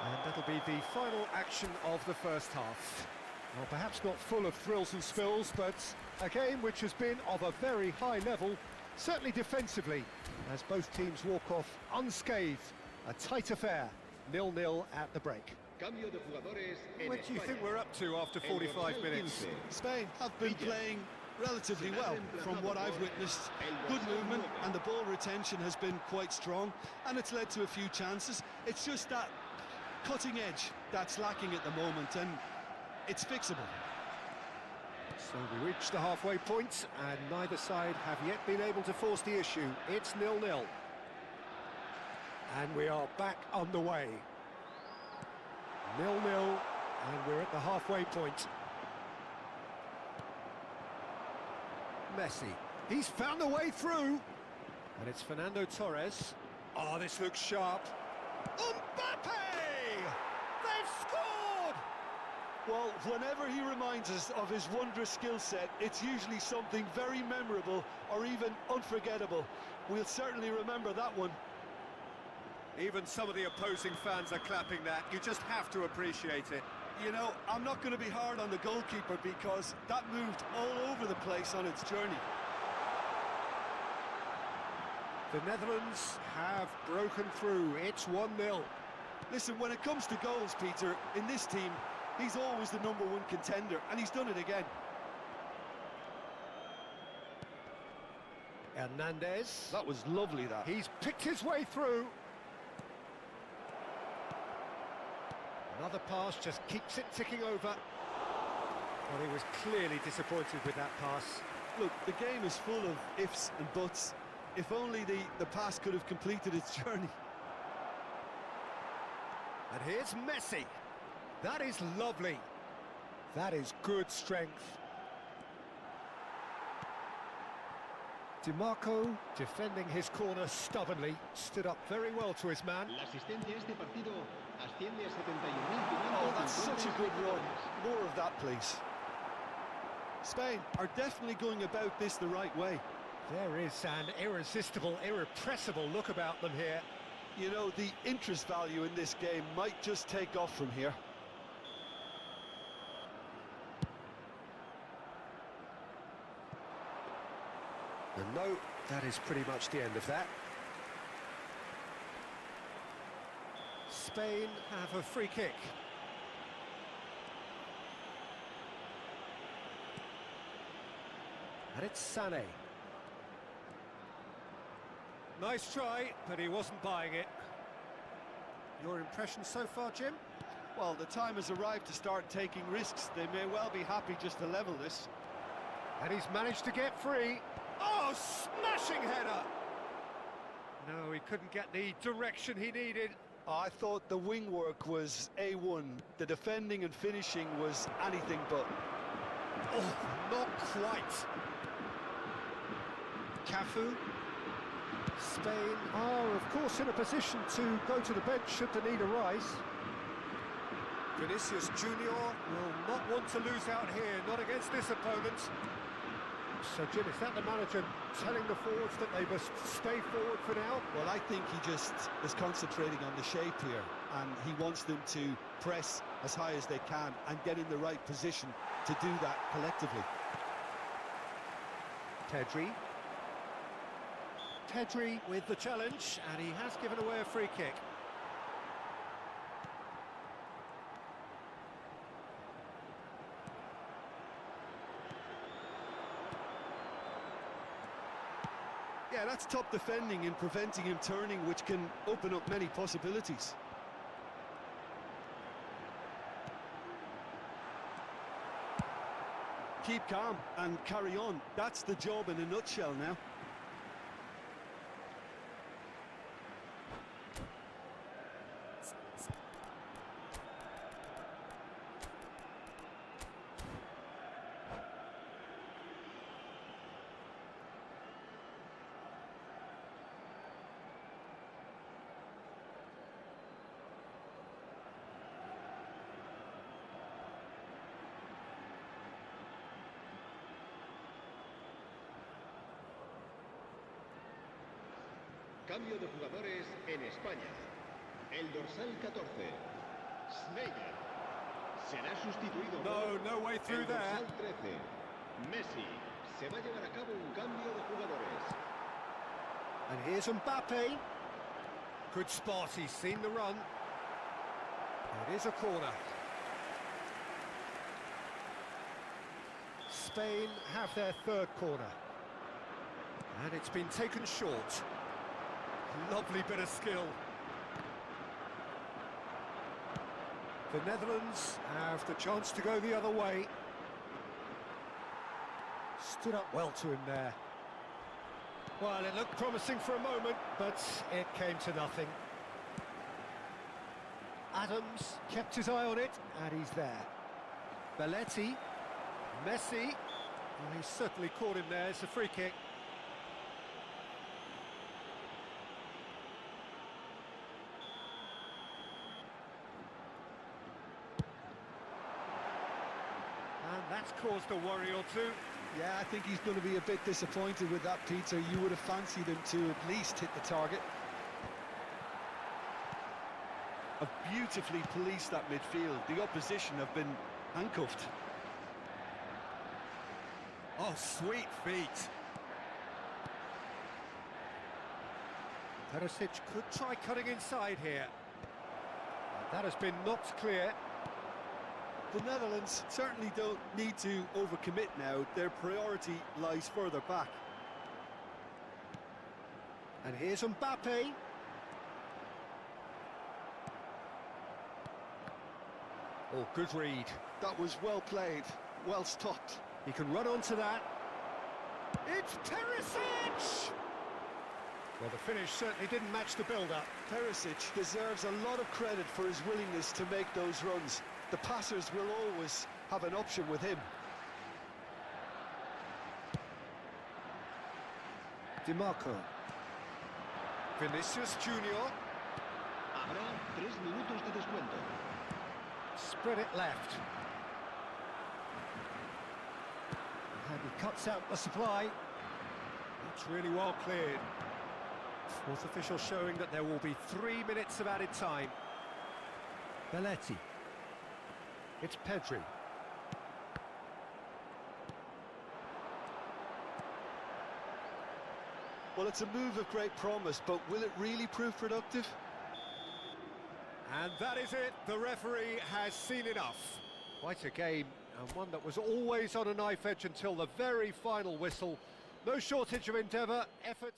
And that'll be the final action of the first half. Well, perhaps not full of thrills and spills, but a game which has been of a very high level, certainly defensively, as both teams walk off unscathed. A tight affair, 0-0 at the break. What do you think we're up to after 45 minutes? Spain have been playing relatively well from what I've witnessed. Good movement and the ball retention has been quite strong, and it's led to a few chances. It's just that cutting edge that's lacking at the moment, and it's fixable. So we reach the halfway point, and neither side have yet been able to force the issue. It's 0-0. And we are back underway. 0-0, and we're at the halfway point. Messi, he's found a way through. And it's Fernando Torres. Oh, this looks sharp. Mbappe! They've scored! Well, whenever he reminds us of his wondrous skill set, it's usually something very memorable or even unforgettable. We'll certainly remember that one. Even some of the opposing fans are clapping that. You just have to appreciate it. You know, I'm not going to be hard on the goalkeeper because that moved all over the place on its journey. The Netherlands have broken through. It's 1-0. Listen, when it comes to goals, Peter, in this team, he's always the #1 contender, and he's done it again. Hernandez. That was lovely, that. He's picked his way through. Another pass just keeps it ticking over. Well, he was clearly disappointed with that pass. Look, the game is full of ifs and buts. If only the pass could have completed its journey. And here's Messi. That is lovely. That is good strength. DiMarco defending his corner stubbornly, stood up very well to his man. Oh, that's such a good run. More of that, please. Spain are definitely going about this the right way. There is an irresistible, irrepressible look about them here. You know, the interest value in this game might just take off from here. And no, that is pretty much the end of that. Spain have a free kick. And it's Sane. Nice try, but he wasn't buying it. Your impression so far, Jim? Well, the time has arrived to start taking risks. They may well be happy just to level this. And he's managed to get free. Oh, smashing header! No, he couldn't get the direction he needed. I thought the wing work was A1. The defending and finishing was anything but. Oh, not quite. Cafu. Spain are, of course, in a position to go to the bench should the need arise. Vinicius Junior will not want to lose out here, not against this opponent. So, Jim, is that the manager telling the forwards that they must stay forward for now? Well, I think he just is concentrating on the shape here, and he wants them to press as high as they can and get in the right position to do that collectively. Pedri with the challenge, and he has given away a free kick. Yeah, that's top defending and preventing him turning, which can open up many possibilities. Keep calm and carry on. That's the job in a nutshell now. Cambio de jugadores en España. El dorsal 14, Sneijder, será sustituido por No way through el there. dorsal 13, Messi. Se va a llevar a cabo un cambio de jugadores. And here's Mbappe. Good spot, he's seen the run. It is a corner. Spain have their third corner. And it's been taken short. Lovely bit of skill. The Netherlands have the chance to go the other way. Stood up well to him there. Well, it looked promising for a moment, but it came to nothing. Adams kept his eye on it, and he's there. Belletti, Messi, well, he certainly caught him there. It's a free kick. And that's caused a worry or two. Yeah, I think he's going to be a bit disappointed with that, Peter. You would have fancied him to at least hit the target. Have beautifully policed that midfield. The opposition have been handcuffed. Oh, sweet feet. Perisic could try cutting inside here. That has been knocked clear. The Netherlands certainly don't need to overcommit now. Their priority lies further back. And here's Mbappe. Oh, good read. That was well played, well stopped. He can run onto that. It's Perisic! Well, the finish certainly didn't match the build-up. Perisic deserves a lot of credit for his willingness to make those runs. The passers will always have an option with him. Di Marco. Vinicius Junior. Habrá 3 minutos de descuento. Spread it left. And he cuts out the supply. That's really well cleared. Fourth official showing that there will be 3 minutes of added time. Belletti. It's Pedri. Well, it's a move of great promise, but will it really prove productive? And that is it. The referee has seen enough. Quite a game, and one that was always on a knife edge until the very final whistle. No shortage of endeavour, effort.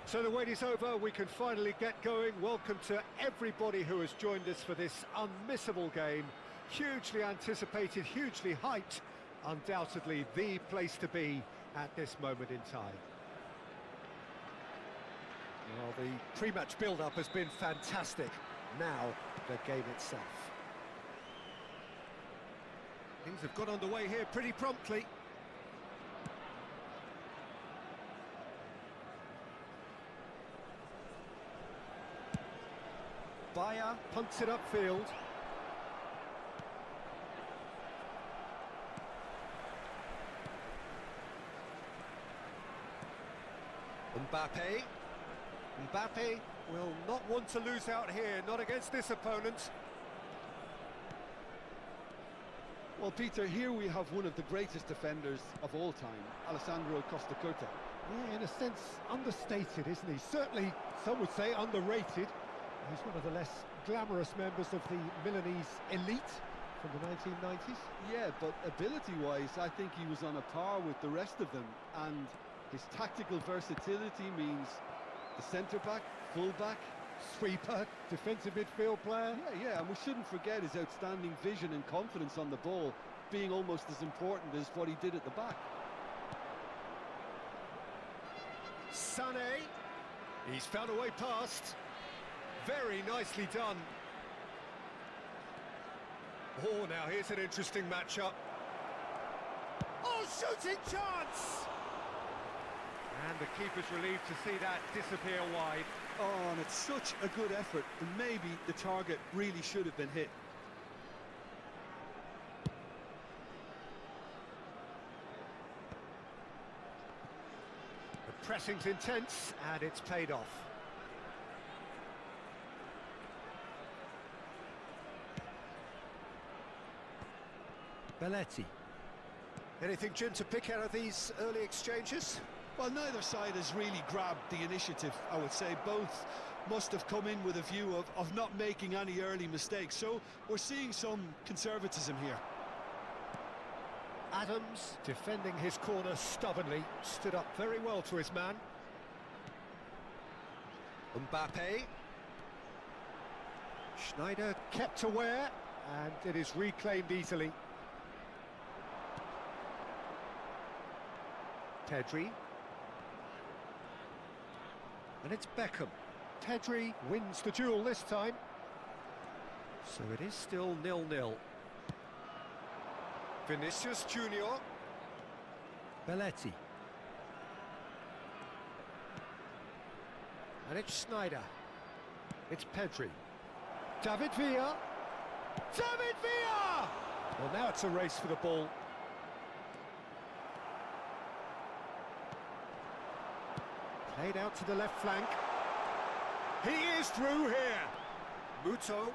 So the wait is over, we can finally get going. Welcome to everybody who has joined us for this unmissable game. Hugely anticipated, hugely hyped. Undoubtedly the place to be at this moment in time. Well, the pre-match build-up has been fantastic. Now, the game itself. Things have got underway here pretty promptly. Bayer punts it upfield. Mbappe will not want to lose out here, not against this opponent. Well, Peter, here we have one of the greatest defenders of all time, Alessandro Costa Curta. Yeah, in a sense, understated, isn't he? Certainly, some would say underrated. He's one of the less glamorous members of the Milanese elite from the 1990s. Yeah, but ability-wise, I think he was on a par with the rest of them, and his tactical versatility means the centre-back, full-back, Sweeper, defensive midfield player. Yeah, and we shouldn't forget his outstanding vision and confidence on the ball being almost as important as what he did at the back. Sané, he's found a way past. Very nicely done. Oh, now here's an interesting matchup. Oh, shooting chance! And the keeper's relieved to see that disappear wide. Oh, and it's such a good effort, and maybe the target really should have been hit. The pressing's intense, and it's paid off. Belletti. Anything, Jim, to pick out of these early exchanges? Well, neither side has really grabbed the initiative, I would say. Both must have come in with a view of not making any early mistakes. So we're seeing some conservatism here. Adams, defending his corner stubbornly, stood up very well to his man. Mbappe. Schneider kept aware, and it is reclaimed easily. Pedri. And it's Beckham. Pedri wins the duel this time. So it is still 0-0. Vinicius Junior. Belletti. And it's Schneider. It's Pedri. David Villa. David Villa! Well, now it's a race for the ball. Played out to the left flank. He is through here. Muto.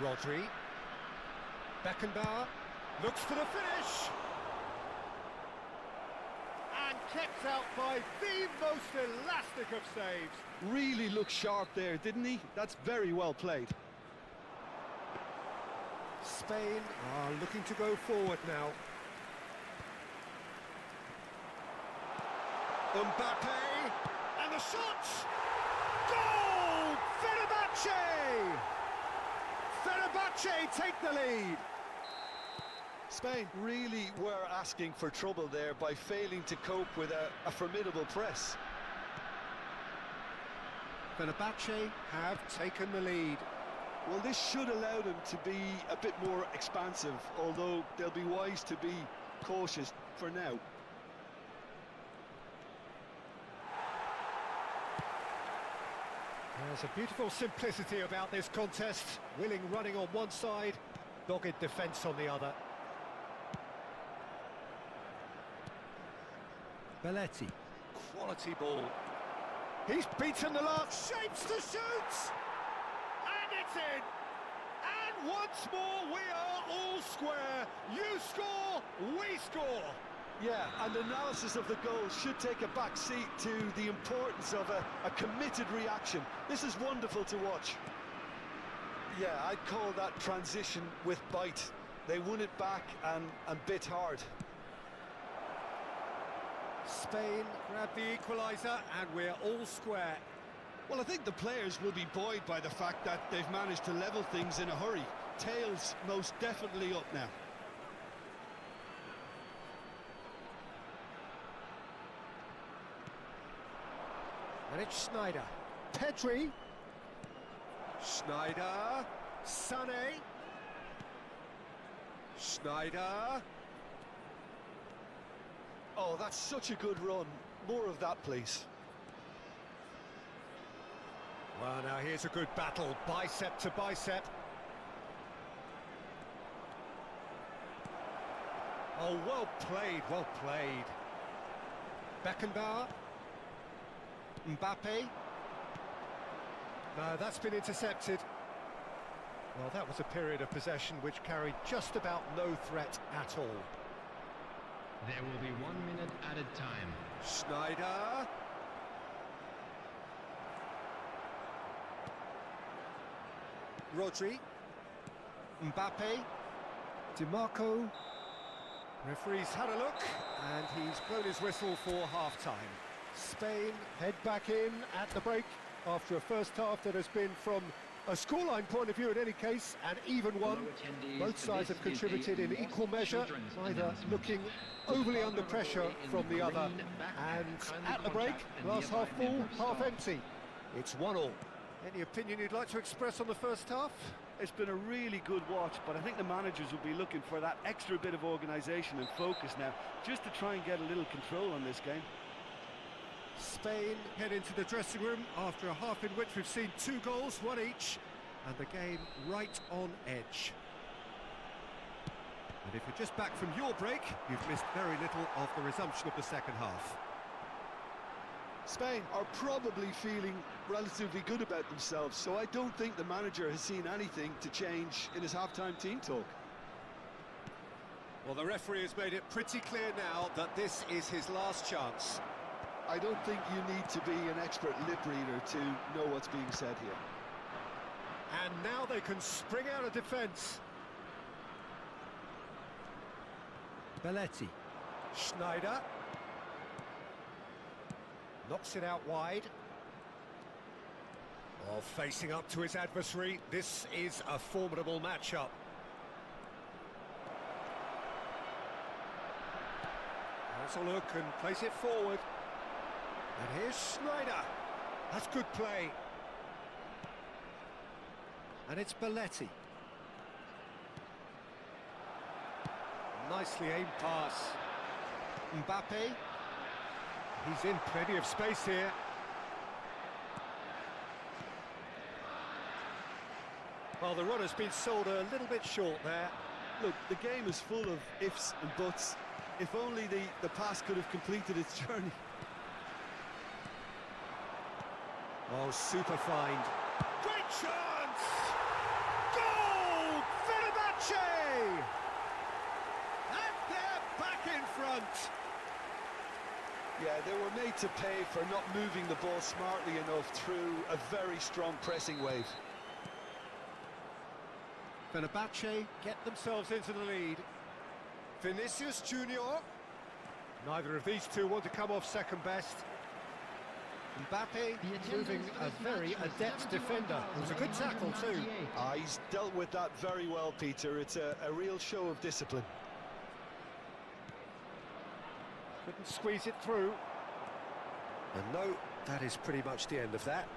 Rodri. Beckenbauer looks for the finish. And kept out by the most elastic of saves. Really looked sharp there, didn't he? That's very well played. Spain are looking to go forward now. Mbappe, and the shot! Goal! Fenerbahce! Fenerbahce take the lead. Spain really were asking for trouble there by failing to cope with a formidable press. Fenerbahce have taken the lead. Well, this should allow them to be a bit more expansive, although they'll be wise to be cautious for now. There's a beautiful simplicity about this contest. Willing running on one side, dogged defence on the other. Belletti. Quality ball. He's beaten the last, shapes to shoot! And it's in! And once more we are all square. You score, we score! Yeah, and analysis of the goal should take a back seat to the importance of a committed reaction. This is wonderful to watch. Yeah, I'd call that transition with bite. They won it back and bit hard. Spain grab the equaliser and we're all square. Well, I think the players will be buoyed by the fact that they've managed to level things in a hurry. Tails most definitely up now. And it's Schneider. Pedri. Schneider. Sané. Schneider. Oh, that's such a good run. More of that, please. Well, now here's a good battle, bicep to bicep. Oh, well played, well played. Beckenbauer. Mbappe. No, that's been intercepted. Well, that was a period of possession which carried just about no threat at all. There will be 1 minute added time. Schneider. Rodri. Mbappe. DiMarco. Referee's had a look, and he's blown his whistle for half-time. Spain head back in at the break after a first half that has been, from a scoreline point of view in any case, an even one. Both sides have contributed in equal measure, neither looking overly under pressure from the other. And at the break, glass half full, half empty. It's 1-1. Any opinion you'd like to express on the first half? It's been a really good watch, but I think the managers will be looking for that extra bit of organisation and focus now, just to try and get a little control on this game. Spain head into the dressing room after a half in which we've seen 2 goals, 1 each, and the game right on edge. And if you're just back from your break, you've missed very little of the resumption of the second half. Spain are probably feeling relatively good about themselves, so I don't think the manager has seen anything to change in his half-time team talk. Well, the referee has made it pretty clear now that this is his last chance. I don't think you need to be an expert lip reader to know what's being said here. And now they can spring out of defence. Belletti. Schneider. Knocks it out wide. Oh, facing up to his adversary. This is a formidable matchup. Has a look and plays it forward. And here's Schneider. That's good play. And it's Belletti. Nicely aimed pass. Mbappe. He's in plenty of space here. Well, the run has been sold a little bit short there. Look, the game is full of ifs and buts. If only the pass could have completed its journey. Oh, super find. Great chance! Goal! Fenerbahce! And they're back in front. Yeah, they were made to pay for not moving the ball smartly enough through a very strong pressing wave. Fenerbahce get themselves into the lead. Vinicius Junior. Neither of these two want to come off second best. Mbappe proving a very adept defender. It was a good tackle too. He's dealt with that very well, Peter. It's a real show of discipline. Couldn't squeeze it through. And no, that is pretty much the end of that.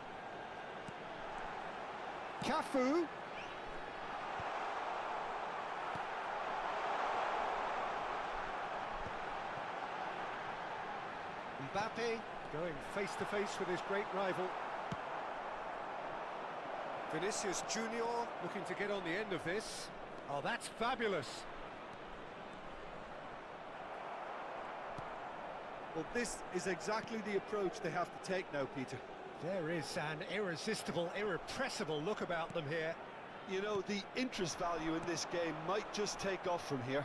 Cafu. Mbappe going face to face with his great rival. Vinicius Junior looking to get on the end of this. Oh, that's fabulous. Well, this is exactly the approach they have to take now, Peter. There is an irresistible, irrepressible look about them here. You know, the interest value in this game might just take off from here.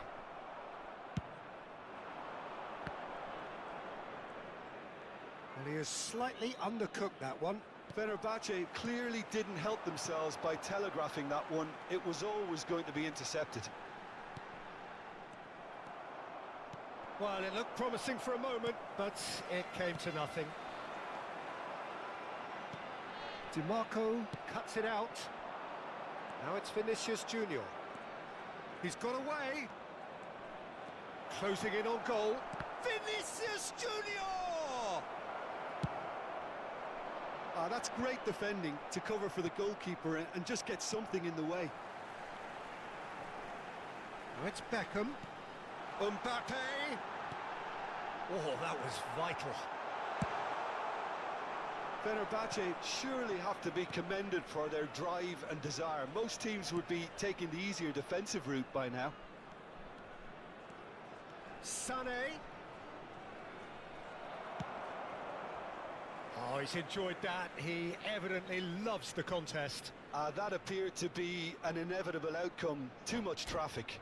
And he has slightly undercooked that one. Fenerbahce clearly didn't help themselves by telegraphing that one. It was always going to be intercepted. Well, it looked promising for a moment, but it came to nothing. DiMarco cuts it out. Now it's Vinicius Junior. He's got away. Closing in on goal. Vinicius Junior! That's great defending to cover for the goalkeeper and just get something in the way. Now it's Beckham. Mbappe. Oh, that was vital. Fenerbahce surely have to be commended for their drive and desire. Most teams would be taking the easier defensive route by now. Sané. Oh, he's enjoyed that. He evidently loves the contest. That appeared to be an inevitable outcome. Too much traffic.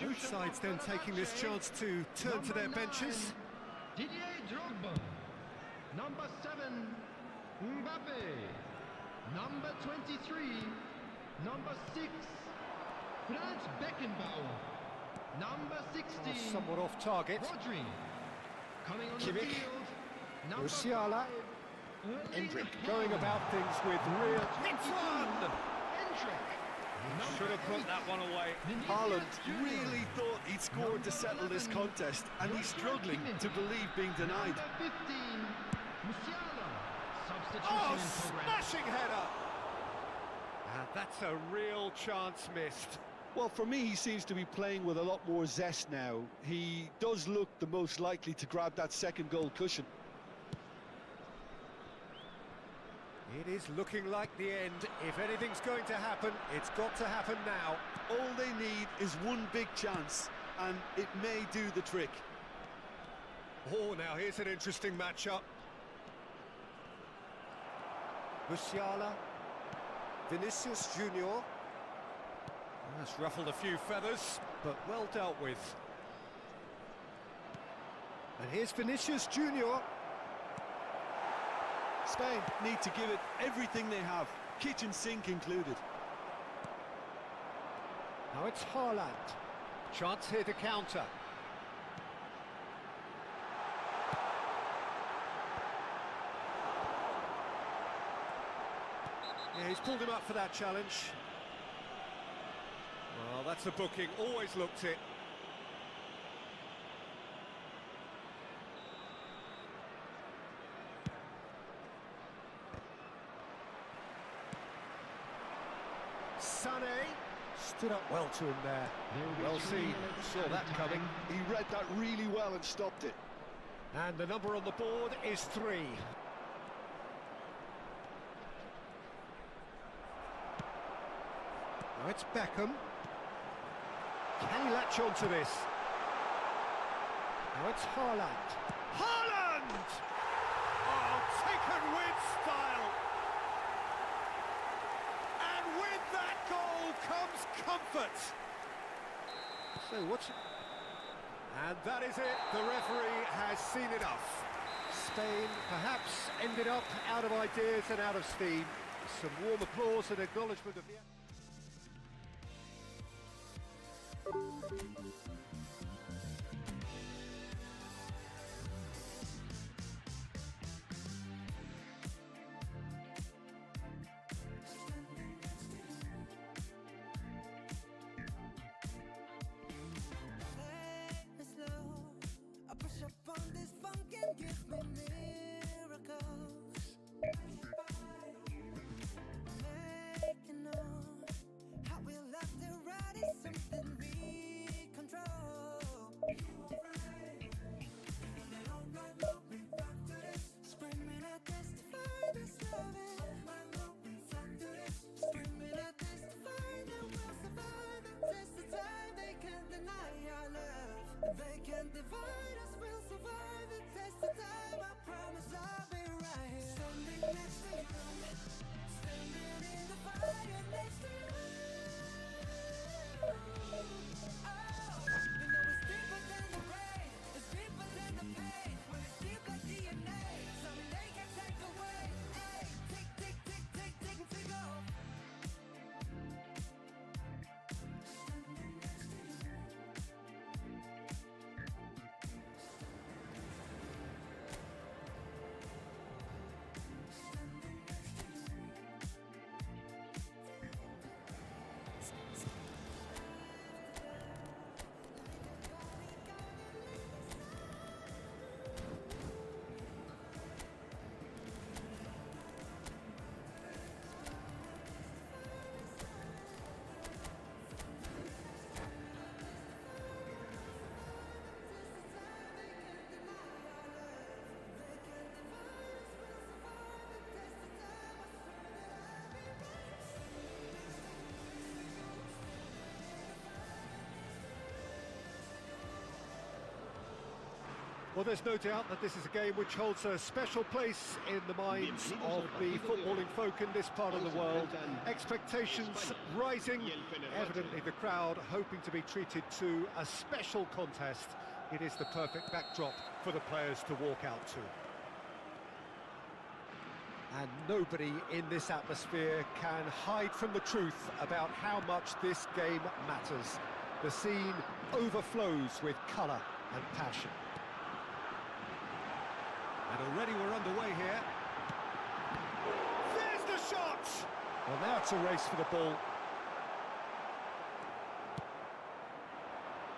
Both sides then taking this chance to turn to their benches. Didier Drogba. Number 7, Mbappe. Number 23, number 6, Franz Beckenbauer. Number 16, Somewhat off target. Rodri. Coming on the Kimmich. field, number Musiala. 5, Endrick going about things with real... It's on! Endrick. Should have put that one away. Haaland really thought he'd scored to settle this contest, and he's struggling to believe being denied. Number 15, Musiala. Substitution Oh, in progress. smashing header! And that's a real chance missed. Well, for me, he seems to be playing with a lot more zest now. He does look the most likely to grab that second goal cushion. It is looking like the end. If anything's going to happen, it's got to happen now. All they need is one big chance, and it may do the trick. Oh, now here's an interesting matchup. Musiala. Vinicius Junior. That's ruffled a few feathers, but well dealt with. And here's Vinicius Junior. Spain need to give it everything they have, kitchen sink included. Now it's Haaland. Chance here to counter. Yeah, he's pulled him up for that challenge. Well, that's a booking. Always looked it. Sané stood up well to him there. Well seen, saw that coming. He read that really well and stopped it. And the number on the board is 3. Now it's Beckham. Can he latch on to this? Now it's Haaland. Haaland! Oh, taken with style. And with that goal comes comfort. So what's... And that is it. The referee has seen enough. Spain perhaps ended up out of ideas and out of steam. Some warm applause and acknowledgement of the... I push up on this funk and give me miracles. Making on how we love to ride is something we control. Well, there's no doubt that this is a game which holds a special place in the minds of the footballing folk in this part of the world. Expectations rising, evidently the crowd hoping to be treated to a special contest. It is the perfect backdrop for the players to walk out to. And nobody in this atmosphere can hide from the truth about how much this game matters. The scene overflows with colour and passion. And already we're underway here. There's the shot! Well, now it's a race for the ball.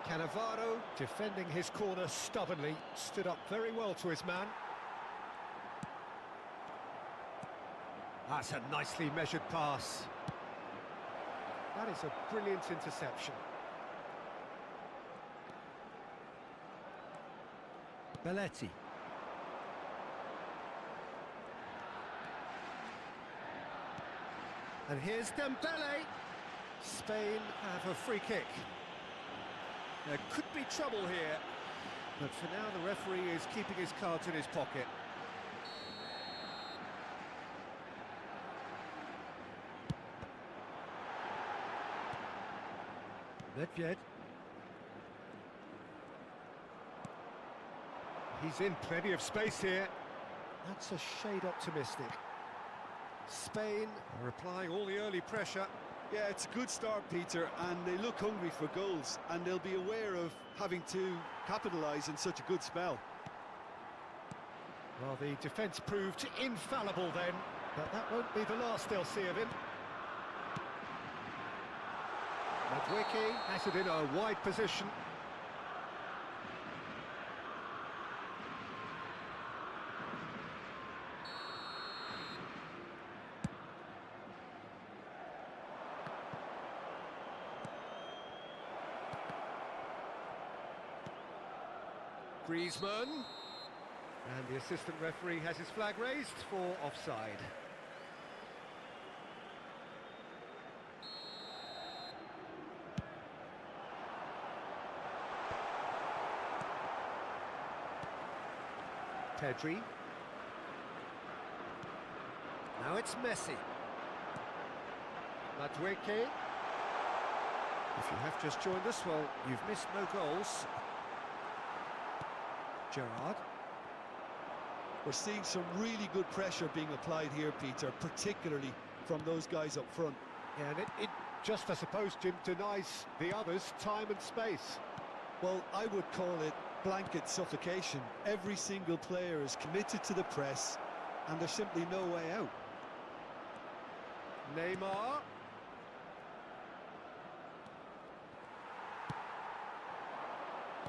Cannavaro, defending his corner stubbornly, stood up very well to his man. That's a nicely measured pass. That is a brilliant interception. Belletti. And here's Dembele. Spain have a free kick. There could be trouble here, but for now the referee is keeping his cards in his pocket. Nedved. He's in plenty of space here. That's a shade optimistic. Spain are applying all the early pressure. Yeah, it's a good start, Peter, and they look hungry for goals, and they'll be aware of having to capitalise in such a good spell. Well, the defence proved infallible then, but that won't be the last they'll see of him. Madwicki has it in a wide position. Griezmann, and the assistant referee has his flag raised for offside. Pedri. Now it's Messi. Madwicki. If you have just joined us, well, you've missed no goals. Gerrard. We're seeing some really good pressure being applied here, Peter, particularly from those guys up front. Yeah, and it just, I suppose, Jim, denies the others time and space. Well, I would call it blanket suffocation. Every single player is committed to the press, and there's simply no way out. Neymar.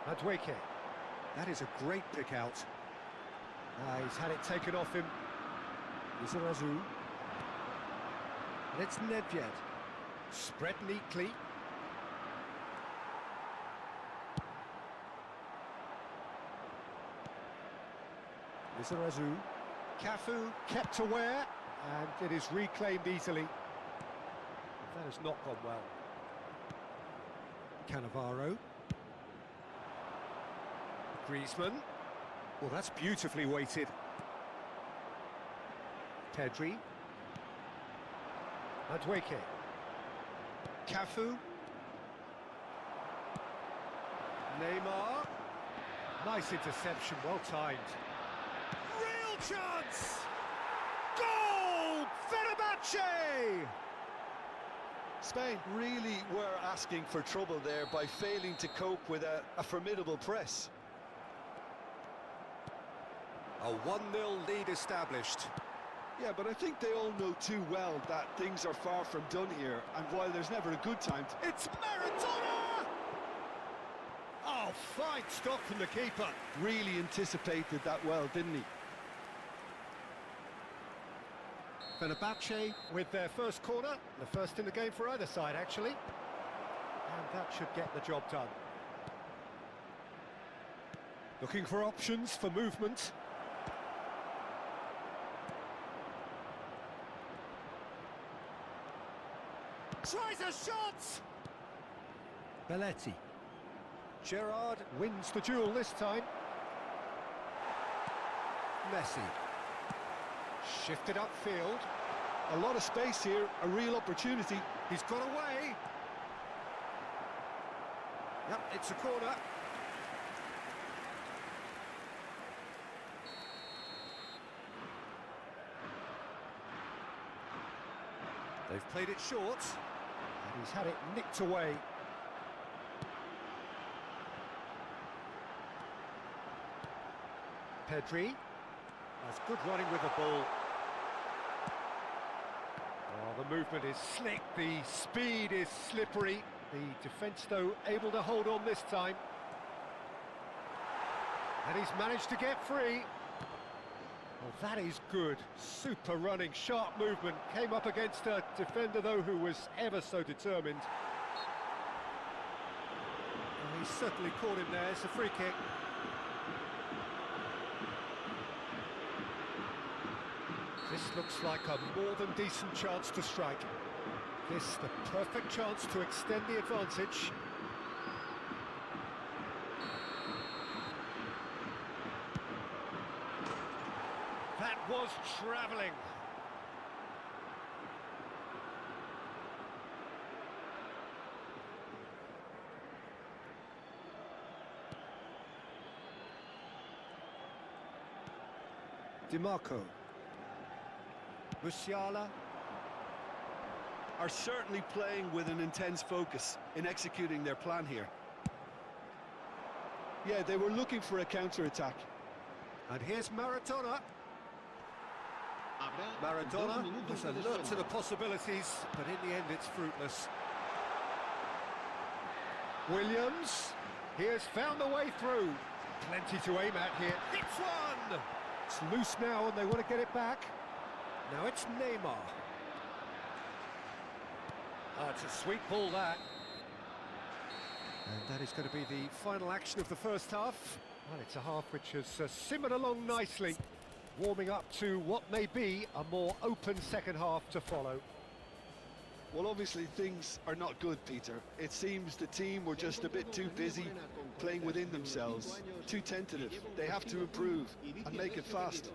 Madwicki. That is a great pick out. He's had it taken off him. Lizarazu. And it's Nedved. Spread neatly. Lizarazu. Cafu kept aware, and it is reclaimed easily. That has not gone well. Cannavaro. Griezmann. Well, that's beautifully weighted. Pedri. Madwicki. Cafu. Neymar. Nice interception, well timed. Real chance! Goal! Fenerbahce! Spain really were asking for trouble there by failing to cope with a formidable press. A 1-0 lead established. Yeah, but I think they all know too well that things are far from done here, and while there's never a good time to... It's Maradona! Oh, fine stop from the keeper. Really anticipated that well, didn't he? Fenerbahce with their first corner, the first in the game for either side, actually. And that should get the job done. Looking for options for movement. Tries a shot! Belletti. Gerrard wins the duel this time. Messi. Shifted upfield. A lot of space here, a real opportunity. He's got away. Yep, it's a corner. They've played it short, and he's had it nicked away. Pedri has good running with the ball. Oh, the movement is slick, the speed is slippery. The defence, though, able to hold on this time. And he's managed to get free. Well, that is good. Super running, sharp movement. Came up against a defender, though, who was ever so determined. Well, he's certainly caught him there. It's a free kick. This looks like a more than decent chance to strike. This, the perfect chance to extend the advantage. That was travelling. DiMarco. Musiala. Are certainly playing with an intense focus in executing their plan here. Yeah, they were looking for a counter-attack. And here's Maradona. Maradona was alert to the possibilities, but in the end it's fruitless. Williams, he has found the way through. Plenty to aim at here. It's one! It's loose now and they want to get it back. Now it's Neymar. Oh, it's a sweet ball, that. And that is going to be the final action of the first half. Well, it's a half which has simmered along nicely, warming up to what may be a more open second half to follow. Well, obviously things are not good, Peter. It seems the team were just a bit too busy playing within themselves, too tentative. They have to improve and make it fast.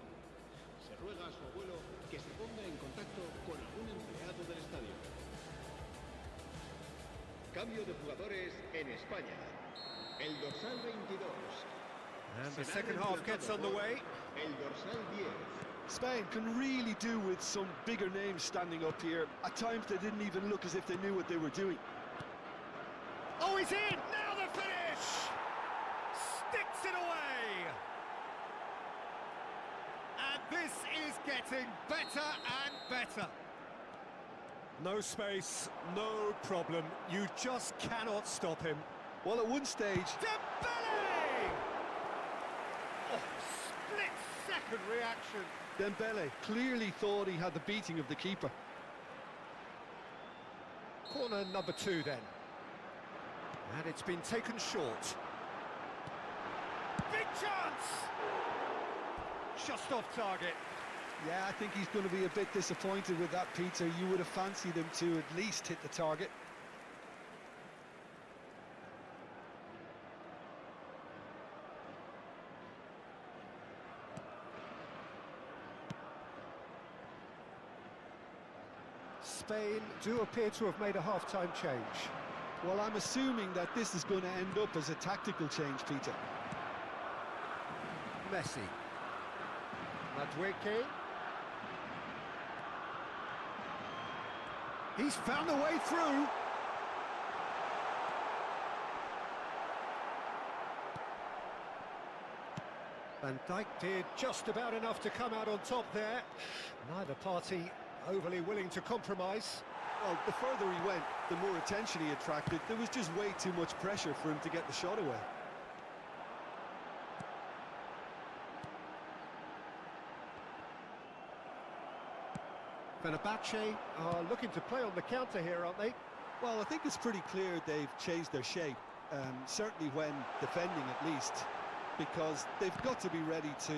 Cambio de jugadores en España. El dorsal 22. And the second half gets underway. El dorsal 10. Spain can really do with some bigger names standing up here. At times they didn't even look as if they knew what they were doing. Oh, he's in! Now the finish! Sticks it away! And this is getting better and better. No space, no problem. You just cannot stop him. Well, at one stage... Dembele! Oh, split-second reaction. Dembele clearly thought he had the beating of the keeper. Corner number 2 then. And it's been taken short. Big chance! Just off target. Yeah, I think he's going to be a bit disappointed with that, Peter. You would have fancied him to at least hit the target. Spain do appear to have made a half-time change. Well, I'm assuming that this is going to end up as a tactical change, Peter. Messi. Madueke. He's found a way through. Van Dijk did just about enough to come out on top there. Neither party overly willing to compromise. Well, the further he went, the more attention he attracted. There was just way too much pressure for him to get the shot away. Fenerbahce are looking to play on the counter here, aren't they? Well, I think it's pretty clear they've changed their shape, certainly when defending at least, because they've got to be ready to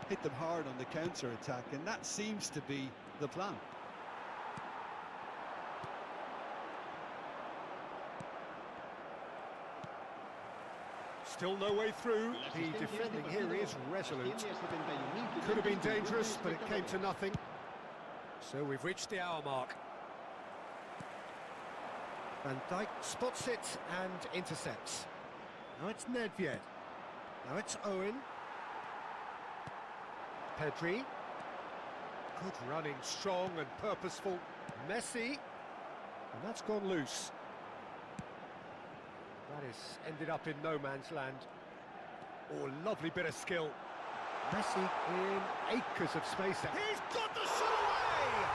hit them hard on the counter-attack, and that seems to be the plan. Still no way through. The defending here is resolute. Could have been dangerous, but it came to nothing. So we've reached the hour mark. Van Dijk spots it and intercepts. Now it's Nedved. Now it's Owen. Pedri. Good running, strong and purposeful. Messi. And that's gone loose. That has ended up in no man's land. Oh, lovely bit of skill. Messi in acres of space. He's got the shot away!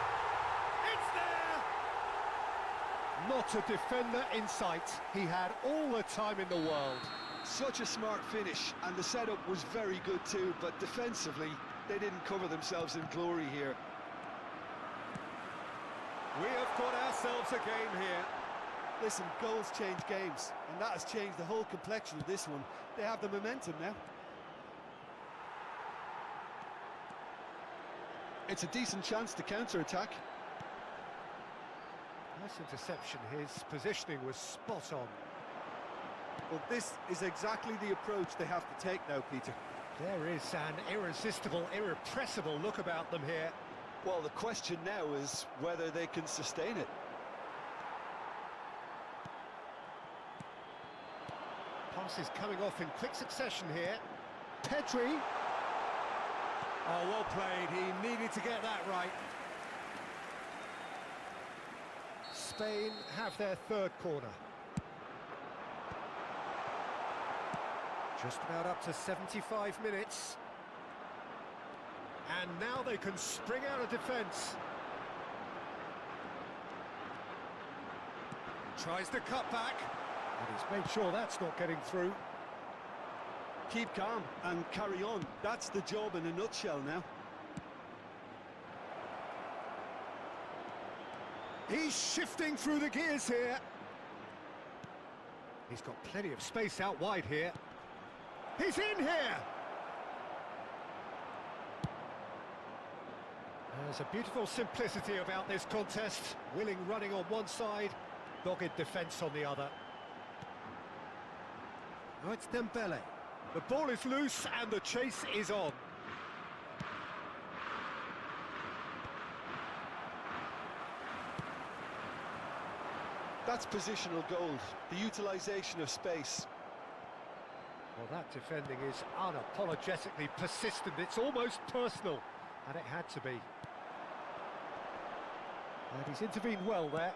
It's there! Not a defender in sight. He had all the time in the world. Such a smart finish, and the setup was very good too, but defensively, they didn't cover themselves in glory here. We have got ourselves a game here. Listen, goals change games, and that has changed the whole complexion of this one. They have the momentum now. It's a decent chance to counter-attack. Nice interception. His positioning was spot on. Well, this is exactly the approach they have to take now, Peter. There is an irresistible, irrepressible look about them here. Well, the question now is whether they can sustain it. Passes coming off in quick succession here. Pedri. Oh, well played. He needed to get that right. Spain have their third corner. Just about up to 75 minutes. And now they can spring out of defence. Tries to cut back. And he's made sure that's not getting through. Keep calm and carry on. That's the job in a nutshell now. He's shifting through the gears here. He's got plenty of space out wide here. He's in here! There's a beautiful simplicity about this contest. Willing running on one side, dogged defence on the other. Now it's Dembele. The ball is loose and the chase is on. That's positional gold, the utilisation of space. Well, that defending is unapologetically persistent. It's almost personal, and it had to be. And he's intervened well there.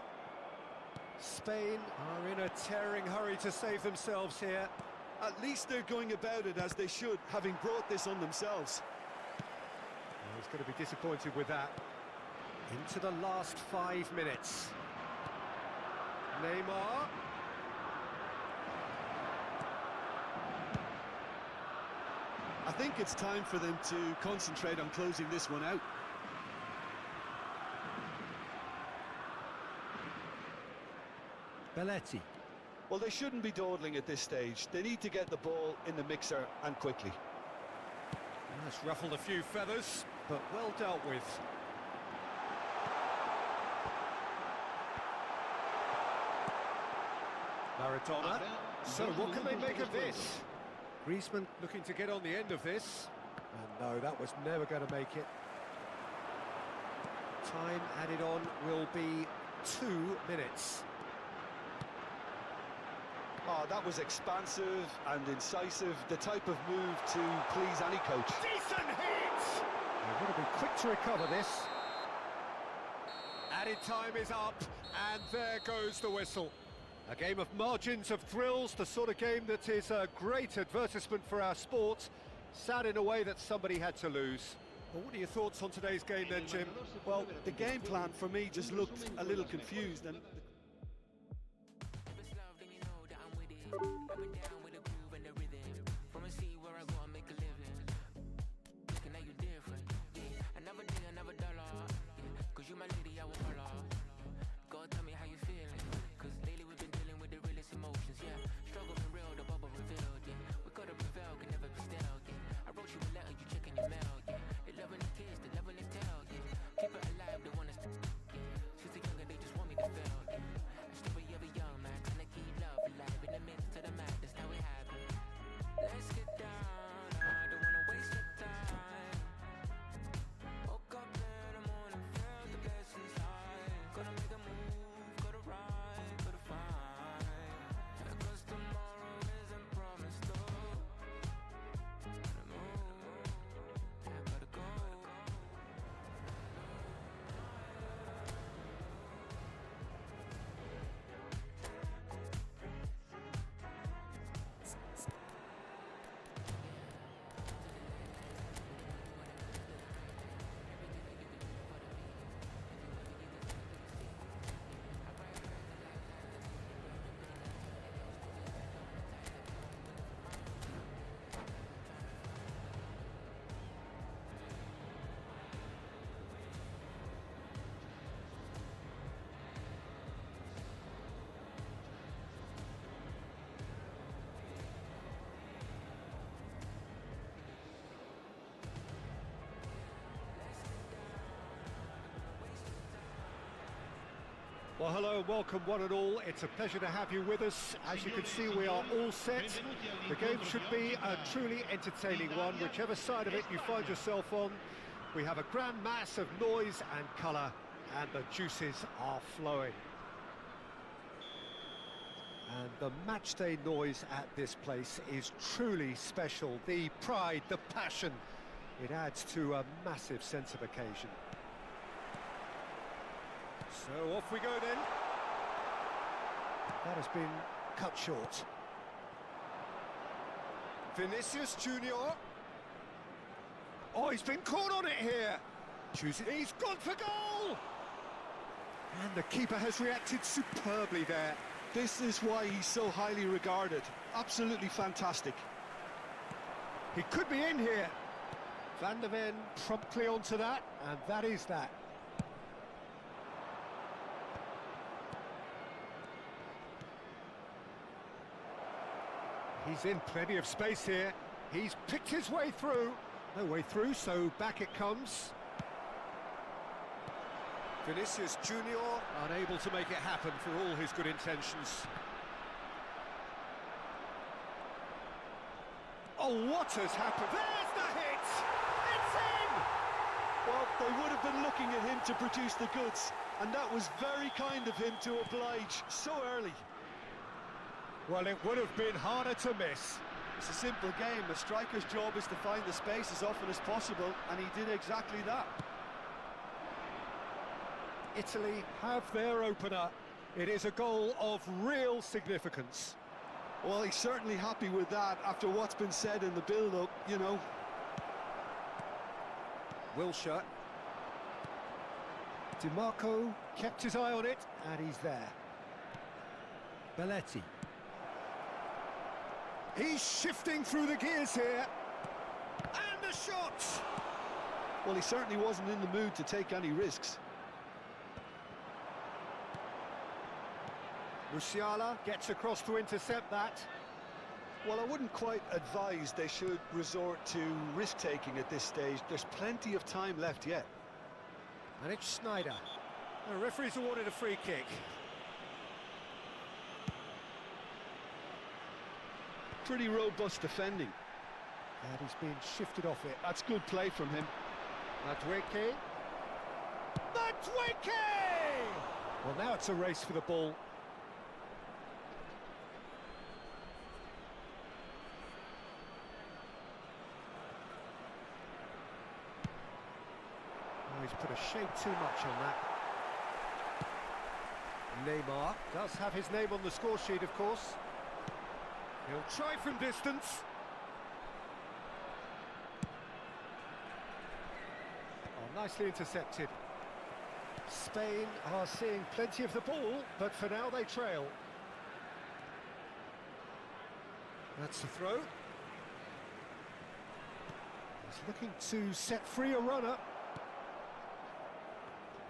Spain are in a tearing hurry to save themselves here. At least they're going about it as they should, having brought this on themselves. Well, he's going to be disappointed with that. Into the last 5 minutes. Neymar. I think it's time for them to concentrate on closing this one out. Belletti. Well, they shouldn't be dawdling at this stage. They need to get the ball in the mixer and quickly. That's ruffled a few feathers, but well dealt with. Maradona. So what can they make of this? Griezmann looking to get on the end of this. And no, that was never going to make it. Time added on will be 2 minutes. Oh, that was expansive and incisive, the type of move to please any coach. Decent hit! They're going to be quick to recover this. Added time is up, and there goes the whistle. A game of margins, of thrills, the sort of game that is a great advertisement for our sport. Sad in a way that somebody had to lose. Well, what are your thoughts on today's game then, Jim? Well, the game plan for me just looked a little confused, and Up and down with a groove and the rhythm. From a sea where I go and make a living. Looking at you different. Yeah. Another day, another dollar. Yeah. Cause you my lady, I will holler. Go tell me how you feeling. Cause lately we've been dealing with the realest emotions. Yeah. Struggle been real, the bubble revealed. Yeah. We gotta prevail, can never be stale. Yeah. I wrote you a letter, you checking your mail. Yeah. They loving the kids, they loving the tell. Yeah. Keep it alive, they want us to. Yeah. Since they're younger, they just want me to fail. Yeah. Well, hello and welcome one and all. It's a pleasure to have you with us. As you can see, we are all set. The game should be a truly entertaining one, whichever side of it you find yourself on. We have a grand mass of noise and colour, and the juices are flowing. And the matchday noise at this place is truly special. The pride, the passion, it adds to a massive sense of occasion. So off we go then. That has been cut short. Vinicius Junior. Oh, he's been caught on it here. He's gone for goal! And the keeper has reacted superbly there. This is why he's so highly regarded. Absolutely fantastic. He could be in here. Van der Ven promptly onto that, and that is that. He's in plenty of space here. He's picked his way through. No way through, so back it comes. Vinicius Junior unable to make it happen for all his good intentions. Oh, what has happened? There's the hit! It's in! Well, they would have been looking at him to produce the goods, and that was very kind of him to oblige so early. Well, it would have been harder to miss. It's a simple game. A striker's job is to find the space as often as possible, and he did exactly that. Italy have their opener. It is a goal of real significance. Well, he's certainly happy with that after what's been said in the build-up, you know. Wilshere. DiMarco kept his eye on it, and he's there. Belletti. He's shifting through the gears here. And the shot! Well, he certainly wasn't in the mood to take any risks. Musiala gets across to intercept that. Well, I wouldn't quite advise they should resort to risk-taking at this stage. There's plenty of time left yet. And it's Schneider. The referee's awarded a free kick. Pretty robust defending. And he's been shifted off it. That's good play from him. Madueke. Well, now it's a race for the ball. Oh, he's put a shade too much on that. Neymar does have his name on the score sheet, of course. He'll try from distance. Oh, nicely intercepted. Spain are seeing plenty of the ball, but for now they trail. That's the throw. He's looking to set free a runner.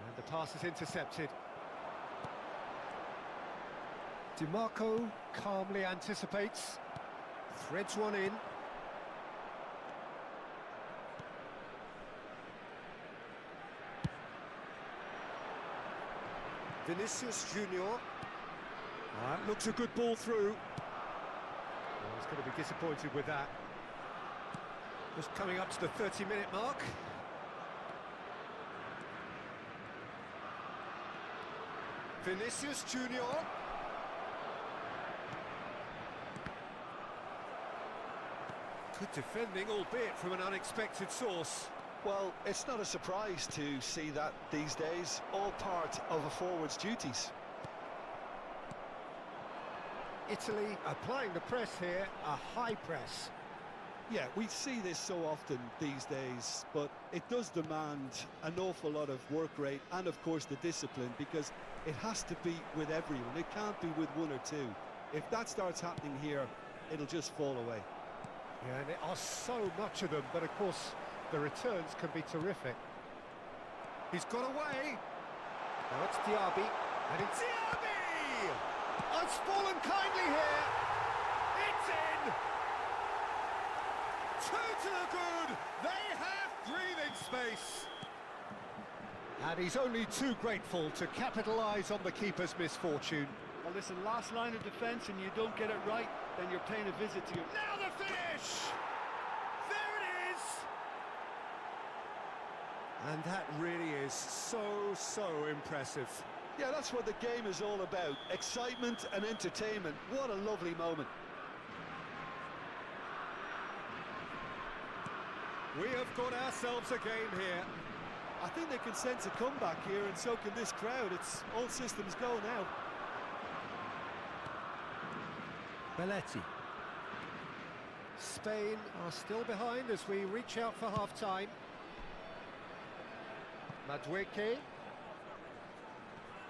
And the pass is intercepted. DiMarco calmly anticipates, threads one in. Vinicius Junior. That looks a good ball through. Well, he's going to be disappointed with that. Just coming up to the 30-minute mark. Vinicius Junior. Good defending, albeit from an unexpected source. Well, it's not a surprise to see that these days, all part of a forward's duties. Italy applying the press here, a high press. Yeah, we see this so often these days, but it does demand an awful lot of work rate and, of course, the discipline, because it has to be with everyone. It can't be with one or two. If that starts happening here, it'll just fall away. Yeah, and there are so much of them, but of course the returns can be terrific. He's got away. Now it's Diaby, and it's Diaby! It's fallen kindly here. It's in. 2 to the good. They have breathing space. And he's only too grateful to capitalise on the keeper's misfortune. Well, listen, last line of defence and you don't get it right, then you're paying a visit to your... Now the finish! There it is! And that really is so impressive. Yeah, that's what the game is all about. Excitement and entertainment. What a lovely moment. We have got ourselves a game here. I think they can sense a comeback here, and so can this crowd. It's all systems go now. Belletti. Spain are still behind as we reach out for half-time. Madueke.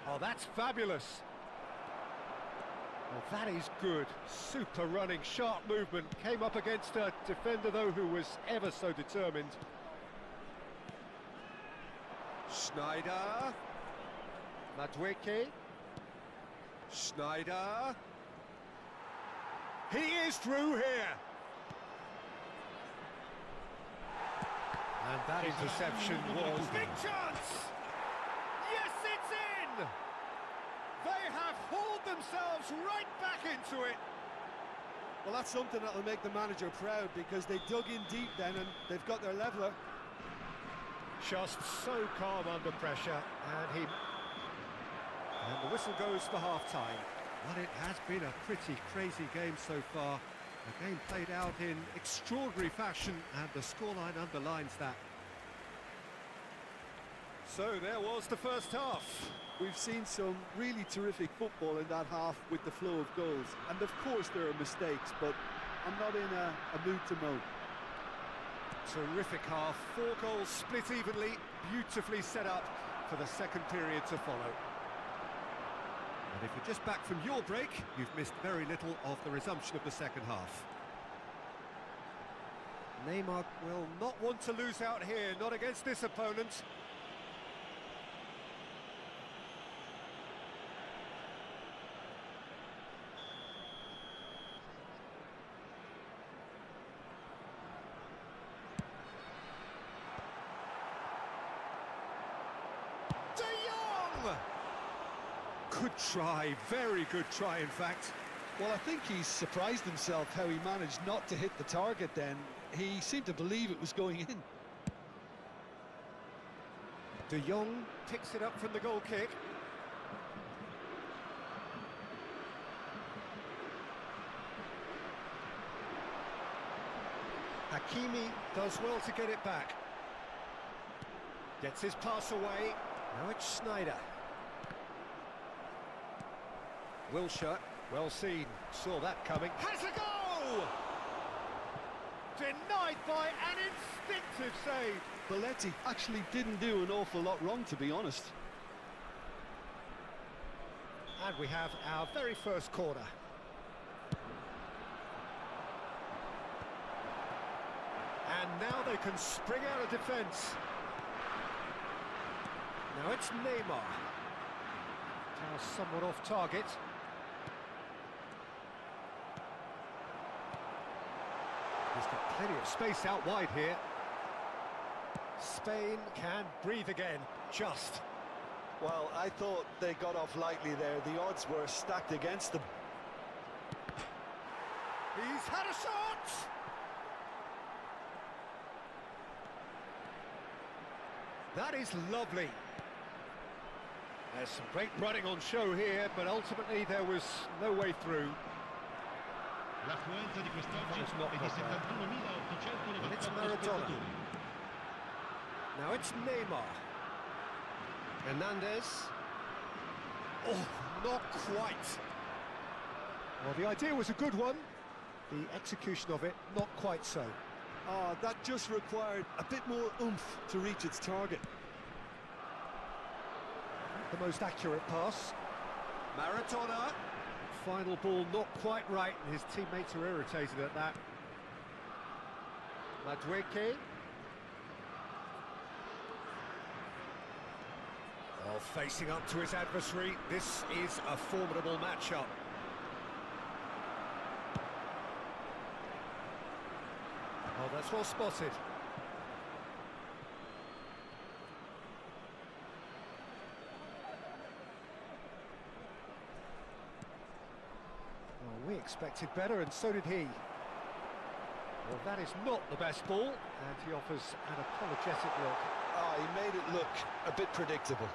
Oh, that's fabulous. Well, that is good. Super running, sharp movement. Came up against a defender, though, who was ever so determined. Schneider. Madueke. Schneider. He is through here. And that interception was... Big chance! Yes, it's in! They have hauled themselves right back into it. Well, that's something that'll make the manager proud, because they dug in deep then and they've got their leveller. Just so calm under pressure, and the whistle goes for half-time. Well, it has been a pretty crazy game so far. The game played out in extraordinary fashion, and the scoreline underlines that. So there was the first half. We've seen some really terrific football in that half with the flow of goals. And of course there are mistakes, but I'm not in a mood to moan. Terrific half, 4 goals split evenly, beautifully set up for the second period to follow. And if you're just back from your break, you've missed very little of the resumption of the second half. Neymar will not want to lose out here, not against this opponent. Good try, very good try in fact. Well, I think he's surprised himself how he managed not to hit the target then. He seemed to believe it was going in. De Jong picks it up from the goal kick. Hakimi does well to get it back. Gets his pass away. Now it's Schneider. Wilshere, well seen, saw that coming. Has a go! Denied by an instinctive save. Belletti actually didn't do an awful lot wrong, to be honest. And we have our very first corner. And now they can spring out of defence. Now it's Neymar. Now somewhat off target. He's got plenty of space out wide here. Spain can breathe again, just. Well, I thought they got off lightly there. The odds were stacked against them. He's had a shot! That is lovely. There's some great running on show here, but ultimately there was no way through. L'affluenza di quest'oggi It's not è di proper. 71.898 And it's Maradona. spettatori. Now it's Neymar. Hernandez. Oh, not quite. Well, the idea was a good one. The execution of it, not quite so. Oh, that just required a bit more oomph to reach its target. The most accurate pass. Maradona. Final ball not quite right, and his teammates are irritated at that. Madueke. Oh, facing up to his adversary. This is a formidable matchup. Oh, that's well spotted. expected better, and so did he. Well, that is not the best ball, and he offers an apologetic look. Ah, he made it look a bit predictable.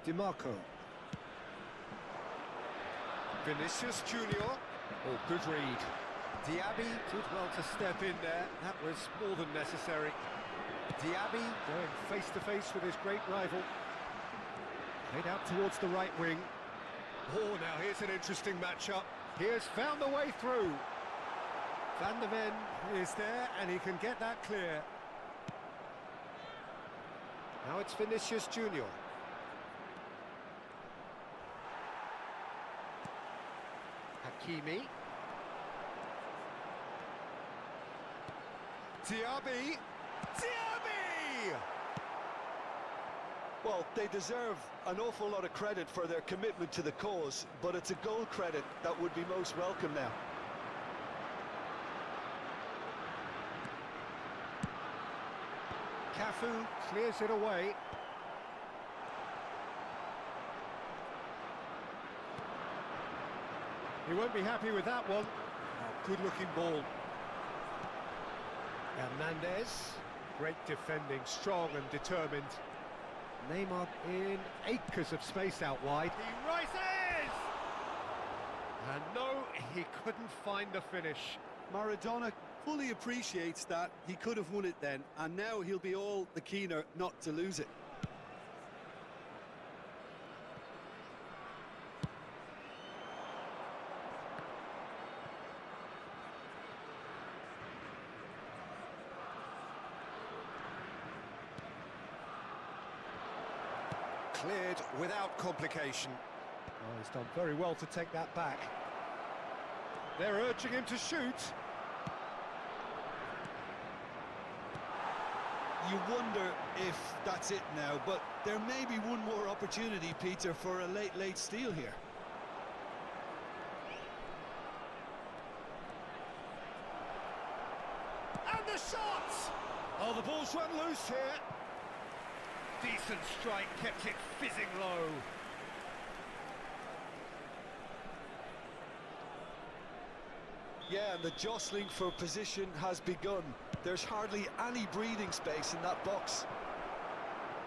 DiMarco. Vinicius Junior. Oh, good read. Diaby did well to step in there. That was more than necessary. Diaby going face-to-face with his great rival. Played out towards the right wing. Oh, now here's an interesting matchup. He has found the way through. Van der Ven is there, and he can get that clear. Now it's Vinicius Junior. Hakimi. Diaby! Diaby! Well, they deserve an awful lot of credit for their commitment to the cause, but it's a goal credit that would be most welcome now. Cafu clears it away. He won't be happy with that one. Oh, good-looking ball. Hernandez, great defending, strong and determined. Neymar in acres of space out wide. He rises! And no, he couldn't find the finish. Maradona fully appreciates that he could have won it then, and now he'll be all the keener not to lose it. Cleared without complication. Oh, he's done very well to take that back. They're urging him to shoot. You wonder if that's it now, but there may be one more opportunity, Peter, for a late steal here. And the shot! Oh, the ball's run loose here. Decent strike, kept it fizzing low. Yeah, and the jostling for position has begun. There's hardly any breathing space in that box.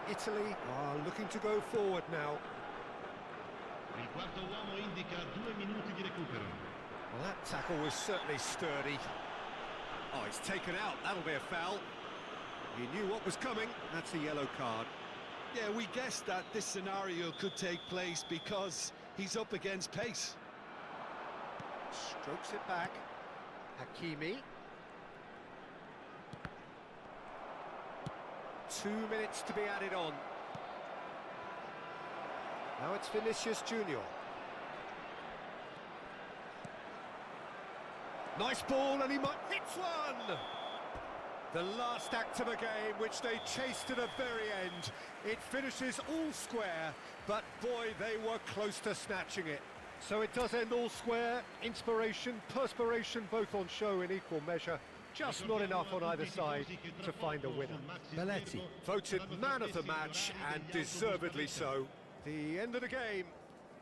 Italy are looking to go forward now. Il quarto uomo indica 2 minuti di recupero. Well, that tackle was certainly sturdy. Oh, he's taken out. That'll be a foul. He knew what was coming. That's a yellow card. Yeah, we guessed that this scenario could take place because he's up against pace. Strokes it back. Hakimi. 2 minutes to be added on. Now it's Vinicius Junior. Nice ball, and he might hit one! The last act of a game, which they chased to the very end. It finishes all square, but boy, they were close to snatching it. So it does end all square. Inspiration, perspiration, both on show in equal measure. Just not enough on either side to find a winner. Belletti voted man of the match, and deservedly so. The end of the game.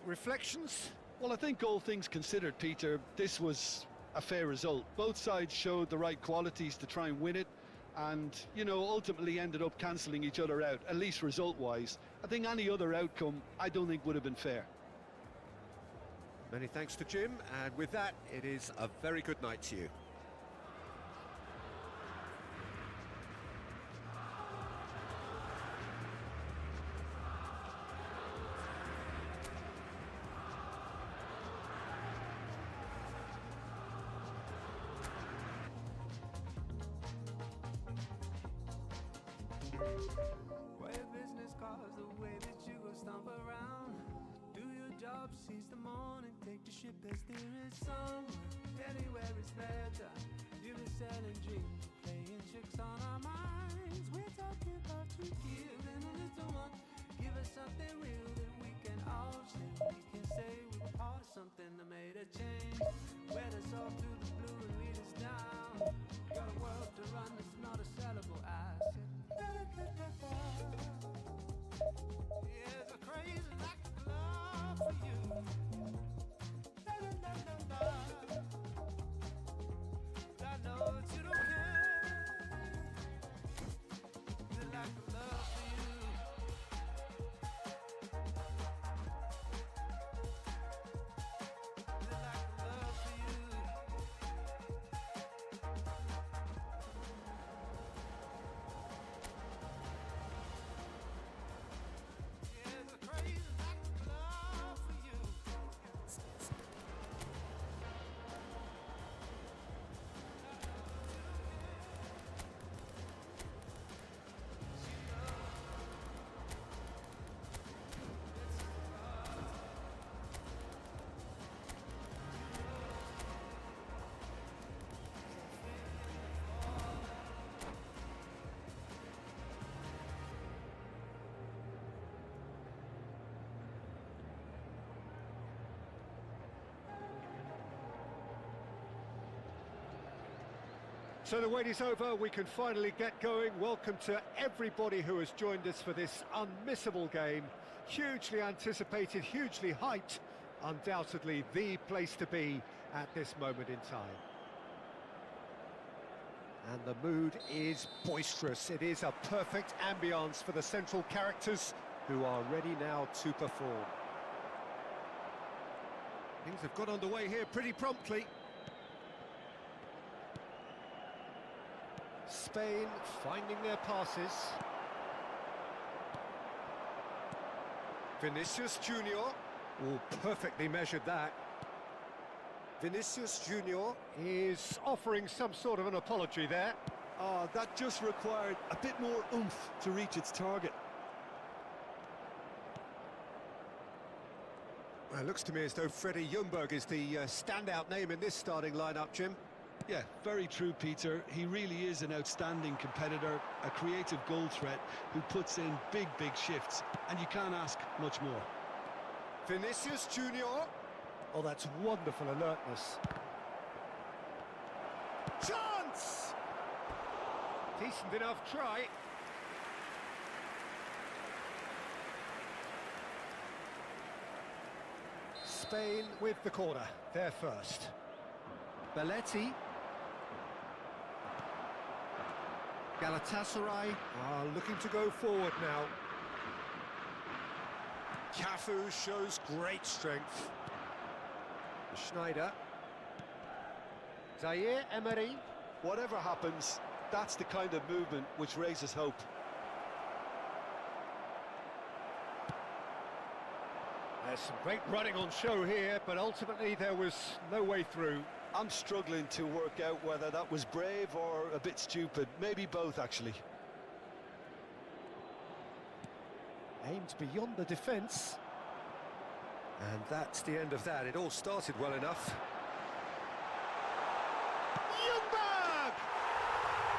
Reflections? Well, I think all things considered, Peter, this was a fair result. Both sides showed the right qualities to try and win it, and, you know, ultimately ended up cancelling each other out, at least result-wise. I think any other outcome, I don't think would have been fair. Many thanks to Jim, and with that, it is a very good night to you. Way of business cars, the way that you go stomp around. Do your job, seize the morning, take the ship as there is somewhere. Anywhere is better. You've been selling dreams, playing tricks on our minds. We're talking about you giving a little one. Give us something real that we can all share. We can say we were part of something that made a change. Wet us all through the blue and lead us down. Got a world to run, it's not a sellable asset. So the wait is over, we can finally get going. Welcome to everybody who has joined us for this unmissable game. Hugely anticipated, hugely hyped, undoubtedly the place to be at this moment in time. And the mood is boisterous. It is a perfect ambience for the central characters who are ready now to perform. Things have got underway here pretty promptly. Spain finding their passes. Vinicius Junior. Oh, perfectly measured that. Vinicius Junior is offering some sort of an apology there. That just required a bit more oomph to reach its target. Well, it looks to me as though Freddie Ljungberg is the standout name in this starting lineup, Jim. Yeah, very true, Peter. He really is an outstanding competitor, a creative goal threat who puts in big shifts, and you can't ask much more. Vinicius Junior. Oh, that's wonderful alertness. Chance! Decent enough try. Spain with the corner, there first. Belletti. Galatasaray are looking to go forward now. Cafu shows great strength. Schneider. Zaire Emery. Whatever happens, that's the kind of movement which raises hope. There's some great running on show here, but ultimately there was no way through. I'm struggling to work out whether that was brave or a bit stupid. Maybe both, actually. Aimed beyond the defence. And that's the end of that. It all started well enough. Ljungberg!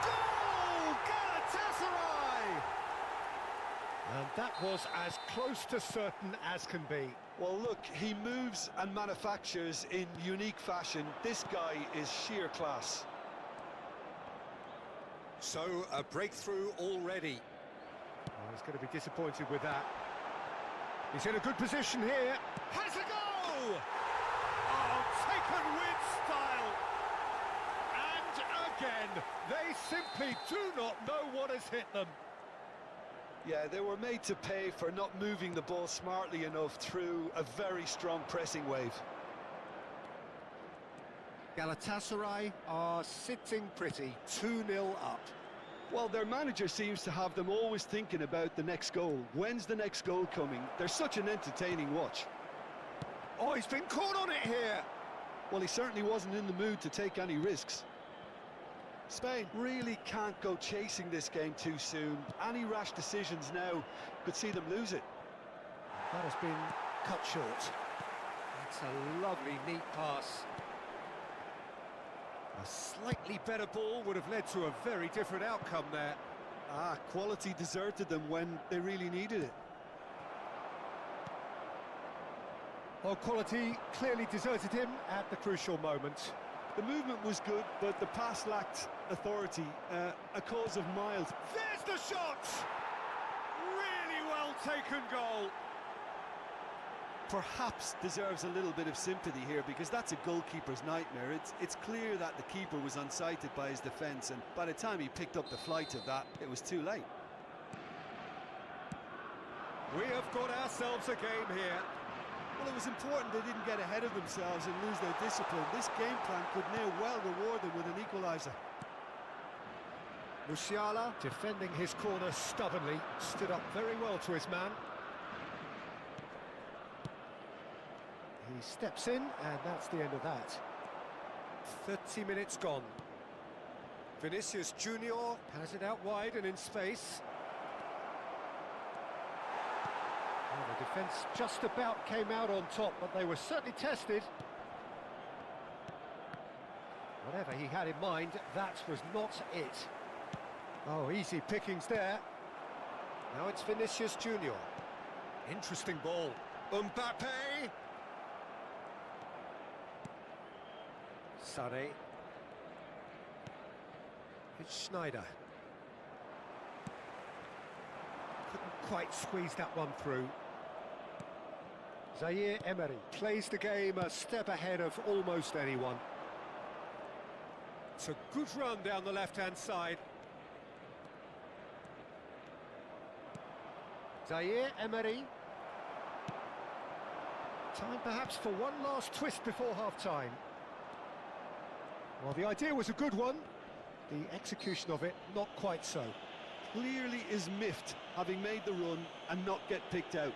Goal! Galatasaray! And that was as close to certain as can be. Well, look, he moves and manufactures in unique fashion. This guy is sheer class. So, a breakthrough already. Oh, he's going to be disappointed with that. He's in a good position here. Has a go! Oh, taken with style. And again, they simply do not know what has hit them. Yeah, they were made to pay for not moving the ball smartly enough through a very strong pressing wave. Galatasaray are sitting pretty, 2-0 up. Well, their manager seems to have them always thinking about the next goal. When's the next goal coming? They're such an entertaining watch. Oh, he's been caught on it here. Well, he certainly wasn't in the mood to take any risks. Spain really can't go chasing this game too soon. Any rash decisions now could see them lose it. That has been cut short. It's a lovely, neat pass. A slightly better ball would have led to a very different outcome there. Quality deserted them when they really needed it. Well, quality clearly deserted him at the crucial moment. The movement was good, but the pass lacked authority, a cause of mild. There's the shot! Really well taken goal. Perhaps deserves a little bit of sympathy here, because that's a goalkeeper's nightmare. It's clear that the keeper was unsighted by his defence, and by the time he picked up the flight of that, it was too late. We have got ourselves a game here. Well, it was important they didn't get ahead of themselves and lose their discipline. This game plan could near well reward them with an equaliser. Musiala, defending his corner stubbornly, stood up very well to his man. He steps in, and that's the end of that. 30 minutes gone. Vinicius Junior has it out wide and in space. Well, the defence just about came out on top, but they were certainly tested. Whatever he had in mind, that was not it. Oh, easy pickings there. Now it's Vinicius Junior. Interesting ball. Mbappe. Sane. It's Schneider. Couldn't quite squeeze that one through. Zaire Emery plays the game a step ahead of almost anyone. It's a good run down the left-hand side. Zaire Emery. Time perhaps for one last twist before half-time. Well, the idea was a good one. The execution of it, not quite so. Clearly is miffed, having made the run and not get picked out.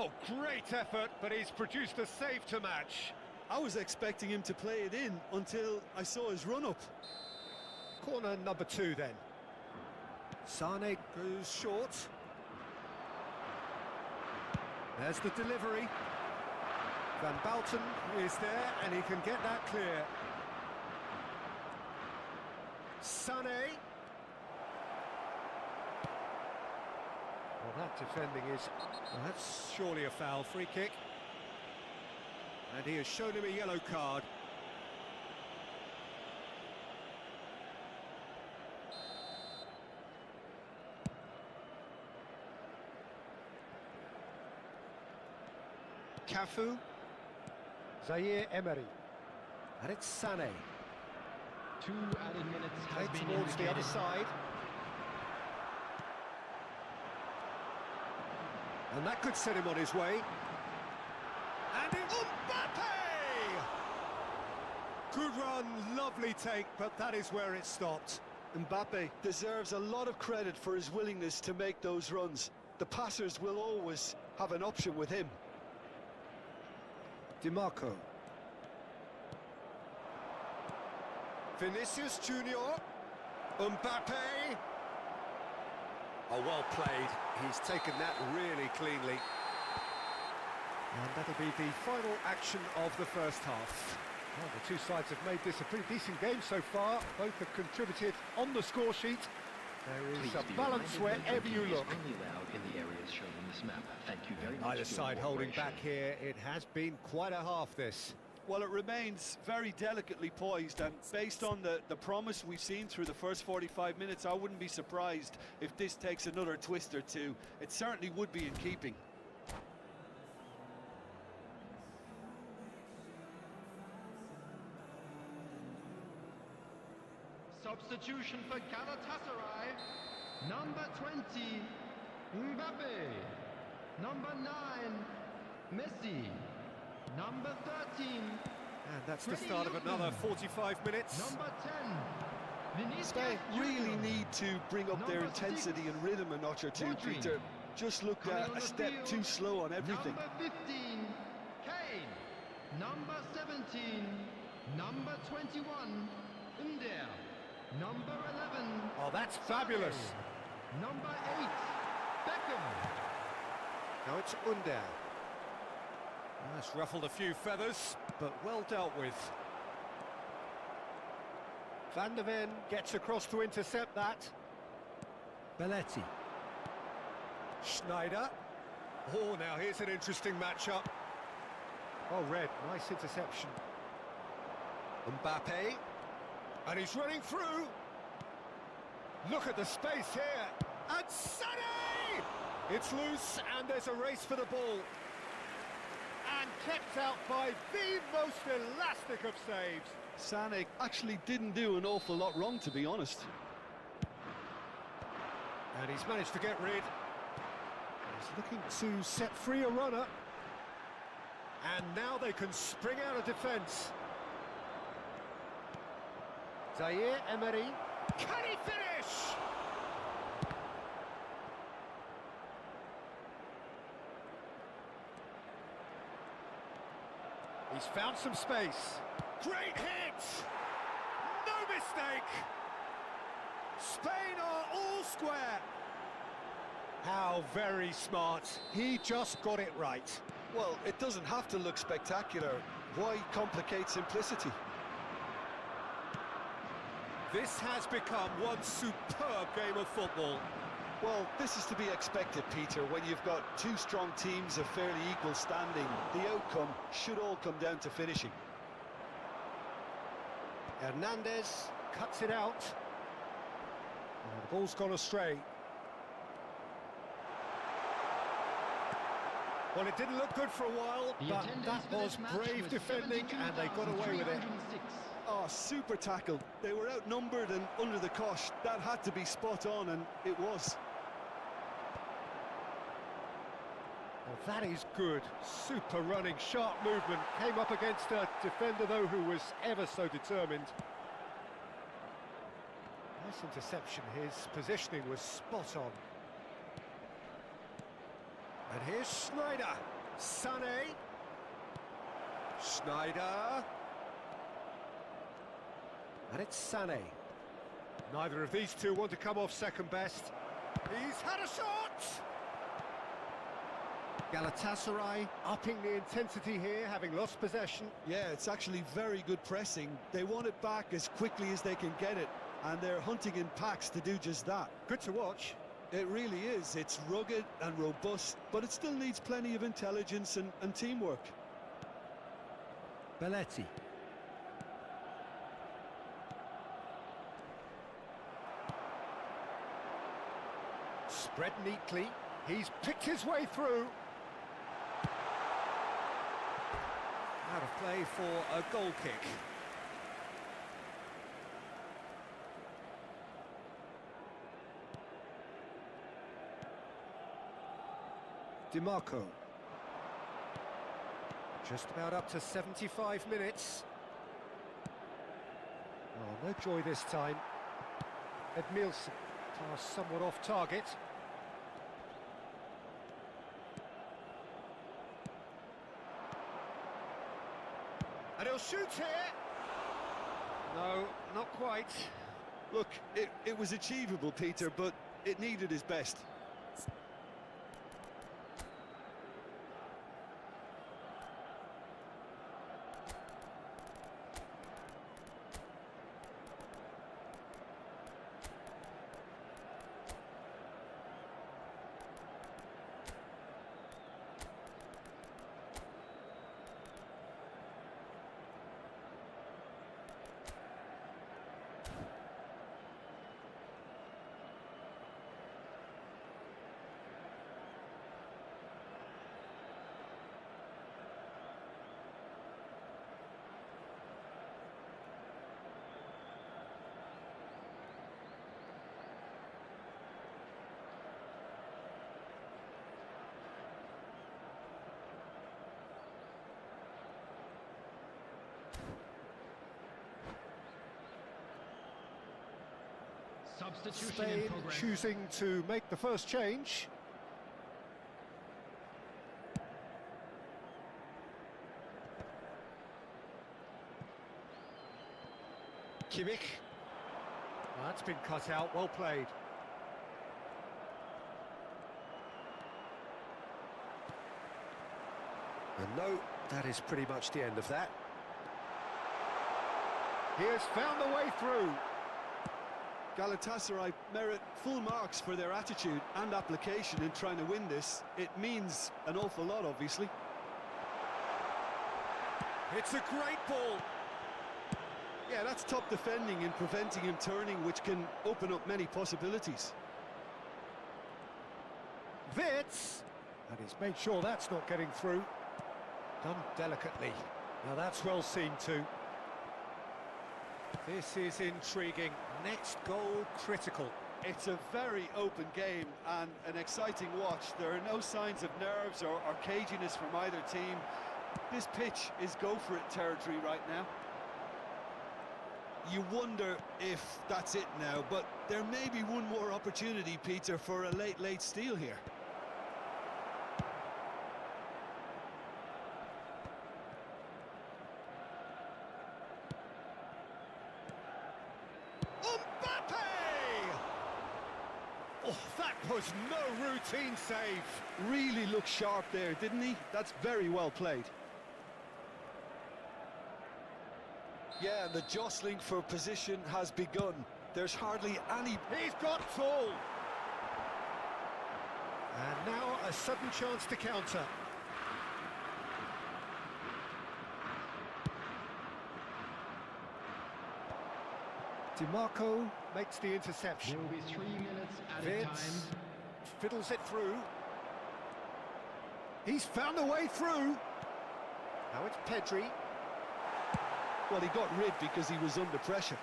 Oh, great effort, but he's produced a save to match. I was expecting him to play it in until I saw his run-up. Corner number 2 then. Sane goes short. There's the delivery. Van Bouten is there and he can get that clear. Sane. Well, that defending is... Well, that's surely a foul. Free kick. And he has shown him a yellow card. Cafu. Zaire Emery. And it's Sane. 2 added minutes has Played been towards the other indicated. side. And that could set him on his way. And it's Mbappe! Good run, lovely take, but that is where it stopped. Mbappe deserves a lot of credit for his willingness to make those runs. The passers will always have an option with him. DiMarco. Vinicius Junior. Mbappe. Oh, well played. He's taken that really cleanly. And that'll be the final action of the first half. Well, the two sides have made this a pretty decent game so far. Both have contributed on the score sheet. There is a balance wherever you look. Only allowed in the areas shown on this map. Thank you very much. Either for your side holding cooperation. back here. It has been quite a half, this. Well, it remains very delicately poised, and based on the promise we've seen through the first 45 minutes, I wouldn't be surprised if this takes another twist or two. It certainly would be in keeping. Substitution for Galatasaray. Number 20, Mbappe. Number 9, Messi. Number 13. And that's the start of another 45 minutes. Number 10, Vinicius Spain really Junior. need to bring up their Number intensity 6, and rhythm a notch or two, Rodri. Peter. Just look Coming on a the step field, too slow on everything. Number 15, Kane. Number 17, number 21, Under. Number 11. Oh, that's fabulous. Number 8, Beckham. Now it's Under. That's ruffled a few feathers, but well dealt with. Van der Ven gets across to intercept that. Belletti. Schneider. Oh, now here's an interesting matchup. Oh, Red, nice interception. Mbappe. And he's running through. Look at the space here. And Sané! It's loose, and there's a race for the ball. And kept out by the most elastic of saves. Sané actually didn't do an awful lot wrong, to be honest. And he's managed to get rid. He's looking to set free a runner. And now they can spring out of defence. Zaire Emery. Can he finish? He's found some space. Great hit! No mistake! Spain are all square. How very smart. He just got it right. Well, it doesn't have to look spectacular. Why complicate simplicity? This has become one superb game of football. Well, this is to be expected, Peter. When you've got two strong teams of fairly equal standing, the outcome should all come down to finishing. Hernandez cuts it out. Oh, the ball's gone astray. Well, it didn't look good for a while, but that was brave defending, and they got away with it. Oh, super tackle. They were outnumbered and under the cosh. That had to be spot on, and it was. Well, that is good. Super running, sharp movement. Came up against a defender, though, who was ever so determined. Nice interception. His positioning was spot on. And here's Schneider. Sané. Schneider. And it's Sané. Neither of these two want to come off second best. He's had a shot! Galatasaray upping the intensity here, having lost possession. Yeah, it's actually very good pressing. They want it back as quickly as they can get it, and they're hunting in packs to do just that. Good to watch. It really is. It's rugged and robust, but it still needs plenty of intelligence and teamwork. Belletti. Spread neatly. He's picked his way through. Out of play for a goal kick. DiMarco. Just about up to 75 minutes. Oh, no joy this time. Edmilson, pass somewhat off target. And he'll shoot here. No, not quite. Look, it was achievable, Peter, but it needed his best. Substitution Spain in progress. choosing to make the first change. Kimmich. Well, that's been cut out, well played. And no, that is pretty much the end of that. He has found the way through. Galatasaray merit full marks for their attitude and application in trying to win this. It means an awful lot, obviously. It's a great ball. Yeah, that's top defending and preventing him turning, which can open up many possibilities. Wits, and he's made sure that's not getting through. Done delicately. Now that's well seen too. This is intriguing. Next goal critical. It's a very open game and an exciting watch. There are no signs of nerves or caginess from either team. This pitch is go-for-it territory right now. You wonder if that's it now, but there may be one more opportunity, Peter, for a late steal here. Oh, that was no routine save. Really looked sharp there, didn't he? That's very well played. Yeah, and the jostling for position has begun. There's hardly any... He's got tall. And now a sudden chance to counter. DiMarco makes the interception. There will be 3 minutes added time. Fiddles it through. He's found a way through. Now it's Pedri. Well, he got rid because he was under pressure.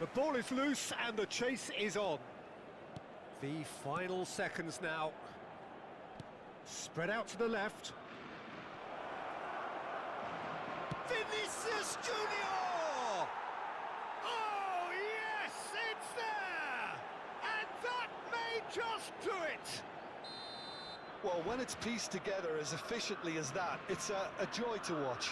The ball is loose and the chase is on. The final seconds now. Spread out to the left. Vinicius Junior! Oh, yes, it's there! And that may just do it! Well, when it's pieced together as efficiently as that, it's a joy to watch.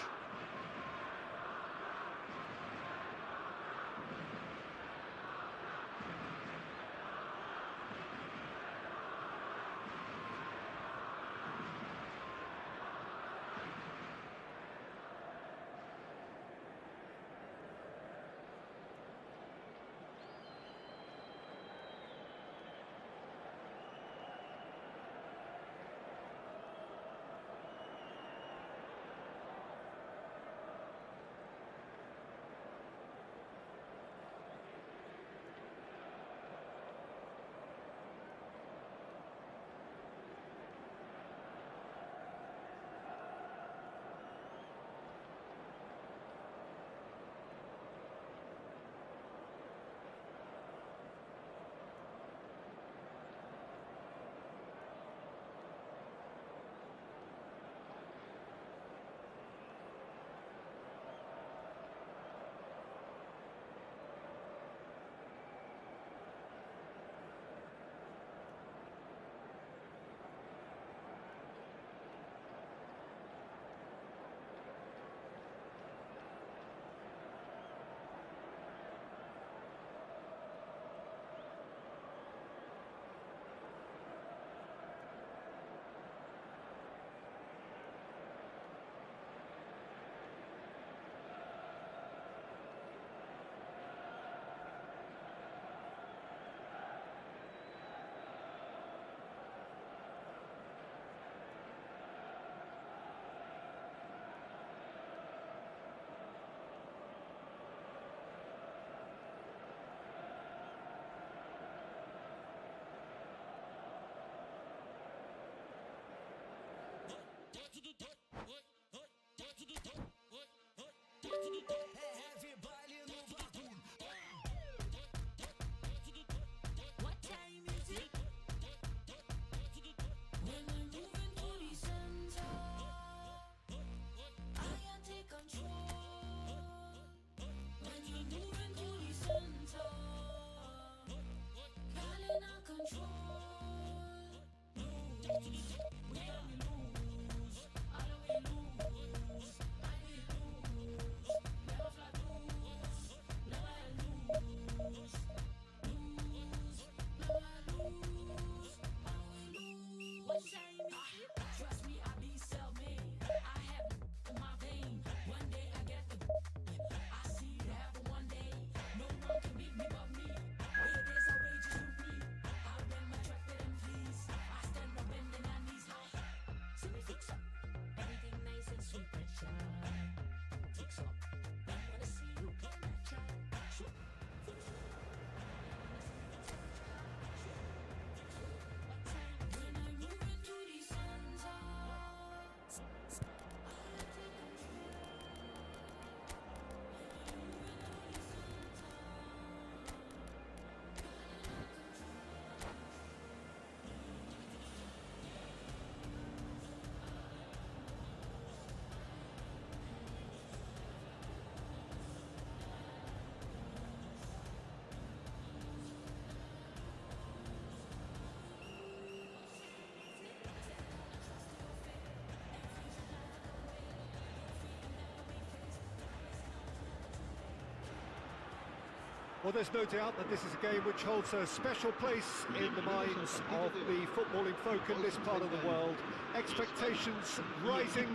Well, there's no doubt that this is a game which holds a special place in the minds of the footballing folk in this part of the world. Expectations rising,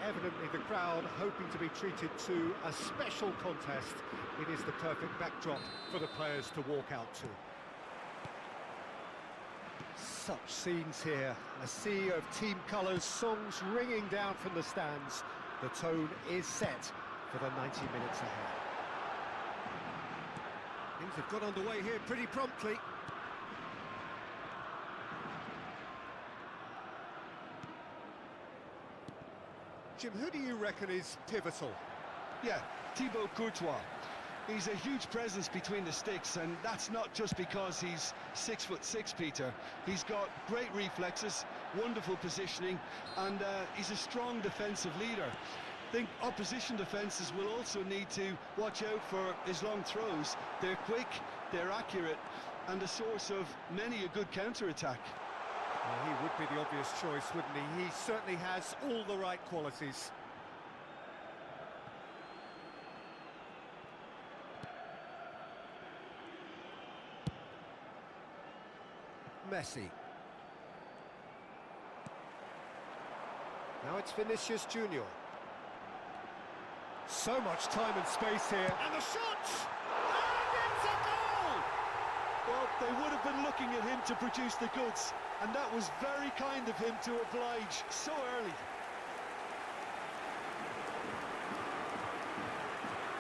evidently the crowd hoping to be treated to a special contest. It is the perfect backdrop for the players to walk out to. Such scenes here, a sea of team colours, songs ringing down from the stands. The tone is set for the 90 minutes ahead. Things have got underway here pretty promptly. Jim, who do you reckon is pivotal? Yeah, Thibaut Courtois. He's a huge presence between the sticks, and that's not just because he's 6'6", Peter. He's got great reflexes, wonderful positioning, and he's a strong defensive leader. I think opposition defences will also need to watch out for his long throws. They're quick, they're accurate, and a source of many a good counter-attack. Well, he would be the obvious choice, wouldn't he? He certainly has all the right qualities. Messi. Now it's Vinicius Junior. So much time and space here, and the shot! And it's a goal! Well, they would have been looking at him to produce the goods, and that was very kind of him to oblige so early.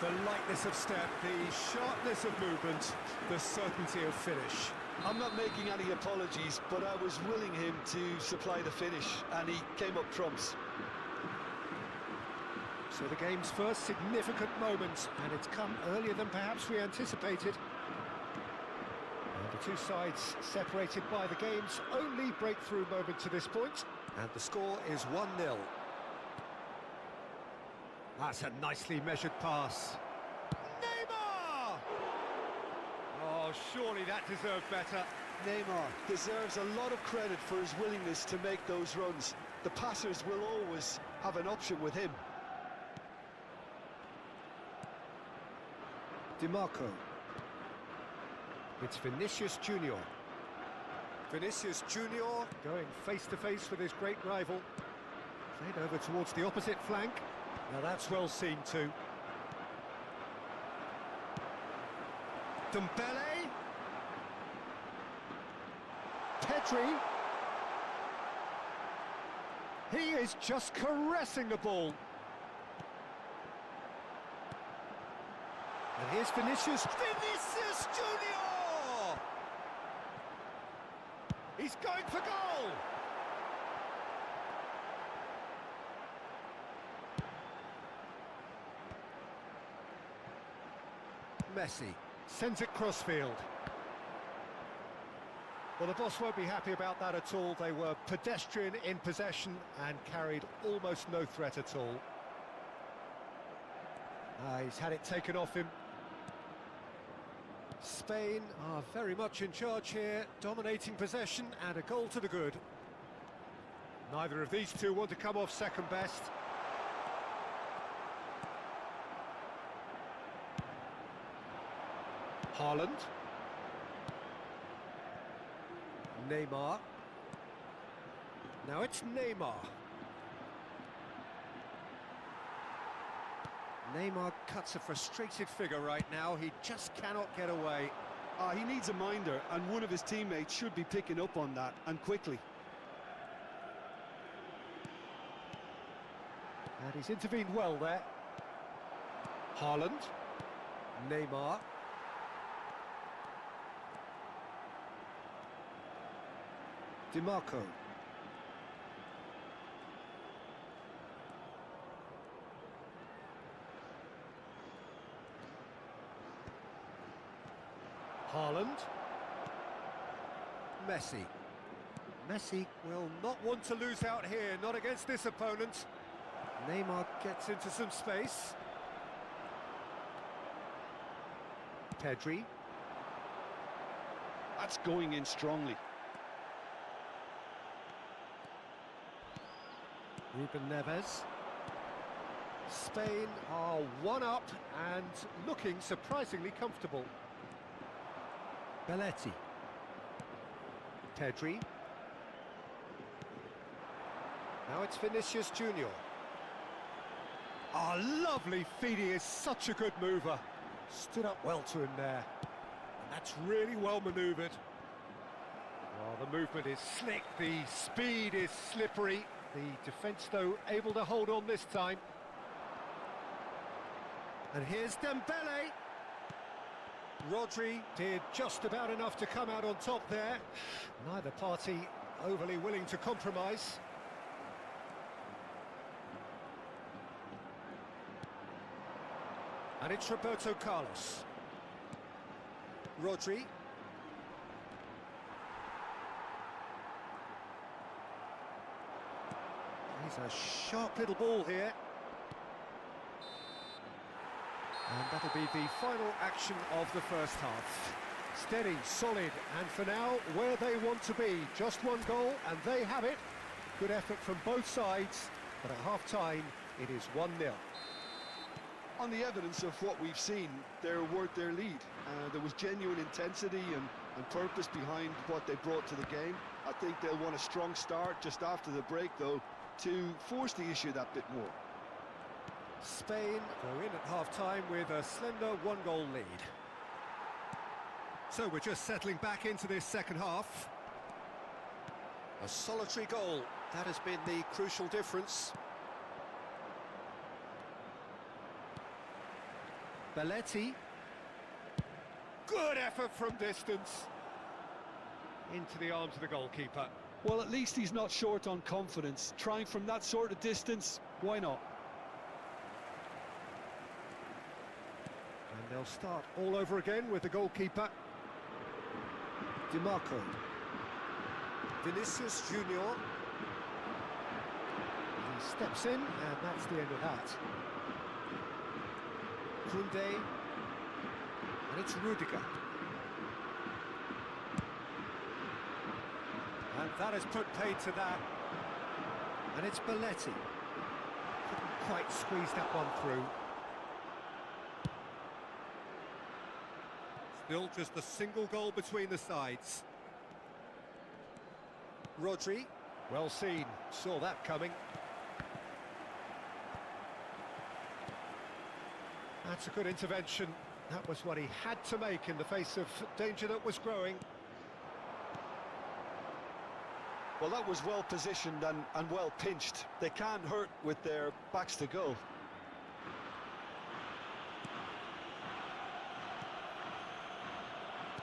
The lightness of step, the sharpness of movement, the certainty of finish. I'm not making any apologies, but I was willing him to supply the finish, and he came up trumps. So the game's first significant moment, and it's come earlier than perhaps we anticipated. And the two sides separated by the game's only breakthrough moment to this point, and the score is 1-0. That's a nicely measured pass. Neymar! Oh, surely that deserved better. Neymar deserves a lot of credit for his willingness to make those runs. The passers will always have an option with him. DiMarco. It's Vinicius Junior. Vinicius Junior going face-to-face with his great rival. Played over towards the opposite flank. Now that's well seen too. Dembele. Pedri. He is just caressing the ball. And here's Vinicius. Vinicius Junior! He's going for goal! Messi sends it crossfield. Well, the boss won't be happy about that at all. They were pedestrian in possession and carried almost no threat at all. He's had it taken off him. Spain are very much in charge here, dominating possession and a goal to the good. Neither of these two want to come off second best. Haaland. Neymar. Now it's Neymar. Neymar cuts a frustrated figure right now. He just cannot get away. He needs a minder, and one of his teammates should be picking up on that, and quickly. And he's intervened well there. Haaland. Neymar. DiMarco. Haaland. Messi. Messi will not want to lose out here, not against this opponent. Neymar gets into some space. Pedri. That's going in strongly. Ruben Neves. Spain are one up and looking surprisingly comfortable. Belletti. Pedri. Now it's Vinicius Junior. Oh, lovely feed. He is such a good mover. Stood up well to him there. And that's really well manoeuvred. Oh, the movement is slick, the speed is slippery. The defence, though, able to hold on this time. And here's Dembele. Rodri did just about enough to come out on top there. Neither party overly willing to compromise. And it's Roberto Carlos. Rodri. He's a sharp little ball here. And that'll be the final action of the first half. Steady, solid, and for now, where they want to be. Just one goal, and they have it. Good effort from both sides, but at half-time, it is 1-0. On the evidence of what we've seen, they're worth their lead. There was genuine intensity and purpose behind what they brought to the game. I think they'll want a strong start just after the break, though, to force the issue that bit more. Spain go in at half-time with a slender one-goal lead. So we're just settling back into this second half. A solitary goal, that has been the crucial difference. Belletti. Good effort from distance. Into the arms of the goalkeeper. Well, at least he's not short on confidence. Trying from that sort of distance, why not? And they'll start all over again with the goalkeeper. Di Marco. Vinicius Junior. He steps in, and that's the end of that. Koundé. And it's Rudiger. And that has put paid to that. And it's Belletti. Couldn't quite squeeze that one through. Still just a single goal between the sides. Rodri, well seen, saw that coming. That's a good intervention. That was what he had to make in the face of danger that was growing. Well, that was well positioned and well pinched. They can't hurt with their backs to goal.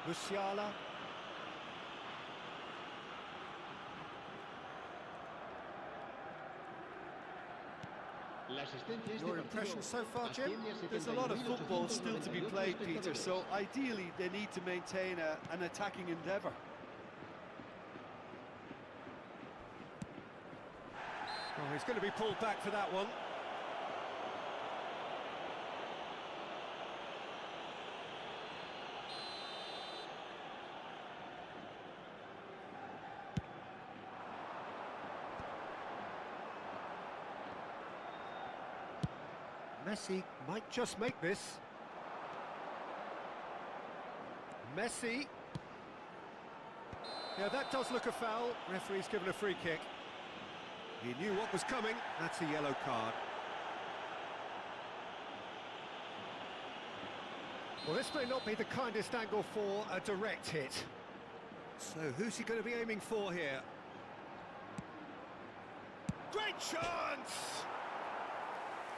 Musiala. Your impression so far, Jim? There's a lot of football still to be played, Peter, so ideally they need to maintain an attacking endeavour. Oh, he's going to be pulled back for that one. Messi might just make this. Messi. Yeah, that does look a foul. Referee's given a free kick. He knew what was coming. That's a yellow card. Well, this may not be the kindest angle for a direct hit. So who's he going to be aiming for here? Great chance!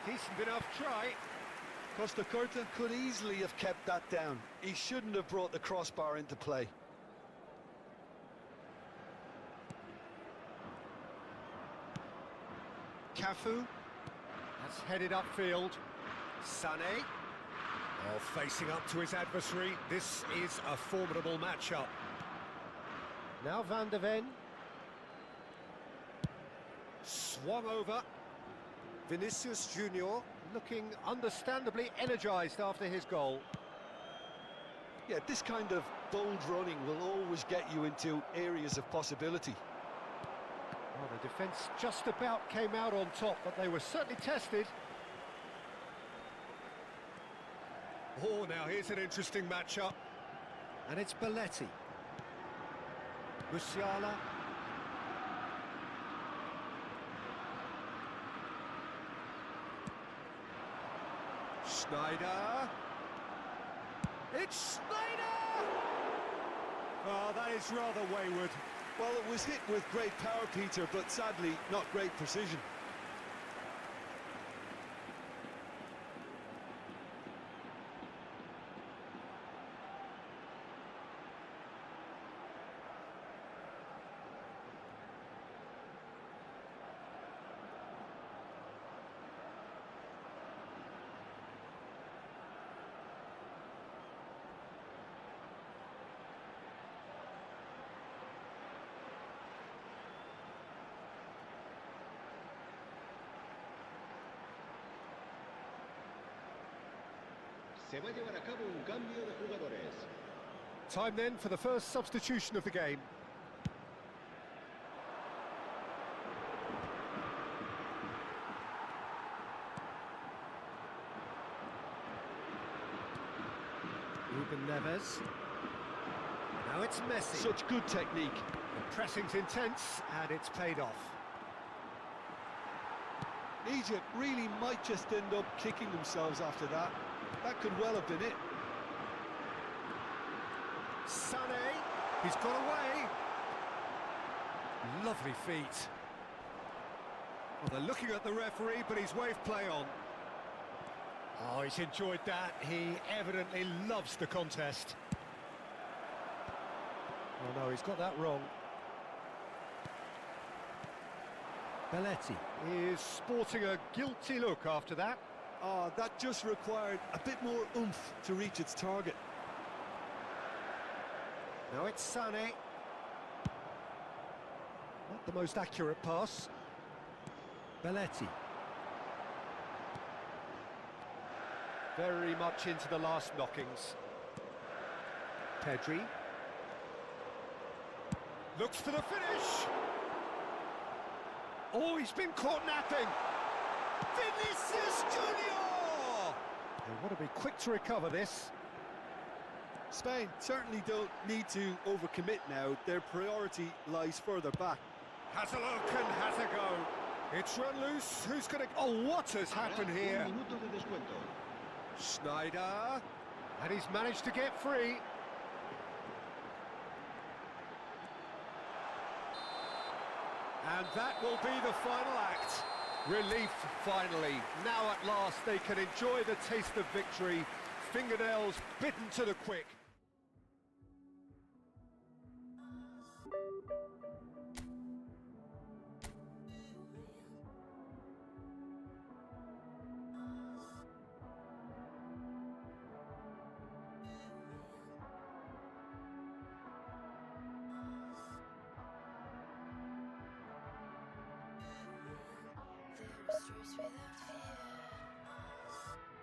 Decent enough try. Costa Curta could easily have kept that down. He shouldn't have brought the crossbar into play. Cafu. That's headed upfield. Sané. Oh, facing up to his adversary. This is a formidable matchup. Now Van de Ven. Swung over. Vinicius Junior looking understandably energised after his goal. Yeah, this kind of bold running will always get you into areas of possibility. Well, the defence just about came out on top, but they were certainly tested. Oh, now here's an interesting matchup. And it's Belletti. Musiala. Schneider. It's Schneider! Oh, that is rather wayward. Well, it was hit with great power, Peter, but sadly not great precision. Se va a llevar a cabo un cambio de jugadores. Time then for the first substitution of the game. Ruben Neves. Now it's Messi. Such good technique. The pressing's intense and it's paid off. Egypt really might just end up kicking themselves after that. That could well have been it. Sané, he's got away. Lovely feet. Well, they're looking at the referee, but he's waved play on. Oh, he's enjoyed that. He evidently loves the contest. Oh no, he's got that wrong. Belletti is sporting a guilty look after that. Oh, that just required a bit more oomph to reach its target. Now it's Sané. Not the most accurate pass. Belletti. Very much into the last knockings. Pedri. Looks for the finish. Oh, he's been caught napping. Vinicius Junior! They want to be quick to recover this. Spain certainly don't need to overcommit now. Their priority lies further back. Has a look and has a go. It's run loose. Who's going to... Oh, what has happened here? Un minuto de descuento. Schneider. And he's managed to get free. And that will be the final act. Relief, finally. Now at last they can enjoy the taste of victory. Fingernails bitten to the quick. Streets without fear,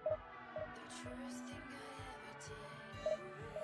the truest thing I ever did.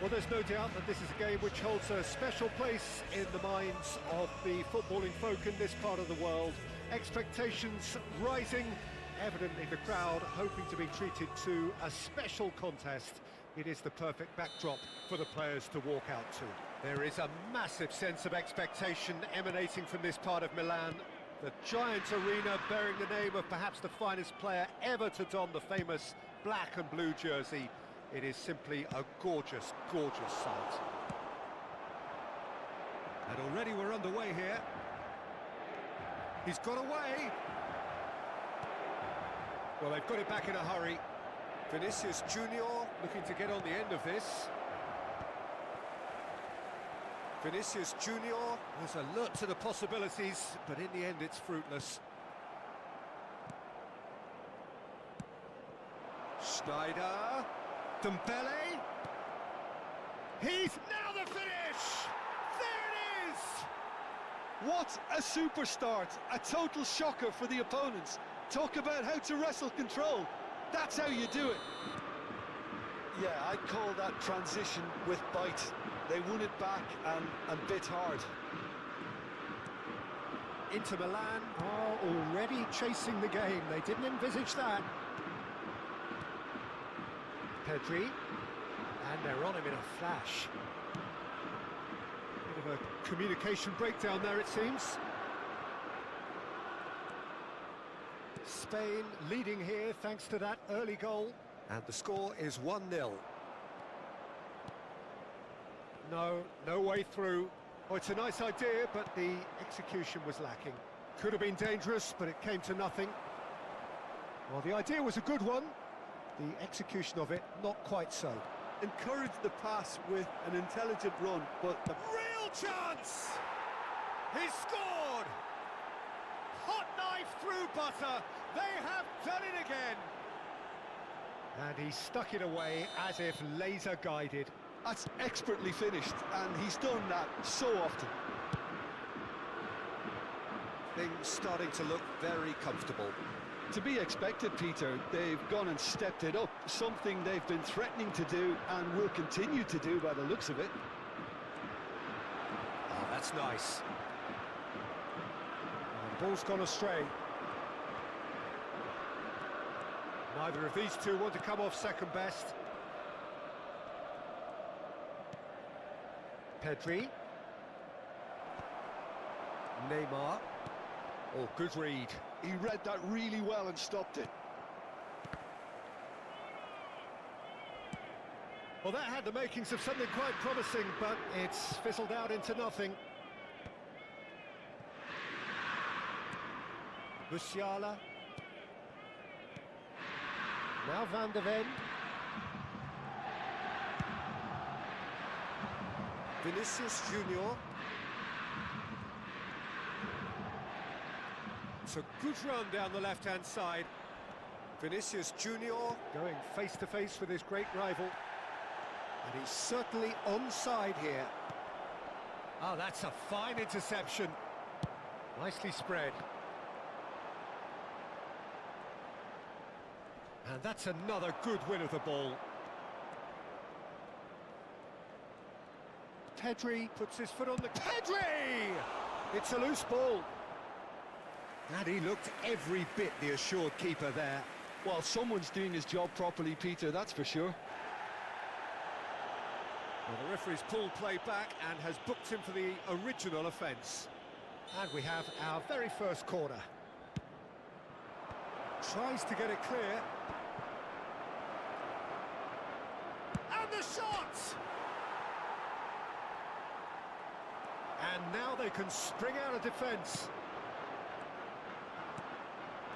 Well, there's no doubt that this is a game which holds a special place in the minds of the footballing folk in this part of the world. Expectations rising, evidently the crowd hoping to be treated to a special contest. It is the perfect backdrop for the players to walk out to. There is a massive sense of expectation emanating from this part of Milan. The giant arena bearing the name of perhaps the finest player ever to don the famous black and blue jersey. It is simply a gorgeous, gorgeous sight. And already we're underway here. He's got away. Well, they've got it back in a hurry. Vinicius Junior looking to get on the end of this. Vinicius Junior was alert to the possibilities, but in the end it's fruitless. Schneider. Dembele. He's now the finish! There it is! What a super start! A total shocker for the opponents. Talk about how to wrestle control. That's how you do it. Yeah, I'd call that transition with bite. They won it back and bit hard. Inter Milan are already chasing the game. They didn't envisage that. Pedri, and they're on him in a flash. Bit of a communication breakdown there, it seems. Spain leading here thanks to that early goal. And the score is 1-0. No way through. Oh, it's a nice idea, but the execution was lacking. Could have been dangerous, but it came to nothing. Well, the idea was a good one. The execution of it, not quite so. Encourage the pass with an intelligent run, but the Real chance! He's scored! Hot knife through butter. They have done it again. And he stuck it away as if laser guided. That's expertly finished, and he's done that so often. Things starting to look very comfortable. To be expected, Peter. They've gone and stepped it up, something they've been threatening to do and will continue to do by the looks of it. Oh, that's nice. And the ball's gone astray. Neither of these two want to come off second best. Pedri. Neymar. Oh, good read. He read that really well and stopped it. Well, that had the makings of something quite promising, but it's fizzled out into nothing. Musiala. Now Van de Ven. Vinicius Junior. It's a good run down the left-hand side. Vinicius Junior. Going face-to-face with his great rival. And he's certainly onside here. Oh, that's a fine interception. Nicely spread. And that's another good win of the ball. Pedri puts his foot on the... Pedri! It's a loose ball. And he looked every bit the assured keeper there. Well, someone's doing his job properly, Peter, that's for sure. Well, the referee's pulled play back and has booked him for the original offence. And we have our very first corner. Tries to get it clear. And the shot! And now they can spring out of defence.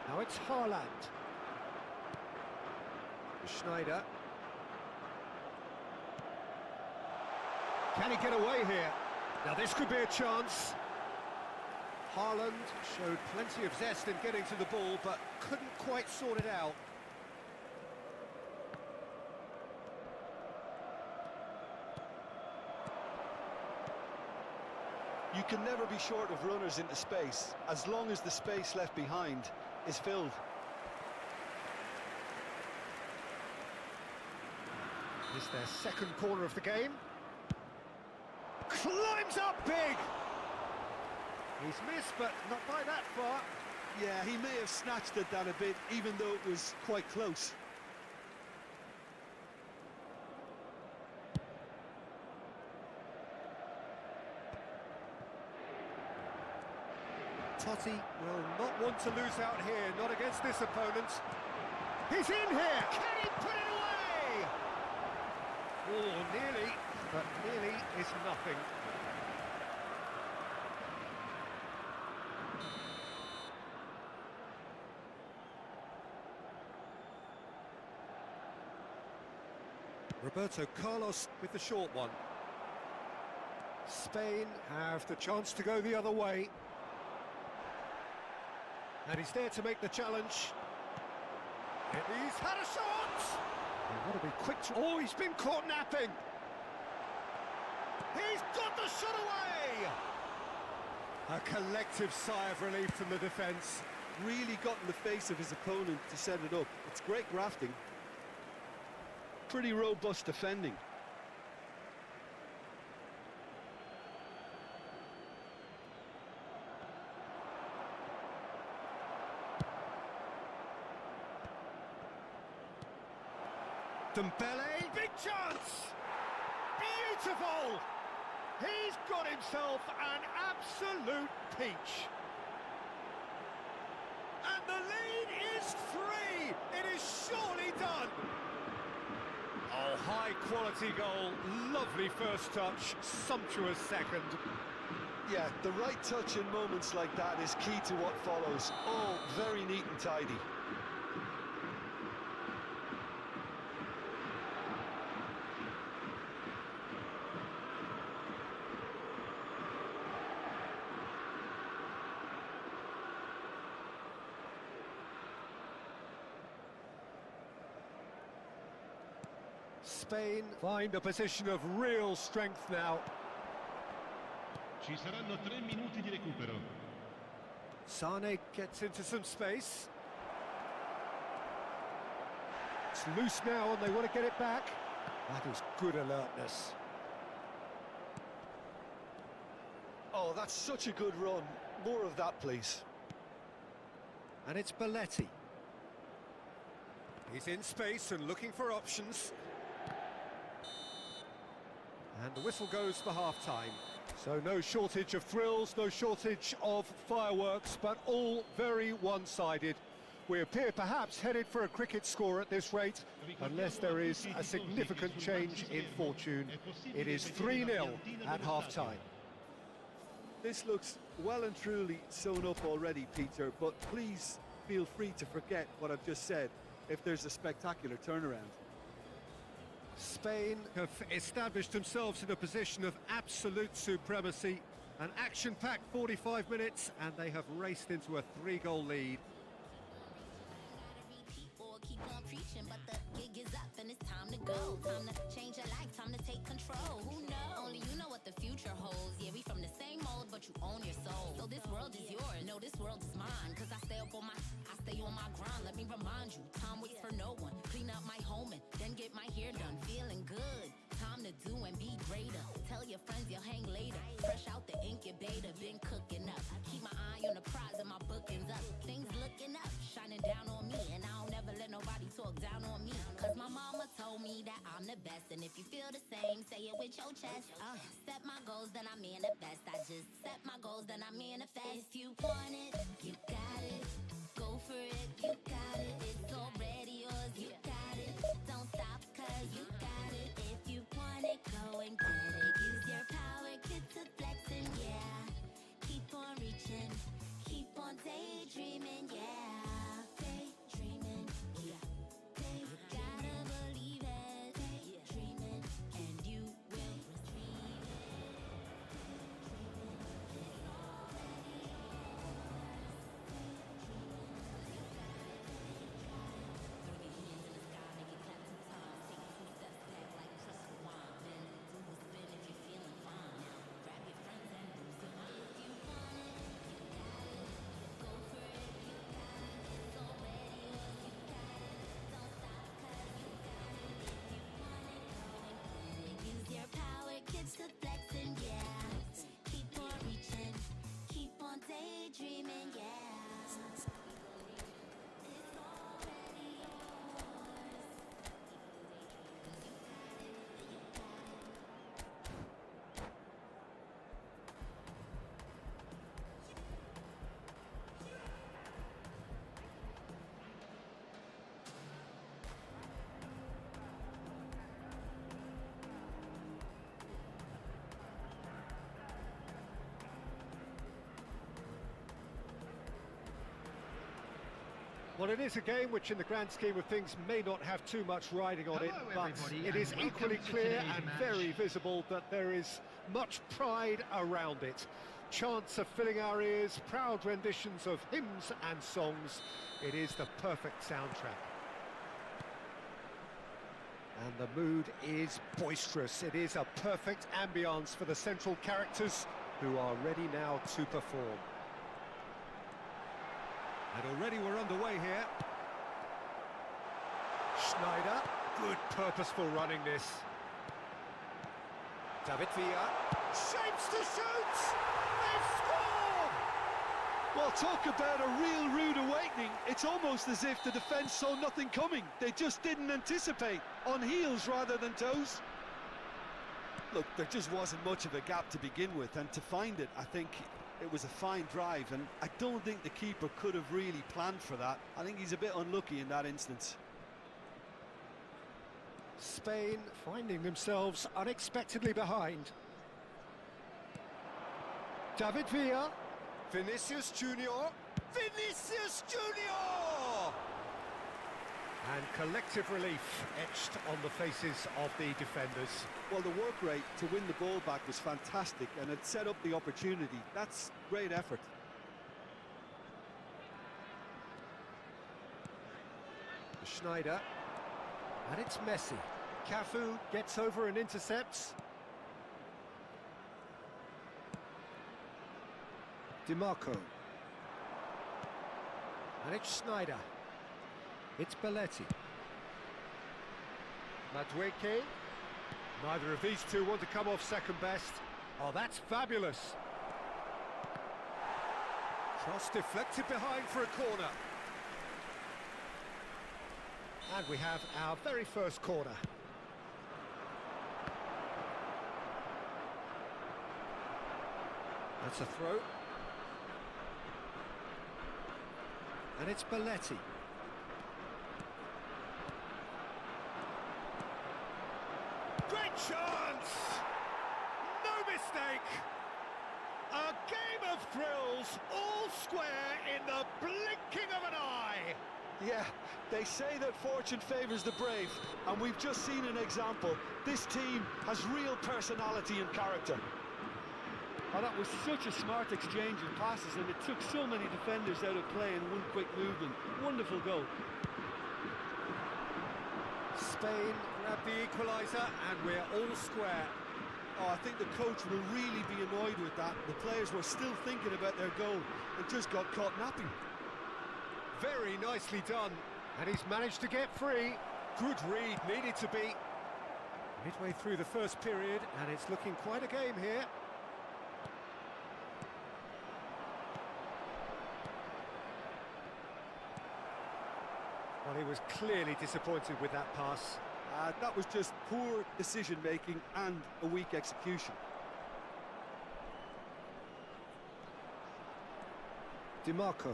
Now it's Haaland. Schneider. Can he get away here? Now this could be a chance. Haaland showed plenty of zest in getting to the ball, but couldn't quite sort it out. You can never be short of runners into space, as long as the space left behind is filled. Is their second corner of the game. Climbs up big! He's missed, but not by that far. Yeah, he may have snatched at that a bit, even though it was quite close. Totti will not want to lose out here, not against this opponent. He's in here! Can he put it away? Oh, nearly, but nearly is nothing. Roberto Carlos with the short one. Spain have the chance to go the other way. And he's there to make the challenge. He's had a shot! They've got to be quick to... Oh, he's been caught napping! He's got the shot away! A collective sigh of relief from the defence. Really got in the face of his opponent to set it up. It's great grafting. Pretty robust defending. Dembele, big chance! Beautiful! He's got himself an absolute peach. And the lead is 3! It is surely done! Oh, high quality goal, lovely first touch, sumptuous second. Yeah, the right touch in moments like that is key to what follows. All very neat and tidy. Spain find a position of real strength now. Ci saranno 3 minuti di recupero. Sane gets into some space. It's loose now and they want to get it back. That is good alertness. Oh, that's such a good run. More of that, please. And it's Belletti. He's in space and looking for options. And the whistle goes for half-time. So no shortage of thrills, no shortage of fireworks, but all very one-sided. We appear perhaps headed for a cricket score at this rate, unless there is a significant change in fortune. It is 3-0 at half-time. This looks well and truly sewn up already, Peter, but please feel free to forget what I've just said if there's a spectacular turnaround. Spain have established themselves in a position of absolute supremacy. An action-packed 45 minutes, and they have raced into a 3-goal lead. Keep on preaching, but the gig is up and it's time to go. Time to change your life, time to take control. Who knows? Only you know what the future holds. Yeah, we from the same mold, but you own your soul. So this world is yours, no, this world is mine. Cause I stay on my grind. Let me remind you, time waits for no one. Clean up my home and then get my hair done. Feeling good, time to do and be greater. Tell your friends you'll hang later. Fresh out the incubator, been cooking up. Keep my eye on the prize and my bookings up. Things looking up, shining down on me. And I don't never let nobody talk down on me. Cause my mama told me that I'm the best. And if you feel the same, say it with your chest. Set my goals, then I manifest. I just set my goals, then I manifest. If you want it, you got it. Go for it, you got it. It's already yours, you got it. Don't stop, cause you got it. If you want it, go and get it. Use your power, get to flexing, yeah. Keep on reaching, keep on daydreaming, yeah. Daydreaming, yeah. You gotta believe it. Daydreaming, and you will retrieve it. Daydreaming, it's already yours. Throw your hands in the sky, make it clap 2 times. Take 2 steps back like trust rewind. Then do Well, it is a game which in the grand scheme of things may not have too much riding on it, but it is equally clear and very visible that there is much pride around it. Chants are filling our ears, proud renditions of hymns and songs. It is the perfect soundtrack. And the mood is boisterous. It is a perfect ambience for the central characters who are ready now to perform. And already we're underway here. Schneider, good purposeful running this. David Villa, shapes to shoot! They've scored! Well, talk about a real rude awakening. It's almost as if the defence saw nothing coming. They just didn't anticipate, on heels rather than toes. Look, there just wasn't much of a gap to begin with, and to find it, I think it was a fine drive, and I don't think the keeper could have really planned for that. I think he's a bit unlucky in that instance. Spain finding themselves unexpectedly behind. David Villa. Vinicius Junior. Vinicius Junior! And collective relief etched on the faces of the defenders. Well, the work rate to win the ball back was fantastic, and it set up the opportunity. That's great effort. Schneider. And it's Messi. Cafu gets over and intercepts. DiMarco. And it's Schneider. It's Belletti. Madueke. Neither of these two want to come off second best. Oh, that's fabulous. Cross deflected behind for a corner. And we have our very first corner. That's a throw. And it's Belletti. Great chance! No mistake! A game of thrills, all square in the blinking of an eye! Yeah, they say that fortune favours the brave, and we've just seen an example. This team has real personality and character. Oh, that was such a smart exchange of passes, and it took so many defenders out of play in one quick movement. Wonderful goal. Spain grab the equaliser, and we're all square. Oh, I think the coach will really be annoyed with that. The players were still thinking about their goal and just got caught napping. Very nicely done, and he's managed to get free. Good read, needed to be. Midway through the first period, and it's looking quite a game here. Well, he was clearly disappointed with that pass. That was just poor decision-making and a weak execution. DiMarco.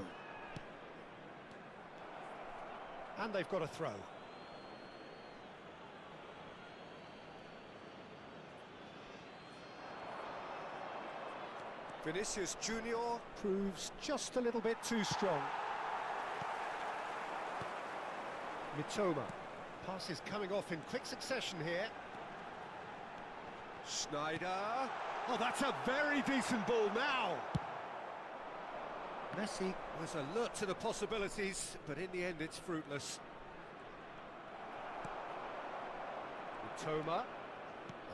And they've got a throw. Vinicius Junior proves just a little bit too strong. Mitoma. Pass is coming off in quick succession here. Schneider. Oh, that's a very decent ball now. Messi was alert to the possibilities, but in the end it's fruitless. Mitoma.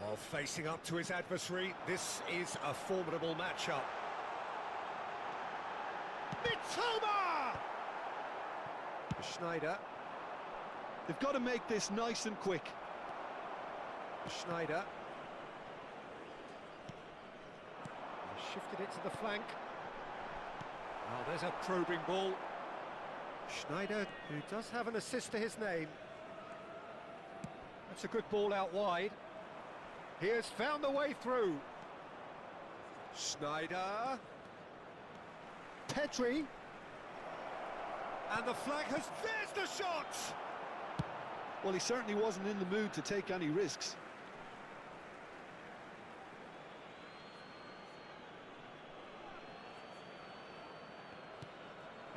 Oh, facing up to his adversary. This is a formidable matchup. Mitoma! Schneider. They've got to make this nice and quick. Schneider. Shifted it to the flank. Oh, there's a probing ball. Schneider, who does have an assist to his name. That's a good ball out wide. He has found the way through. Schneider. Pedri. And the flag has... There's the shot! Well, he certainly wasn't in the mood to take any risks.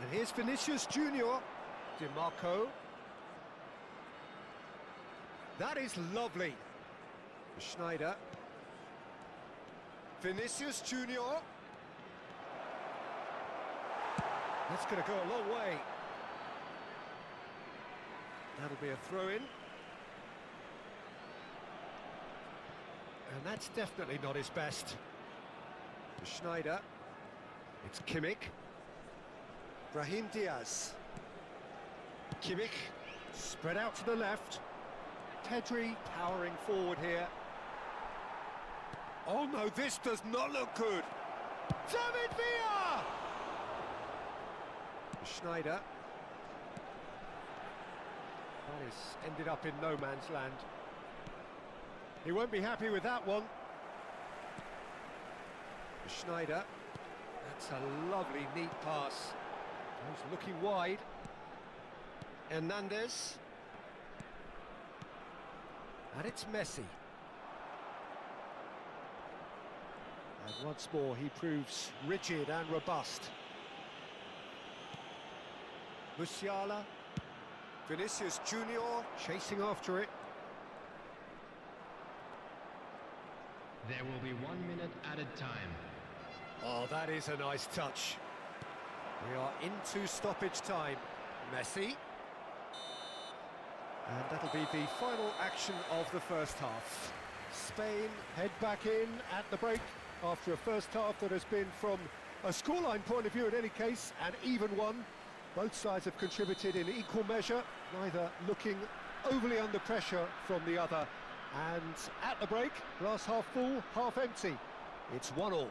And here's Vinicius Junior. DiMarco. That is lovely. Schneider. Vinicius Junior. That's going to go a long way. That'll be a throw-in. And that's definitely not his best. Schneider. It's Kimmich. Brahim Diaz. Kimmich. Spread out to the left. Pedri powering forward here. Oh no, this does not look good. David Villa! Schneider. That is ended up in no man's land. He won't be happy with that one. Schneider. That's a lovely, neat pass. He's looking wide. Hernandez. And it's Messi. And once more he proves rigid and robust. Musiala. Vinicius Junior chasing after it. There will be 1 minute added time. Oh, that is a nice touch. We are into stoppage time. Messi. And that'll be the final action of the first half. Spain head back in at the break after a first half that has been, from a scoreline point of view in any case, an even one. Both sides have contributed in equal measure, neither looking overly under pressure from the other. And at the break, glass half full, half empty. It's 1-1.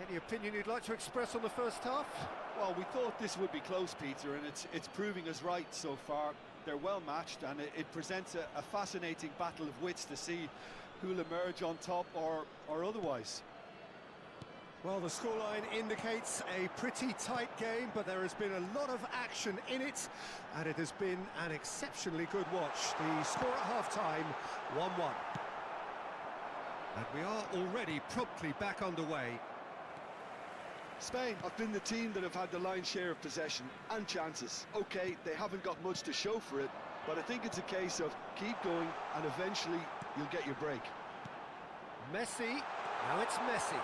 Any opinion you'd like to express on the first half? Well, we thought this would be close, Peter, and it's proving us right so far. They're well matched, and it presents a fascinating battle of wits to see who'll emerge on top or otherwise. Well, the scoreline indicates a pretty tight game, but there has been a lot of action in it, and it has been an exceptionally good watch. The score at half-time, 1-1. And we are already promptly back underway. Spain have been the team that have had the lion's share of possession and chances. OK, they haven't got much to show for it, but I think it's a case of keep going and eventually you'll get your break. Messi, now it's Messi.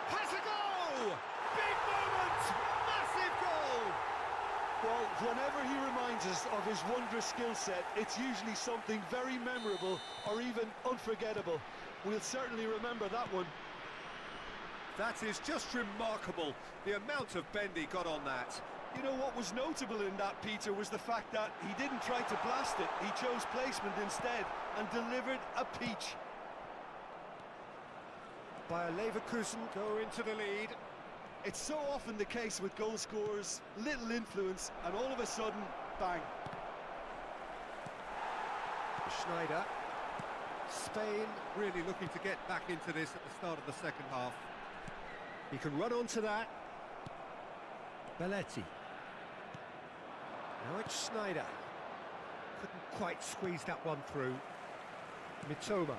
Has a goal! Big moment! Massive goal! Well, whenever he reminds us of his wondrous skill set, it's usually something very memorable or even unforgettable. We'll certainly remember that one. That is just remarkable, the amount of bend he got on that. You know what was notable in that, Peter, was the fact that he didn't try to blast it. He chose placement instead and delivered a peach. Bayer Leverkusen go into the lead. It's so often the case with goal scorers, little influence, and all of a sudden, bang. Schneider. Spain really looking to get back into this at the start of the second half. He can run onto that. Belletti. Now it's Schneider. Couldn't quite squeeze that one through. Mitoma.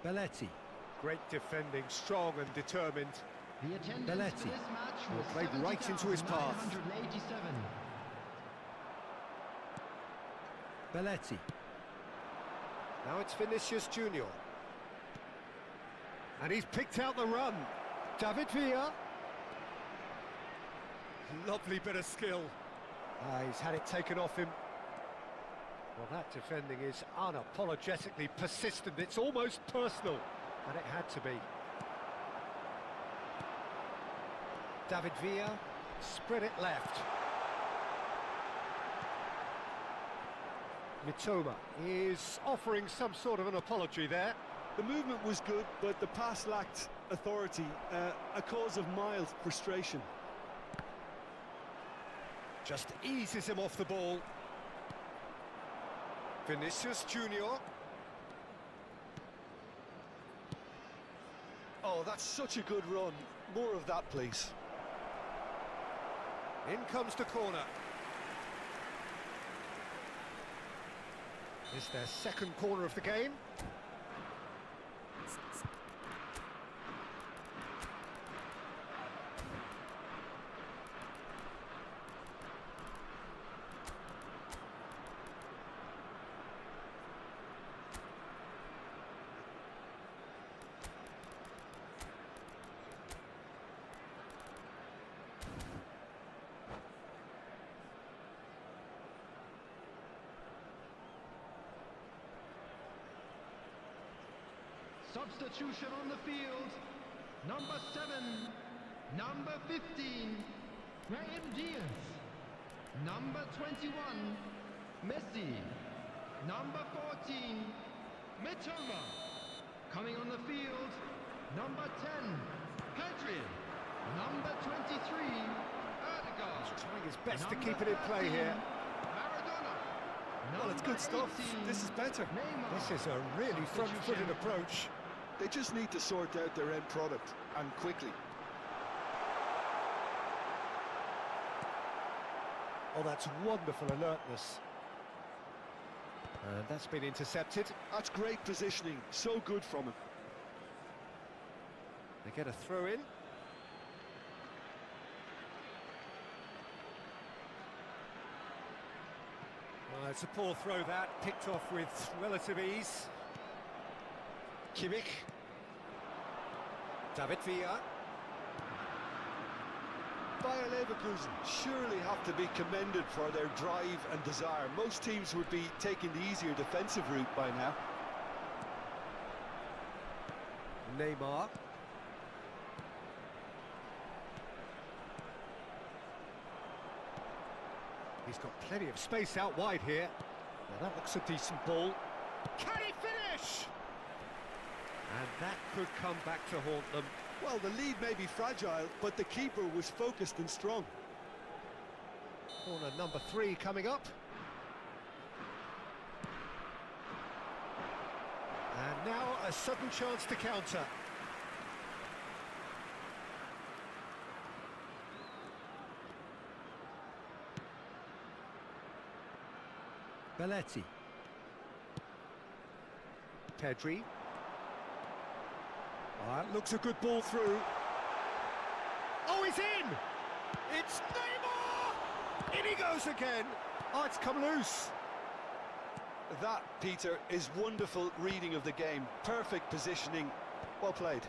Belletti. Great defending, strong and determined. The attendance Belletti. for this match was Played right into his path. 70,987. Belletti. Now it's Vinicius Junior. And he's picked out the run. David Villa. Lovely bit of skill. He's had it taken off him. Well, that defending is unapologetically persistent. It's almost personal. And it had to be. David Villa. Spread it left. Mitoma is offering some sort of an apology there. The movement was good, but the pass lacked authority, a cause of mild frustration. Just eases him off the ball. Vinicius Junior. Oh, that's such a good run. More of that, please. In comes the corner. It's their second corner of the game. Substitution on the field. Number 7, number 15, Brahim Diaz. Number 21, Messi. Number 14, Mitoma. Coming on the field, number 10, Pedri. Number 23, Erdegaard. He's trying his best to Number keep it in play 13, here. Maradona. Well, it's good stuff. This is better. Neymar. This is a really front-footed approach. They just need to sort out their end product, and quickly. Oh, that's wonderful alertness. And that's been intercepted. That's great positioning. So good from him. They get a throw in. Well, it's a poor throw that, picked off with relative ease. Kimmich. David Villa. Bayer Leverkusen surely have to be commended for their drive and desire. Most teams would be taking the easier defensive route by now. Neymar. He's got plenty of space out wide here. Now that looks a decent ball. Can he finish? And that could come back to haunt them. Well, the lead may be fragile, but the keeper was focused and strong. Corner number 3 coming up. And now a sudden chance to counter. Belletti. Pedri. That looks a good ball through. Oh, he's in! It's Neymar! In he goes again. Oh, it's come loose. That, Peter, is wonderful reading of the game. Perfect positioning. Well played.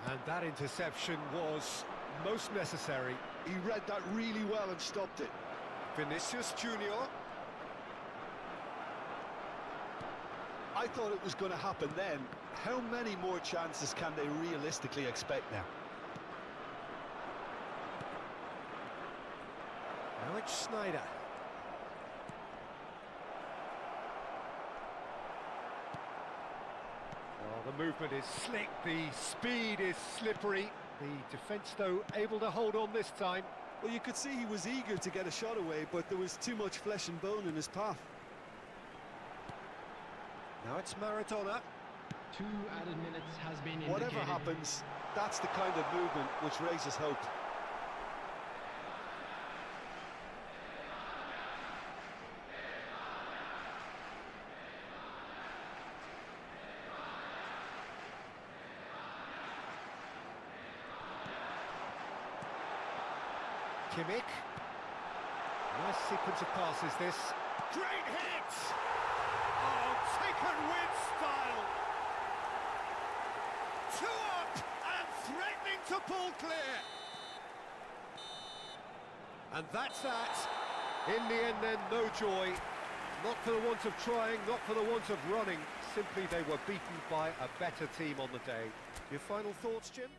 And that interception was most necessary. He read that really well and stopped it. Vinicius Junior. I thought it was going to happen then. How many more chances can they realistically expect now? Now it's Snyder. Well, the movement is slick, the speed is slippery. The defence, though, able to hold on this time. Well, you could see he was eager to get a shot away, but there was too much flesh and bone in his path. Now it's Maradona. 2 added minutes has been indicated. Whatever happens, that's the kind of movement which raises hope. Kimmich. Nice sequence of passes, this. Great hit! Oh, taken with style! 2 up and threatening to pull clear. And that's that. In the end then, no joy. Not for the want of trying, not for the want of running. Simply they were beaten by a better team on the day. Your final thoughts, Jim?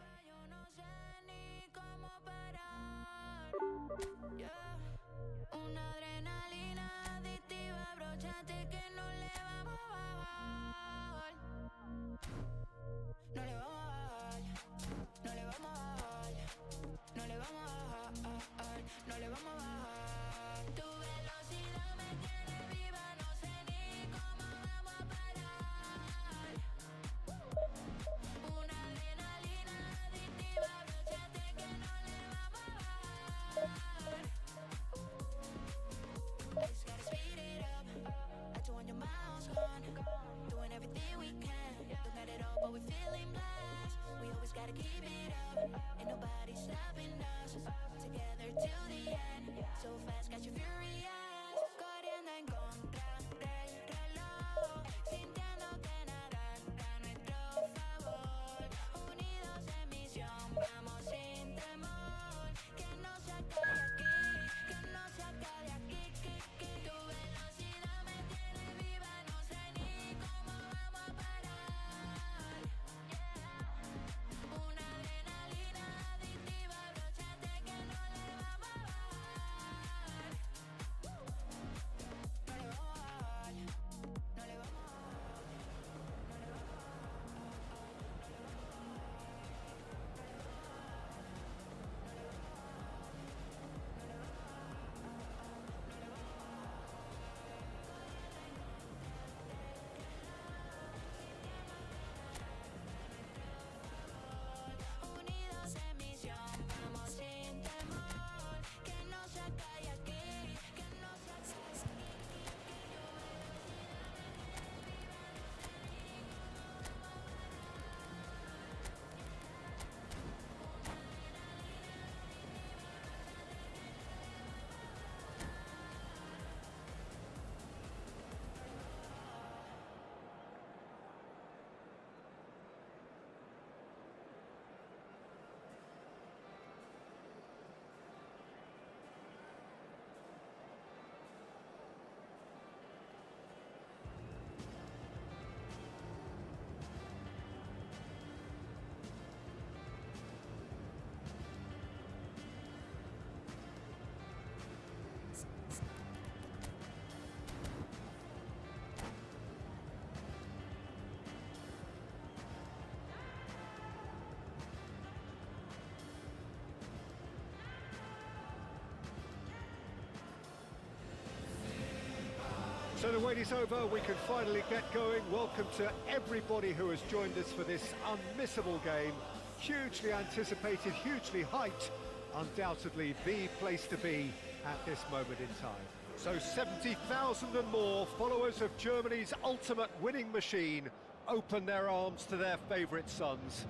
So the wait is over, we can finally get going. Welcome to everybody who has joined us for this unmissable game. Hugely anticipated, hugely hyped. Undoubtedly the place to be at this moment in time. So 70,000 and more followers of Germany's ultimate winning machine open their arms to their favourite sons.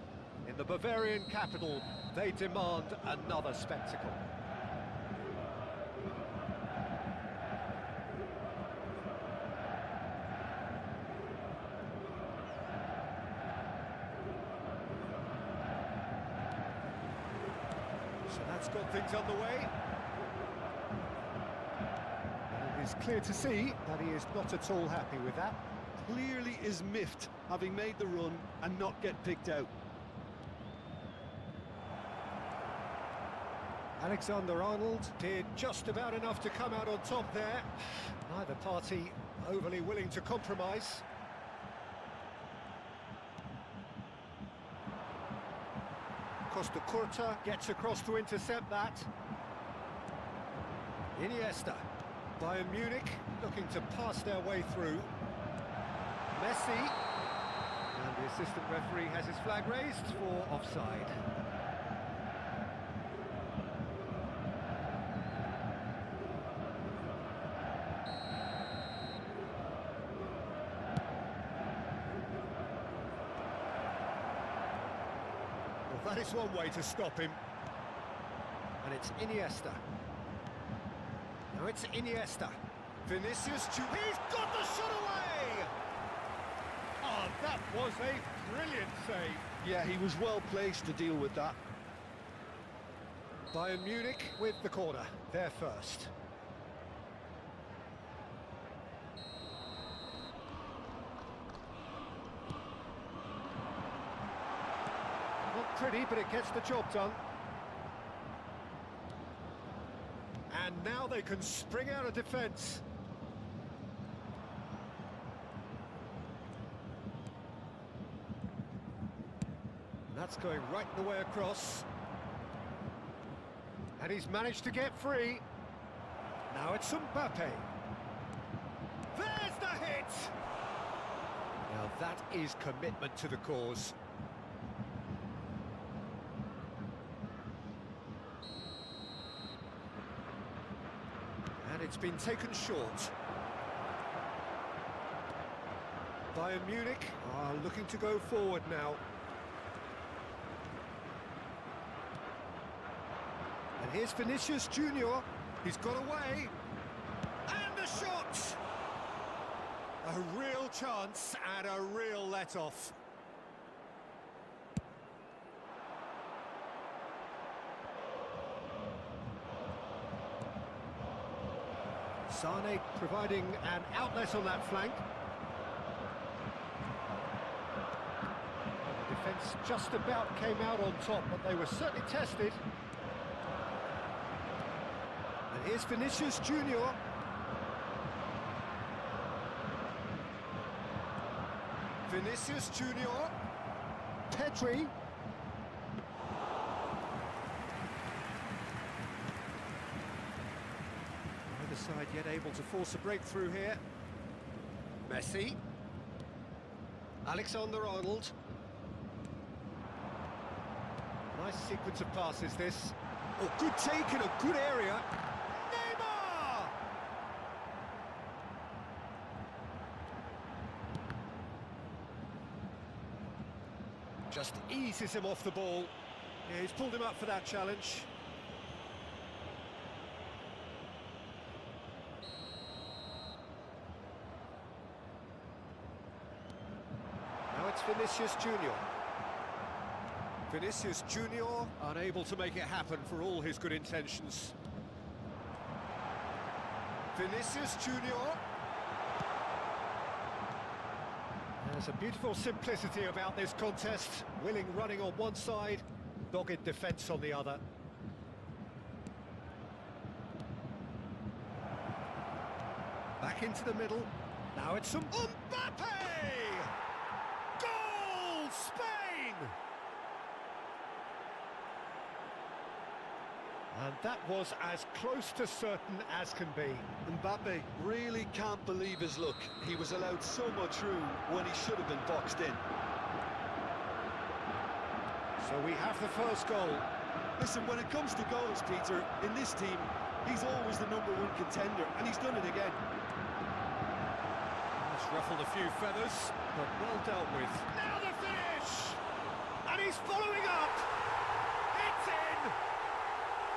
In the Bavarian capital, they demand another spectacle. So that's got things underway. And it is clear to see that he is not at all happy with that. Clearly is miffed, having made the run and not get picked out. Alexander-Arnold did just about enough to come out on top there. Neither party overly willing to compromise. Costa Curta gets across to intercept that. Iniesta. Bayern Munich looking to pass their way through. Messi. And the assistant referee has his flag raised for offside. Well, that is one way to stop him. And it's Iniesta. Now it's Iniesta. Vinicius Junior. He's got the shot away! Oh, that was a brilliant save. Yeah, he was well placed to deal with that. Bayern Munich with the corner. They're first. Not pretty, but it gets the job done. And now they can spring out of defence. That's going right the way across. And he's managed to get free. Now it's Mbappe. There's the hit! Now that is commitment to the cause. And it's been taken short. Bayern Munich are looking to go forward now. And here's Vinicius Junior. He's got away. And the shot! A real chance and a real let-off. Sane providing an outlet on that flank. The defence just about came out on top, but they were certainly tested. And here's Vinicius Junior. Vinicius Junior. Pedri. Neither side yet able to force a breakthrough here. Messi. Alexander-Arnold. Nice sequence of passes this. Oh, good take in a good area. Neymar! Just eases him off the ball. Yeah, he's pulled him up for that challenge. Now it's Vinicius Junior. Vinicius Junior unable to make it happen for all his good intentions. Vinicius Junior. There's a beautiful simplicity about this contest. Willing running on one side, dogged defence on the other. Back into the middle. Now it's Mbappe! Goal, Spain! And that was as close to certain as can be. Mbappe really can't believe his luck. He was allowed so much room when he should have been boxed in. So we have the first goal. Listen, when it comes to goals, Peter, in this team, he's always the #1 contender, and he's done it again. He's ruffled a few feathers, but well dealt with. Now the finish! And he's following up! It's in!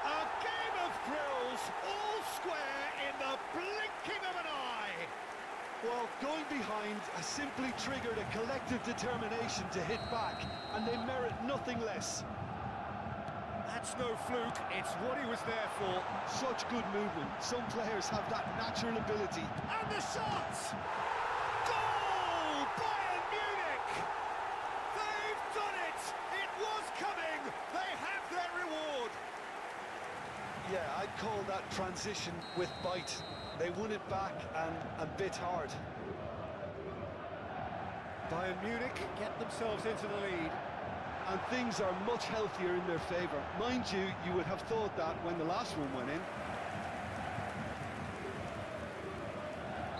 A game of thrills, all square in the blinking of an eye! Well, going behind has simply triggered a collective determination to hit back, and they merit nothing less. That's no fluke, it's what he was there for. Such good movement. Some players have that natural ability. And the shot! Goal! Bayern Munich! They've done it! It was coming! They have their reward! Yeah, I'd call that transition with bite. They won it back and bit hard. Bayern Munich get themselves into the lead. And things are much healthier in their favour. Mind you, you would have thought that when the last one went in.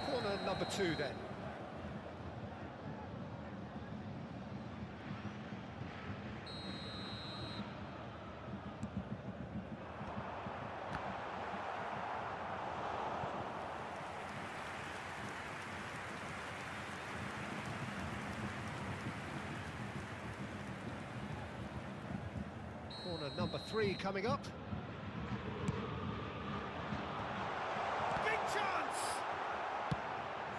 Corner number 2 then. Corner number 3 coming up. Big chance!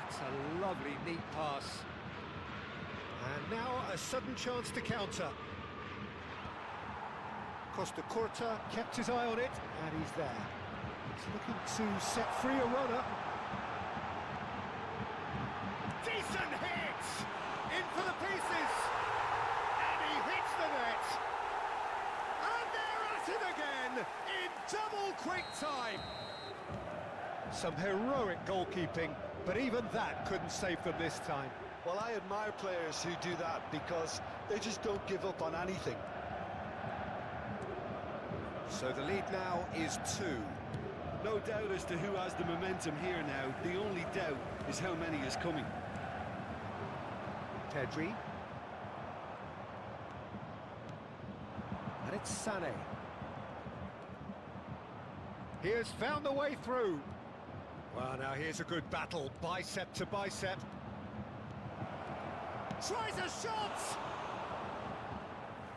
That's a lovely, neat pass. And now a sudden chance to counter. Costa Curta kept his eye on it, and he's there. He's looking to set free a runner. Decent hit! In for the pieces! And he hits the net! Again in double quick time. Some heroic goalkeeping, but even that couldn't save them this time. Well, I admire players who do that because they just don't give up on anything. So the lead now is 2. No doubt as to who has the momentum here now. The only doubt is how many is coming. Pedri. And it's Sané. He has found the way through. Well, now here's a good battle, bicep to bicep. Tries a shot!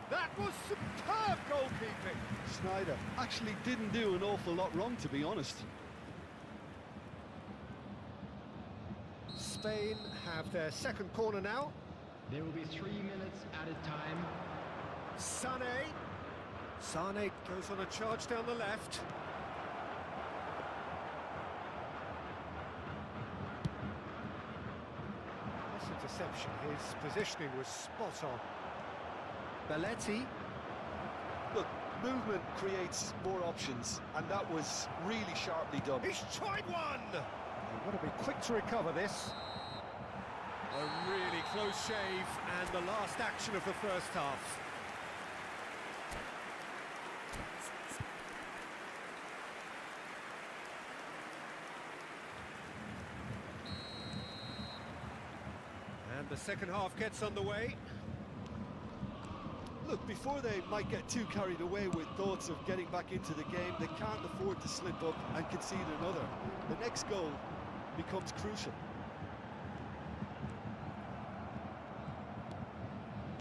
That was superb goalkeeping. Sneijder actually didn't do an awful lot wrong, to be honest. Spain have their second corner now. There will be 3 minutes added time. Sané. Sané goes on a charge down the left. Interception. His positioning was spot on. Belletti. Look, movement creates more options, and that was really sharply done. He's tried one! They've got to be quick to recover this. A really close shave, and the last action of the first half. And the second half gets underway. Look, before they might get too carried away with thoughts of getting back into the game, they can't afford to slip up and concede another. The next goal becomes crucial.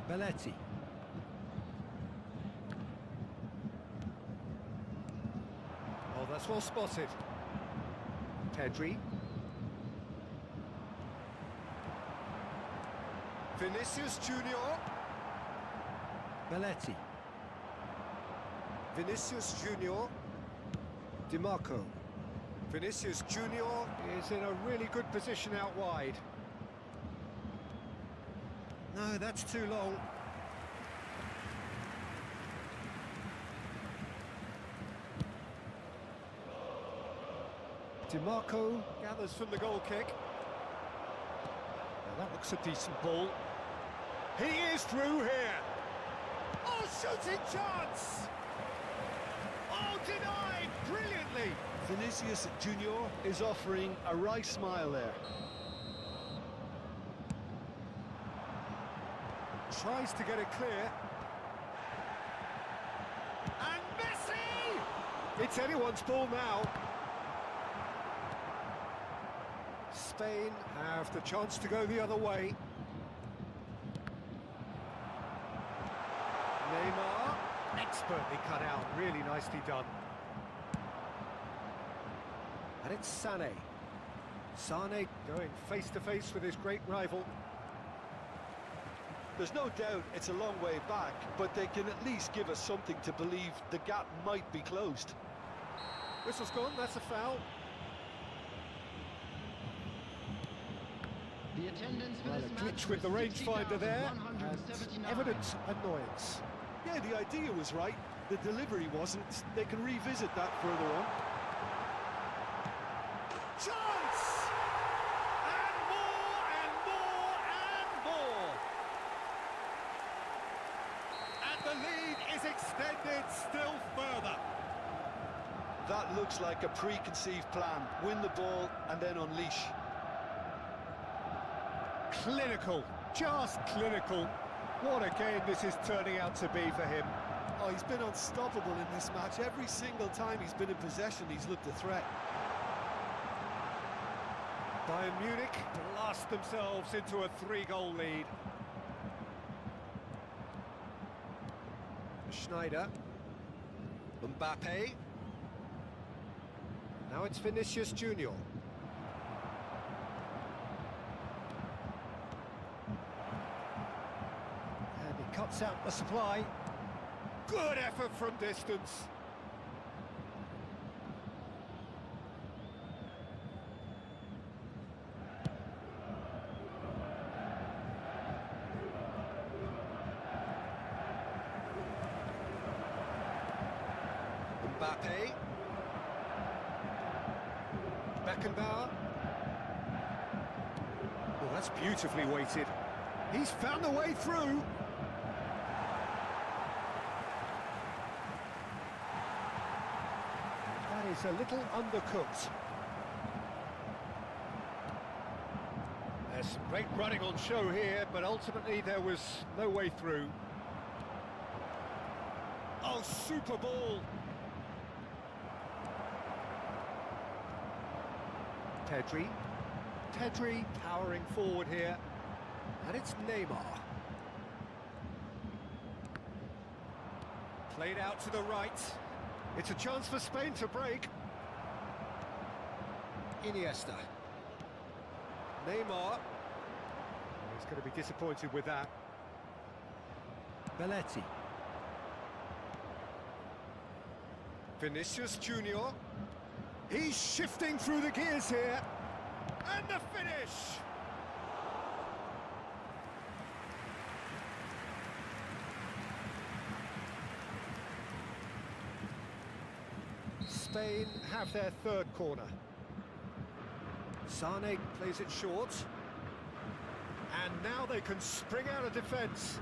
Belletti. Oh, that's well spotted. Pedri. Vinicius Junior. Belletti. Vinicius Junior. Di Marco. Vinicius Junior is in a really good position out wide. No, that's too long. Di Marco gathers from the goal kick. Now that looks a decent ball. He is through here. Oh, shooting chance! Oh, denied brilliantly. Vinicius Junior is offering a wry smile there. Tries to get it clear. And Messi! It's anyone's ball now. Spain have the chance to go the other way. Neymar, expertly cut out, really nicely done. And it's Sané. Sané going face to face with his great rival. There's no doubt it's a long way back, but they can at least give us something to believe the gap might be closed. Whistle's gone, that's a foul. The attendance for Well, this a match glitch with the was rangefinder there, and 60,179. evident annoyance. Yeah, the idea was right. The delivery wasn't. They can revisit that further on. Chance! And more, and more, and more! And the lead is extended still further. That looks like a preconceived plan. Win the ball and then unleash. Clinical, just clinical. What a game this is turning out to be for him. Oh, he's been unstoppable in this match. Every single time he's been in possession, he's looked a threat. Bayern Munich blast themselves into a 3-goal lead. Schneider. Mbappe. Now it's Vinicius Junior. And he cuts out the supply. Good effort from distance. Mbappe. Beckenbauer. Oh, that's beautifully weighted. He's found a way through. That is a little undercooked. There's some great running on show here, but ultimately there was no way through. Oh, super ball. Pedri powering forward here, and it's Neymar. Played out to the right. It's a chance for Spain to break. Iniesta. Neymar. He's going to be disappointed with that. Belletti. Vinicius Junior. He's shifting through the gears here. And the finish! Spain have their third corner. Sané plays it short. And now they can spring out of defence.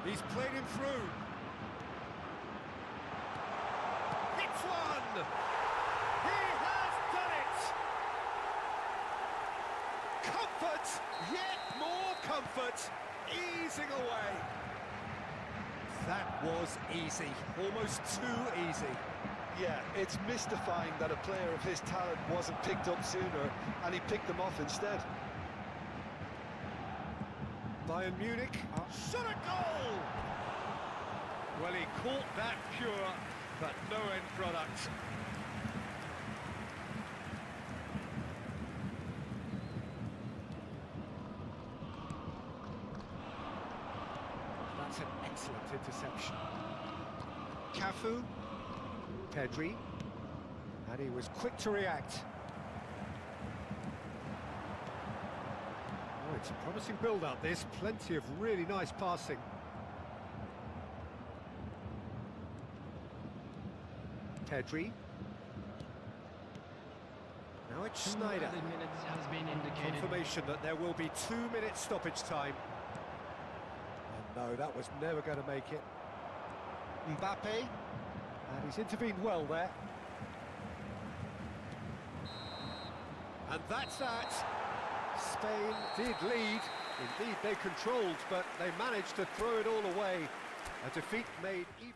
He's played him through. Hits one! He has done it! Comfort, yet more comfort, easing away. That was easy, almost too easy. Yeah, it's mystifying that a player of his talent wasn't picked up sooner, and he picked them off instead. Bayern Munich shot a goal! Well, he caught that pure, but no end product. That's an excellent interception. Cafu, Pedri, and he was quick to react. Oh, it's a promising build-up, this. Plenty of really nice passing. Pedri. Now it's 2 Schneider. added minutes has been indicated. Confirmation that there will be 2 minutes stoppage time. And no, that was never going to make it. Mbappe, and he's intervened well there. And that's that. Spain did lead. Indeed, they controlled, but they managed to throw it all away. A defeat made even...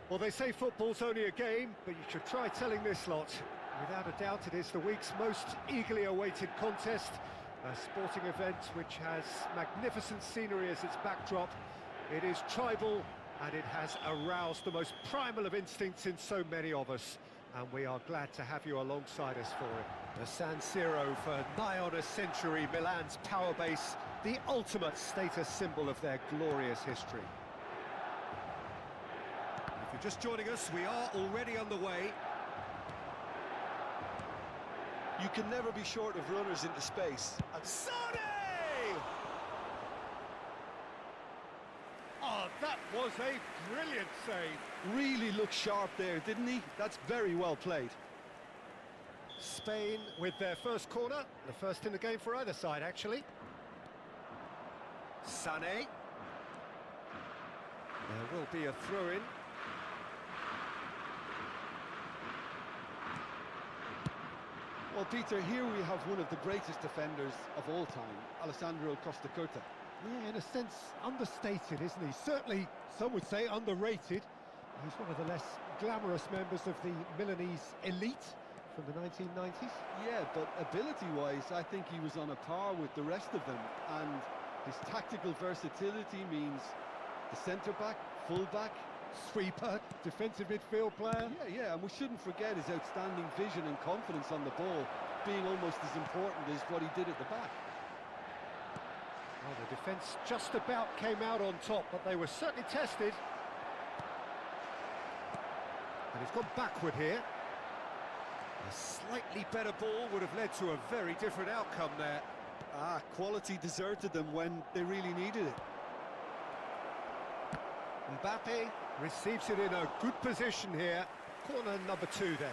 Well, they say football's only a game, but you should try telling this lot. Without a doubt, it is the week's most eagerly awaited contest, a sporting event which has magnificent scenery as its backdrop. It is tribal, and it has aroused the most primal of instincts in so many of us, and we are glad to have you alongside us for it. The San Siro for nigh on a century, Milan's power base, the ultimate status symbol of their glorious history. If you're just joining us, we are already on the way. You can never be short of runners into space. And Sane! Oh, that was a brilliant save. Really looked sharp there, didn't he? That's very well played. Spain with their first corner, the first in the game for either side, actually. Sane. There will be a throw-in. Well, Peter, here we have one of the greatest defenders of all time, Alessandro Costacurta. Yeah, in a sense, understated, isn't he? Certainly, some would say underrated. He's one of the less glamorous members of the Milanese elite from the 1990s. Yeah, but ability-wise, I think he was on a par with the rest of them. And his tactical versatility means the centre-back, full-back, sweeper, defensive midfield player. Yeah, and we shouldn't forget his outstanding vision and confidence on the ball, being almost as important as what he did at the back. Well, the defence just about came out on top, but they were certainly tested. And he's gone backward here. A slightly better ball would have led to a very different outcome there. Quality deserted them when they really needed it. Mbappe receives it in a good position here. Corner number 2 then.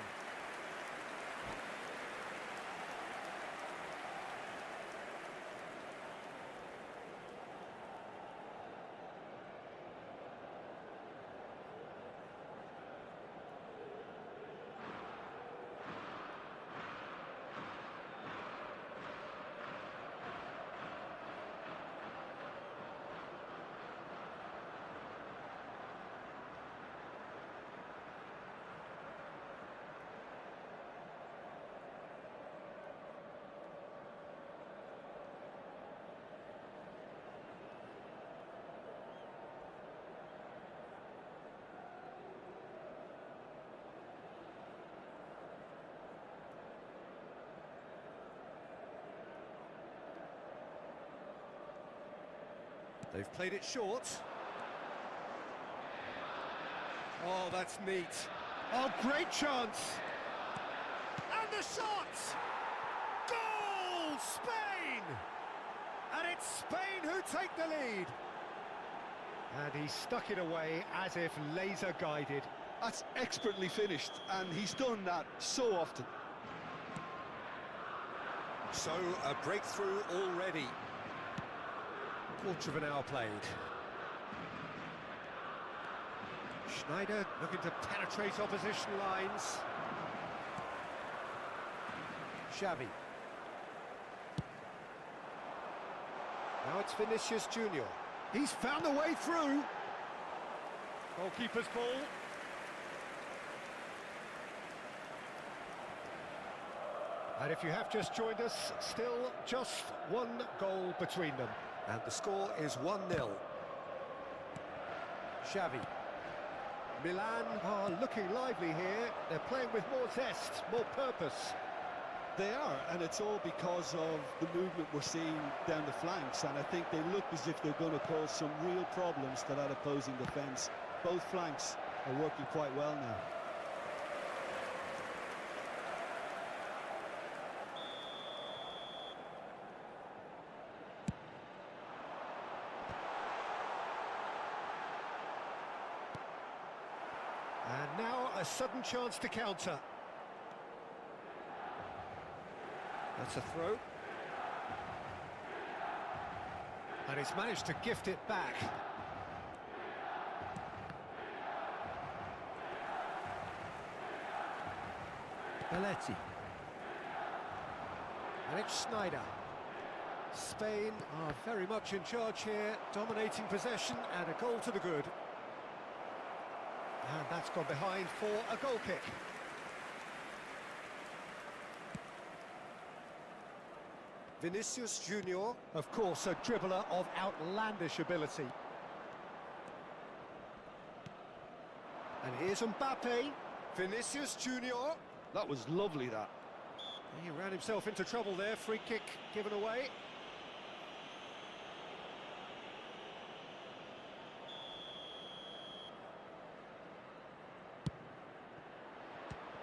They've played it short. Oh, that's neat. Oh, great chance. And the shot! Goal! Spain! And it's Spain who take the lead. And he stuck it away as if laser guided. That's expertly finished, and he's done that so often. So, a breakthrough already. Quarter of an hour played. Schneider looking to penetrate opposition lines. Xavi. Now it's Vinicius Junior. He's found a way through. Goalkeeper's ball. And if you have just joined us, still just one goal between them. And the score is 1-0. Xavi. Milan are looking lively here. They're playing with more zest, more purpose. They are, and it's all because of the movement we're seeing down the flanks, and I think they look as if they're going to cause some real problems to that opposing defence. Both flanks are working quite well now. And now a sudden chance to counter. That's a throw. And he's managed to gift it back. Belletti. And it's Schneider. Spain are very much in charge here, dominating possession and a goal to the good. And that's gone behind for a goal kick. Vinicius Junior, of course, a dribbler of outlandish ability. And here's Mbappe. Vinicius Junior. That was lovely, that. He ran himself into trouble there. Free kick given away.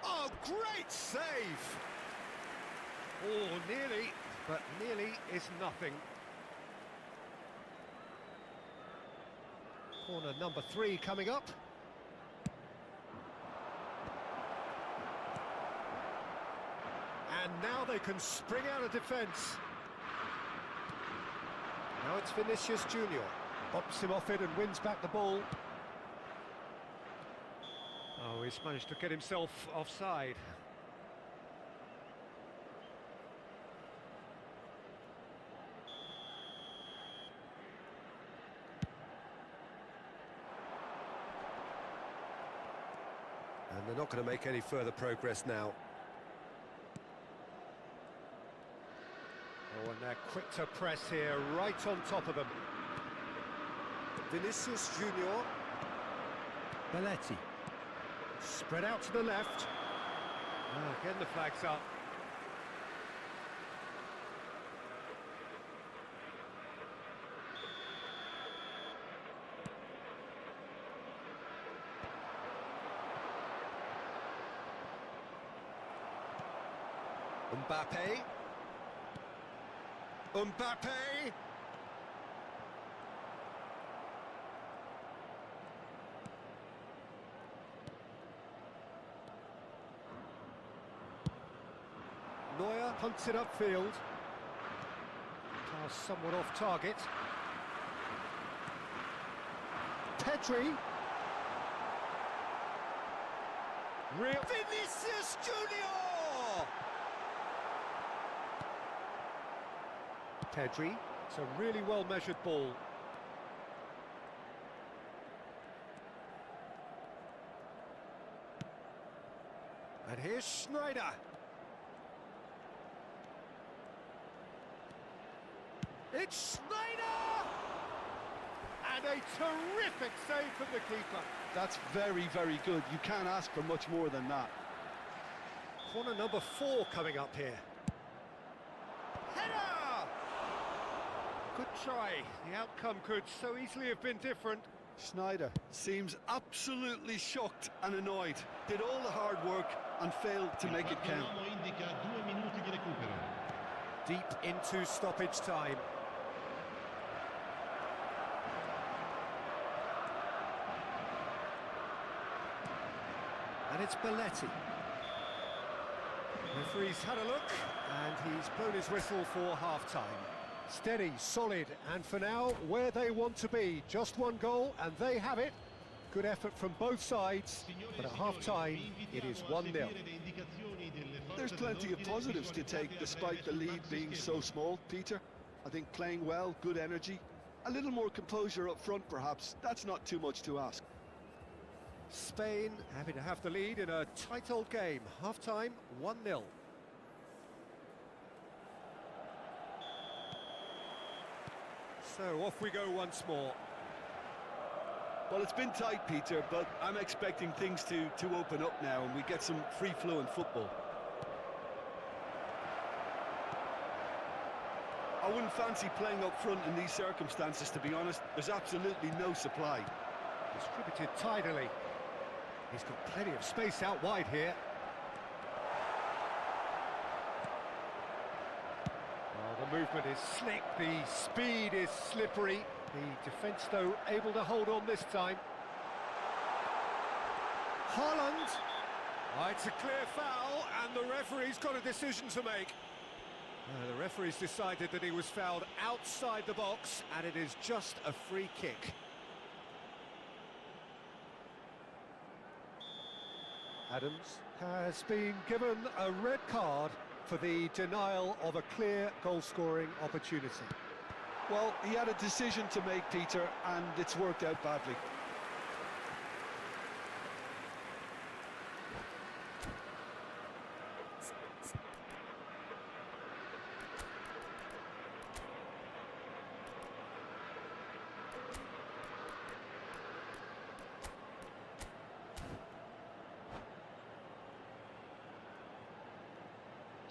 Oh, great save! Oh, nearly, but nearly is nothing. Corner number 3 coming up. And now they can spring out of defence. Now it's Vinicius Junior. Bops him off it and wins back the ball. Oh, he's managed to get himself offside. And they're not going to make any further progress now. Oh, and they're quick to press here, right on top of them. Vinicius Junior. Belletti. Spread out to the left. Oh, again the flag's up. Mbappe. Mbappe! Neuer punts it upfield. Pass somewhat off target. Pedri. Real Vinicius Junior! Pedri, it's a really well-measured ball. And here's Schneider. It's Schneider! And a terrific save from the keeper. That's very, very good. You can't ask for much more than that. Corner number 4 coming up here. Header! Good try. The outcome could so easily have been different. Schneider seems absolutely shocked and annoyed. Did all the hard work and failed to make it count. L'uomo indica 2 minuti di recupero. Deep into stoppage time. And it's Belletti. Referee's had a look, and he's blown his whistle for half-time. Steady, solid, and for now, where they want to be. Just one goal, and they have it. Good effort from both sides, but at half-time, it is 1-0. There's plenty of positives to take, despite the lead being so small, Peter. I think playing well, good energy. A little more composure up front, perhaps. That's not too much to ask. Spain happy to have the lead in a tight old game. Half-time, 1-0. So off we go once more. Well, it's been tight, Peter, but I'm expecting things to open up now and we get some free-flowing football. I wouldn't fancy playing up front in these circumstances, to be honest. There's absolutely no supply. Distributed tidily. He's got plenty of space out wide here. Well, the movement is slick, the speed is slippery. The defence, though, able to hold on this time. Haaland. Oh, it's a clear foul, and the referee's got a decision to make. The referee's decided that he was fouled outside the box, and it is just a free kick. Adams has been given a red card for the denial of a clear goal-scoring opportunity. Well, he had a decision to make, Peter, and it's worked out badly.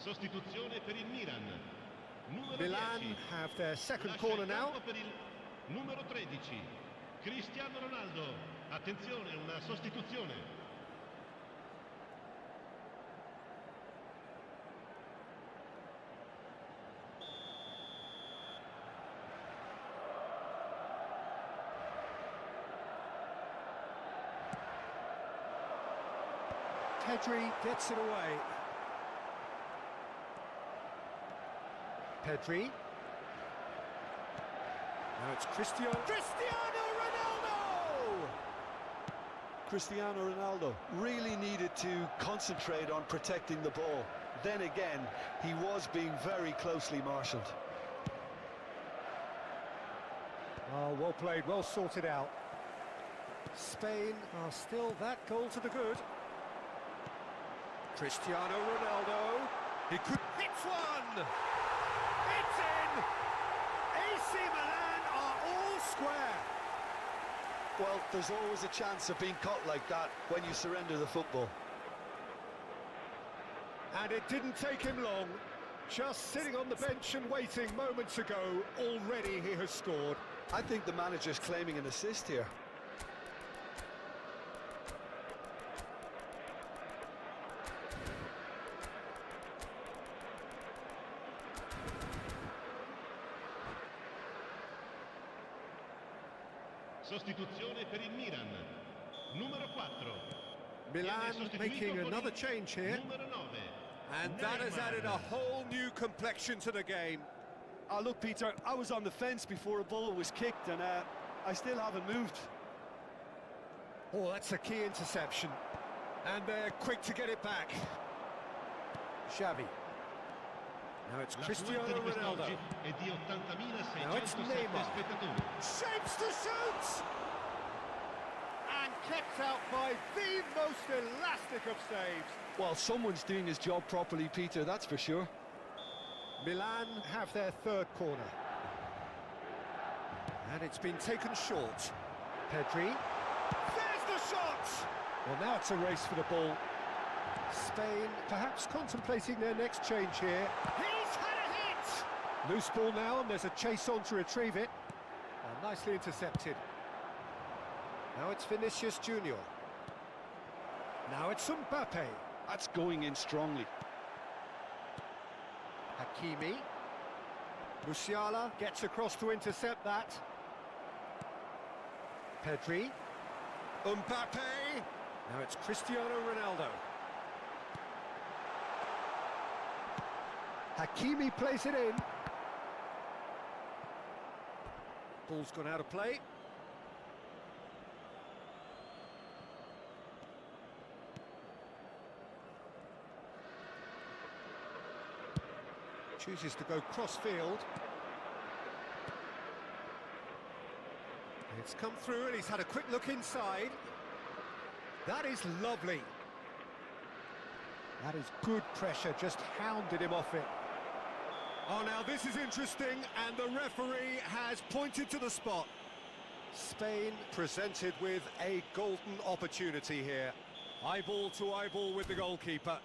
Sostituzione per il Milan. Numero Milan 10. have their second Lascia corner il now. campo per il numero 13. Cristiano Ronaldo. Attenzione, una sostituzione. Pedri gets it away. Pedri. Now it's Cristiano Ronaldo! Cristiano Ronaldo really needed to concentrate on protecting the ball. Then again, he was being very closely marshalled. Oh, well played, well sorted out. Spain are still that goal to the good. Cristiano Ronaldo. He could hit one! It's in! AC Milan are all square. Well, there's always a chance of being caught like that when you surrender the football. And it didn't take him long. Just sitting on the bench and waiting moments ago, already he has scored. I think the manager's claiming an assist here. Sostituzione per il Milan. Numero 4. Milan making another change here. Numero 9. And that has added a whole new complexion to the game. Look, Peter, I was on the fence before a ball was kicked and I still haven't moved. Oh, that's a key interception. And they're quick to get it back. Xavi. Now it's Cristiano Ronaldo. Now it's Neymar. Shapes to shoot! And kept out by the most elastic of saves. Well, someone's doing his job properly, Peter, that's for sure. Milan have their third corner. And it's been taken short. Pedri. There's the shot! Well, now it's a race for the ball. Spain perhaps contemplating their next change here. He's had a hit! Loose ball now, and there's a chase on to retrieve it. Nicely intercepted. Now it's Vinicius Junior. Now it's Mbappe. That's going in strongly. Hakimi. Musiala gets across to intercept that. Pedri. Mbappe. Now it's Cristiano Ronaldo. Hakimi plays it in. Ball's gone out of play. Chooses to go cross-field. It's come through and he's had a quick look inside. That is lovely. That is good pressure, just hounded him off it. Oh, now this is interesting, and the referee has pointed to the spot. Spain presented with a golden opportunity here. Eyeball to eyeball with the goalkeeper.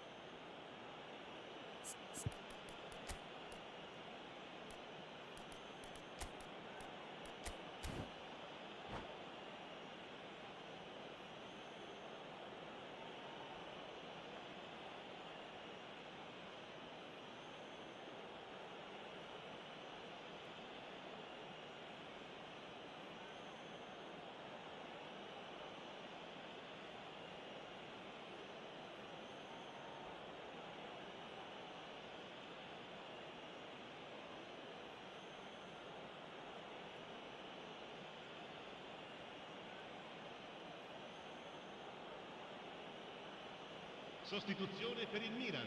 Sostituzione per il Milan.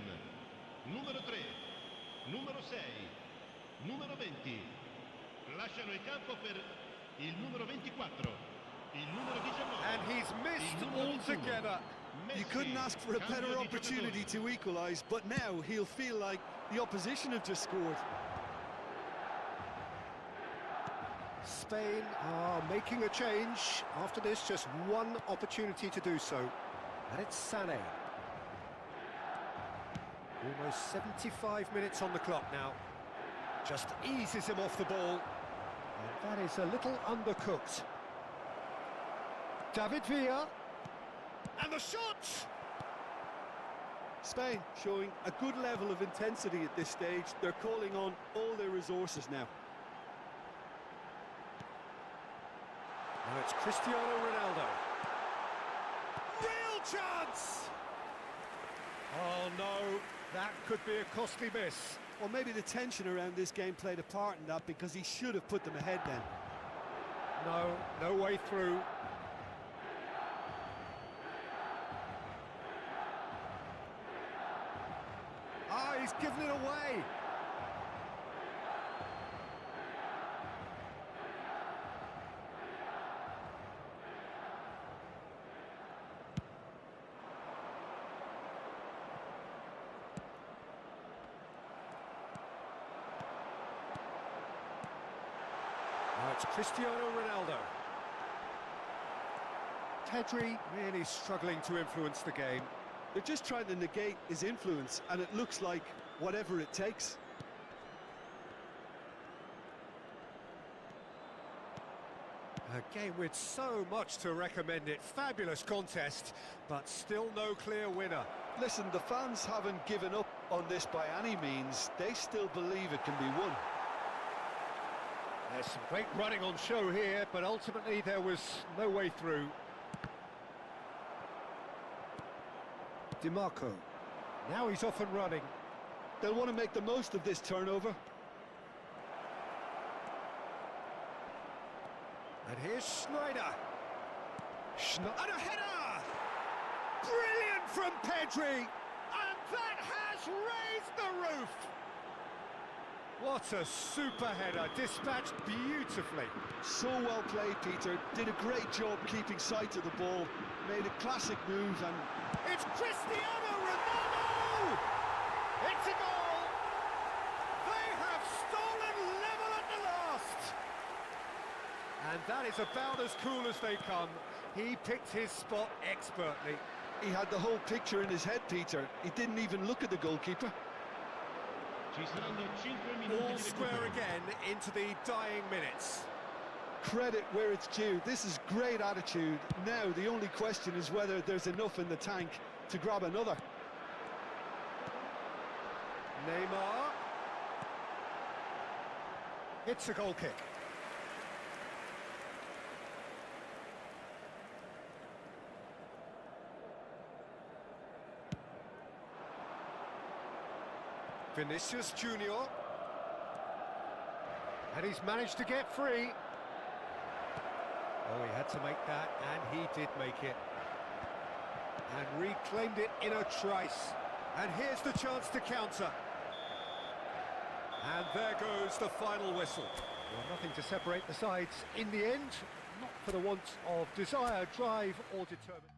Numero 3, numero 6, numero 20. Lasciano il campo per il numero 24, il numero 19. And he's missed altogether. You couldn't ask for a better opportunity to equalise, but now he'll feel like the opposition have just scored. Spain are making a change. After this, just one opportunity to do so. And it's Sané. Almost 75 minutes on the clock now. Just eases him off the ball. And that is a little undercooked. David Villa. And the shot! Spain showing a good level of intensity at this stage. They're calling on all their resources now. Now it's Cristiano Ronaldo. Real chance! Oh no, that could be a costly miss. Or maybe the tension around this game played a part in that, because he should have put them ahead then. No, no way through. Ah, he's given it away. Now it's Cristiano Ronaldo. Pedri really struggling to influence the game. They're just trying to negate his influence, and it looks like whatever it takes. A game with so much to recommend it. Fabulous contest, but still no clear winner. Listen, the fans haven't given up on this by any means. They still believe it can be won. There's some great running on show here, but ultimately there was no way through. DiMarco. Now he's off and running. They'll want to make the most of this turnover. And here's Schneider. And a header! Brilliant from Pedri! And that has raised the roof! What a super header, dispatched beautifully. So well played, Peter. Did a great job keeping sight of the ball. Made a classic move, and it's Cristiano Ronaldo! It's a goal! They have stolen level at the last! And that is about as cool as they come. He picked his spot expertly. he had the whole picture in his head, Peter. He didn't even look at the goalkeeper. Ci saranno 5 minuti All di square recupero. again into the dying minutes. Credit where it's due. This is great attitude. Now the only question is whether there's enough in the tank to grab another. Neymar. It's a goal kick. Vinicius Junior. And he's managed to get free. Oh, he had to make that, and he did make it. And reclaimed it in a trice. And here's the chance to counter. And there goes the final whistle. Well, nothing to separate the sides in the end, not for the want of desire, drive or determination.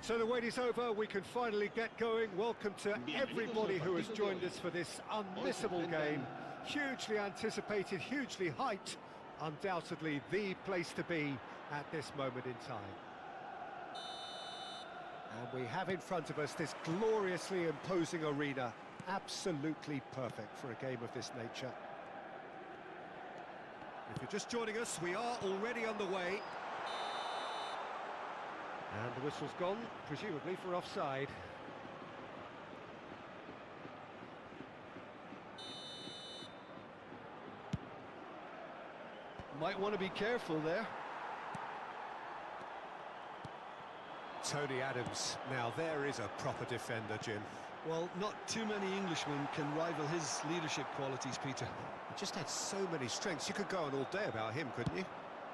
So the wait is over, we can finally get going. Welcome to everybody who has joined us for this unmissable game. Hugely anticipated, hugely hyped. Undoubtedly the place to be at this moment in time. And we have in front of us this gloriously imposing arena. Absolutely perfect for a game of this nature. If you're just joining us, we are already on the way. And the whistle's gone, presumably for offside. Might want to be careful there. Tony Adams, now there is a proper defender, Jim. Well, not too many Englishmen can rival his leadership qualities, Peter. He just had so many strengths. You could go on all day about him, couldn't you?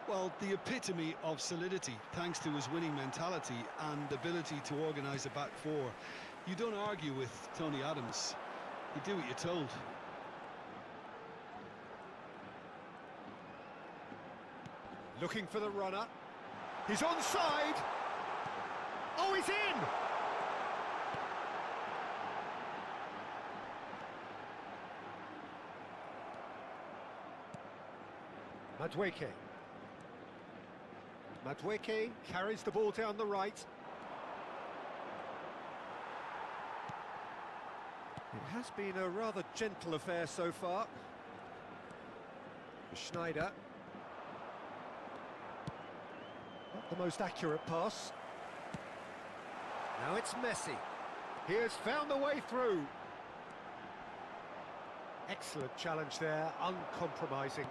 Well, the epitome of solidity, thanks to his winning mentality and ability to organise a back four. You don't argue with Tony Adams. You do what you're told. Looking for the runner. He's onside! Oh, he's in! Madueke. Madueke carries the ball down the right. It has been a rather gentle affair so far. Schneider. Not the most accurate pass. Now it's Messi. He has found the way through. Excellent challenge there, uncompromising.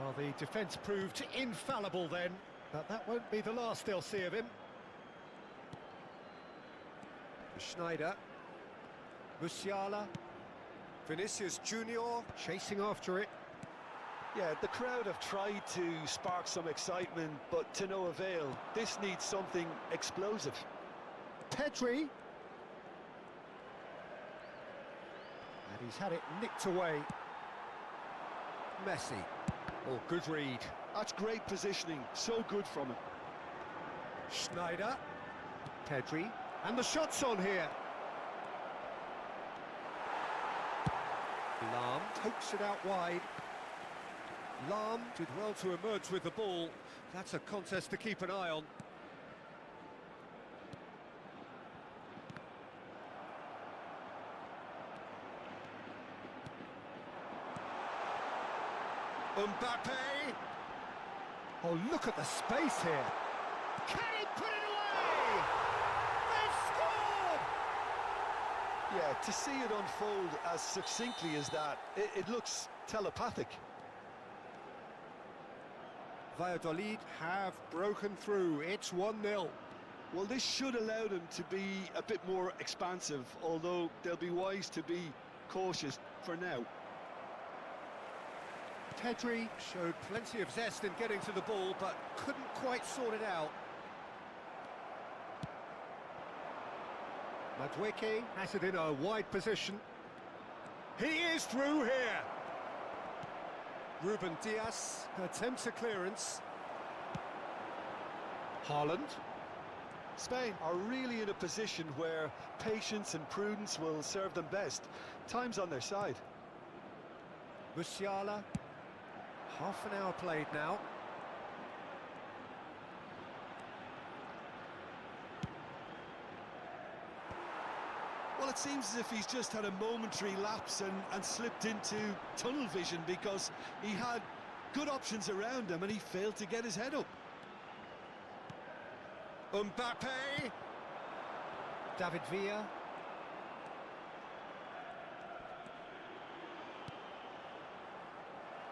Well, the defence proved infallible then, but that won't be the last they'll see of him. Schneider. Musiala. Vinicius Junior chasing after it. Yeah, the crowd have tried to spark some excitement, but to no avail. This needs something explosive. Pedri. And he's had it nicked away. Messi. Oh, good read. That's great positioning, so good from him. Schneider. Pedri. And the shot's on here. Lahm pokes it out wide. Lahm did well to emerge with the ball. That's a contest to keep an eye on. Mbappe! Oh, look at the space here. Can he put it away? They've scored! Yeah, to see it unfold as succinctly as that, it looks telepathic. Valladolid have broken through. It's 1-0. Well, this should allow them to be a bit more expansive, although they'll be wise to be cautious for now. Pedri showed plenty of zest in getting to the ball, but couldn't quite sort it out. Madueke has it in a wide position. He is through here. Ruben Diaz attempts a clearance. Haaland. Spain are really in a position where patience and prudence will serve them best. Time's on their side. Musiala. Half an hour played now. Well, it seems as if he's just had a momentary lapse and slipped into tunnel vision, because he had good options around him and he failed to get his head up. Mbappe. David Villa.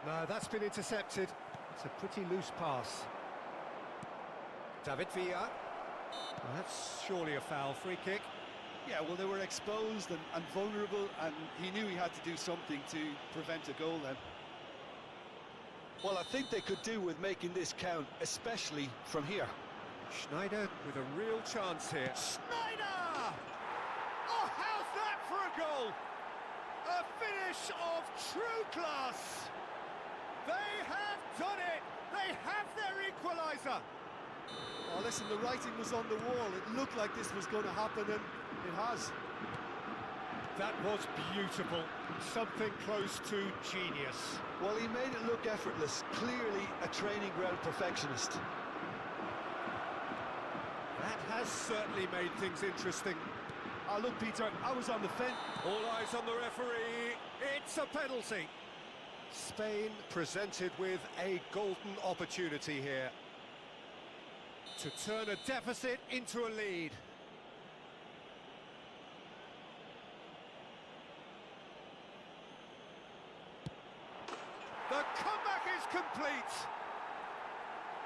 No, that's been intercepted. It's a pretty loose pass. David Villa. Well, that's surely a foul. Free kick. Yeah, well, they were exposed and vulnerable, and he knew he had to do something to prevent a goal then. Well, I think they could do with making this count, especially from here. Schneider with a real chance here. Schneider! Oh, how's that for a goal? A finish of true class. They have done it. They have their equaliser. Oh, listen, the writing was on the wall. It looked like this was going to happen, and it has. That was beautiful. Something close to genius. Well, he made it look effortless. Clearly a training ground perfectionist. That has certainly made things interesting. Oh, look, Peter, I was on the fence. All eyes on the referee. It's a penalty. Spain presented with a golden opportunity here to turn a deficit into a lead. The comeback is complete.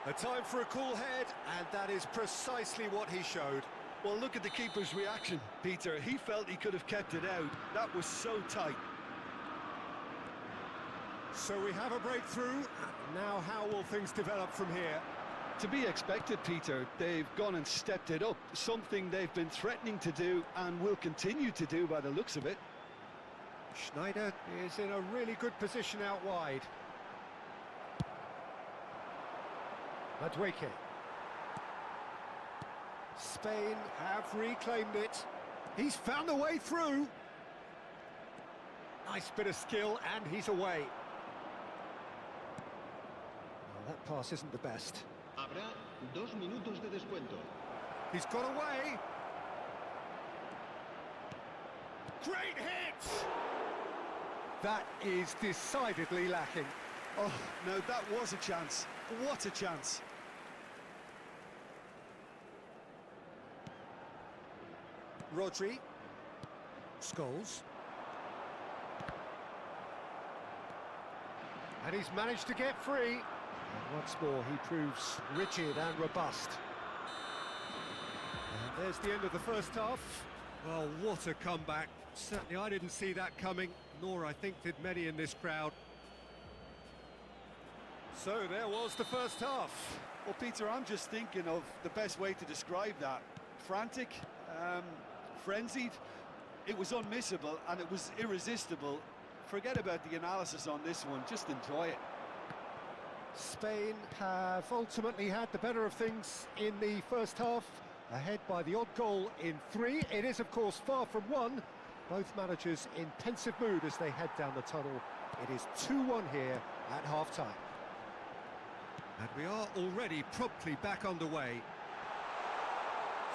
A time for a cool head, and that is precisely what he showed. Well, look at the keeper's reaction, Peter. He felt he could have kept it out. That was so tight. So we have a breakthrough. Now how will things develop from here? To be expected, Peter. They've gone and stepped it up. Something they've been threatening to do and will continue to do by the looks of it. Schneider is in a really good position out wide. Madueke. Spain have reclaimed it. He's found a way through. Nice bit of skill, and he's away. pass isn't the best. Habrá 2 minutos de descuento. He's got away. Great hit! That is decidedly lacking. Oh, no, that was a chance. What a chance. Rodri. Scholes. And he's managed to get free. And once more, he proves rigid and robust. And there's the end of the first half. Well, what a comeback. Certainly I didn't see that coming, nor I think did many in this crowd. So there was the first half. Well, Peter, I'm just thinking of the best way to describe that. Frantic, frenzied. It was unmissable and it was irresistible. Forget about the analysis on this one, just enjoy it. Spain have ultimately had the better of things in the first half, ahead by the odd goal in 3. It is, of course, far from 1. Both managers in pensive mood as they head down the tunnel. It is 2-1 here at half-time. And we are already promptly back underway.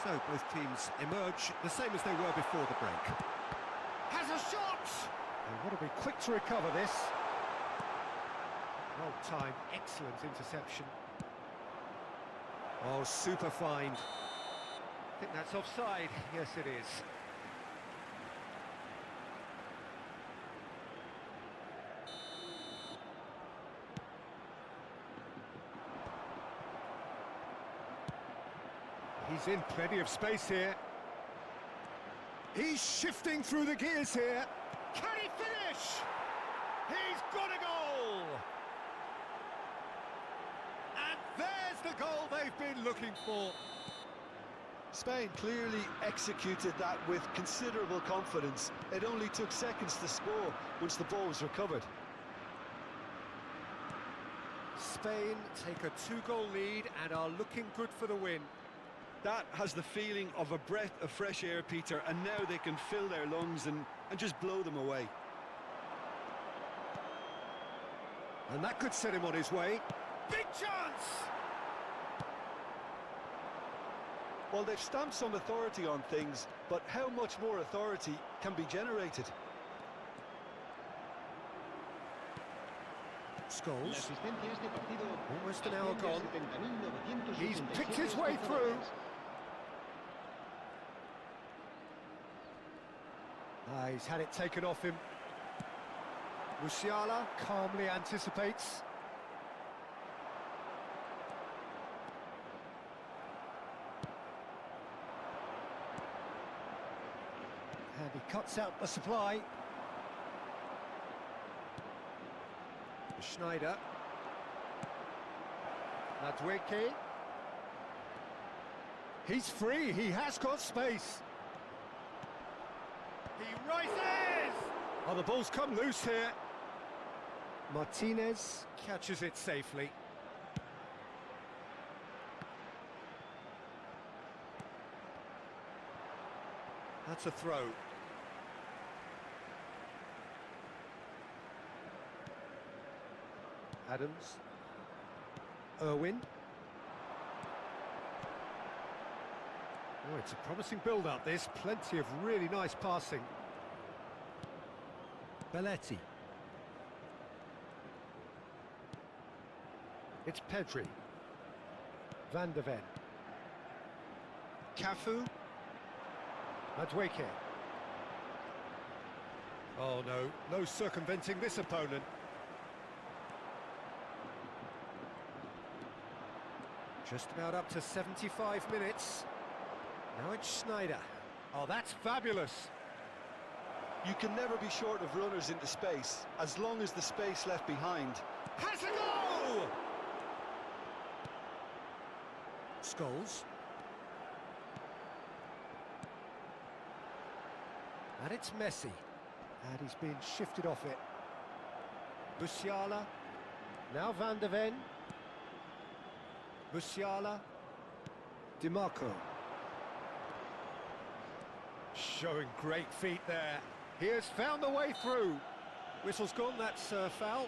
So both teams emerge the same as they were before the break. Has a shot! They want to be quick to recover this. Well-timed, excellent interception. Oh, super find. I think that's offside. Yes, it is. He's in plenty of space here. He's shifting through the gears here. Can he finish? He's got a goal! And there's the goal they've been looking for. Spain clearly executed that with considerable confidence. It only took seconds to score once the ball was recovered. Spain take a 2-goal lead and are looking good for the win. That has the feeling of a breath of fresh air, Peter, and now they can fill their lungs and just blow them away. And that could set him on his way. Big chance! Well, they've stamped some authority on things, but how much more authority can be generated? Scholes. Almost an hour gone. He's picked his way through. He's had it taken off him. Musiala calmly anticipates. And he cuts out the supply. Schneider. Madueke. He's free, he has got space. He rises! Oh, the ball's come loose here. Martinez catches it safely. That's a throw. Adams. Irwin. Oh, it's a promising build-up, this. Plenty of really nice passing. Belletti. It's Pedri. Van de Ven. Cafu. Madueke. Oh no, no circumventing this opponent. Just about up to 75 minutes. Now it's Schneider. Oh, that's fabulous. You can never be short of runners into space, as long as the space left behind. Has a goal! Scholes. And it's Messi. And he's been shifted off it. Musiala. Now Van de Ven. Musiala. DiMarco. Showing great feet there. He has found the way through. Whistle's gone, that's foul.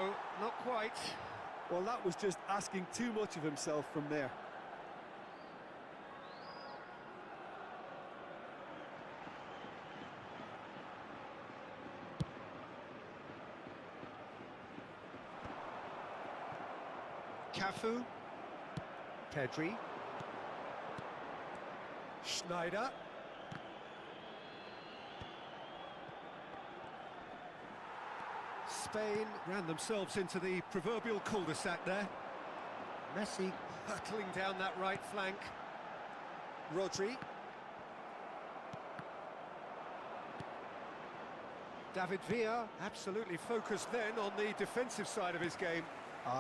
No, not quite. Well, that was just asking too much of himself from there. Cafu. Pedri. Schneider. Spain ran themselves into the proverbial cul-de-sac there. Messi hurtling down that right flank. Rodri. David Villa absolutely focused then on the defensive side of his game.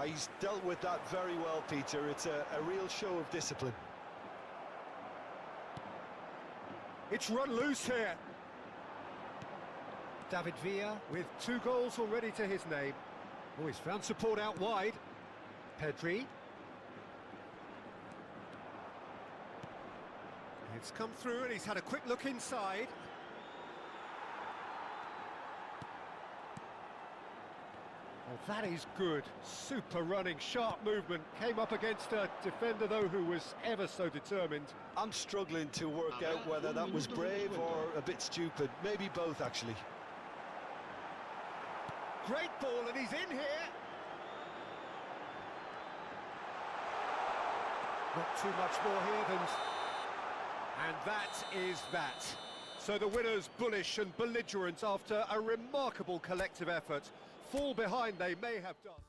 He's dealt with that very well, Peter. It's a real show of discipline. It's run loose here. David Villa with 2 goals already to his name. Oh, he's found support out wide. Pedri. It's come through and he's had a quick look inside. Oh, that is good. Super running, sharp movement. Came up against a defender, though, who was ever so determined. I'm struggling to work out whether that was brave or a bit stupid. Maybe both, actually. Great ball, and he's in here. Not too much more here than... And that is that. So the winners bullish and belligerent after a remarkable collective effort. Fall behind they may have done.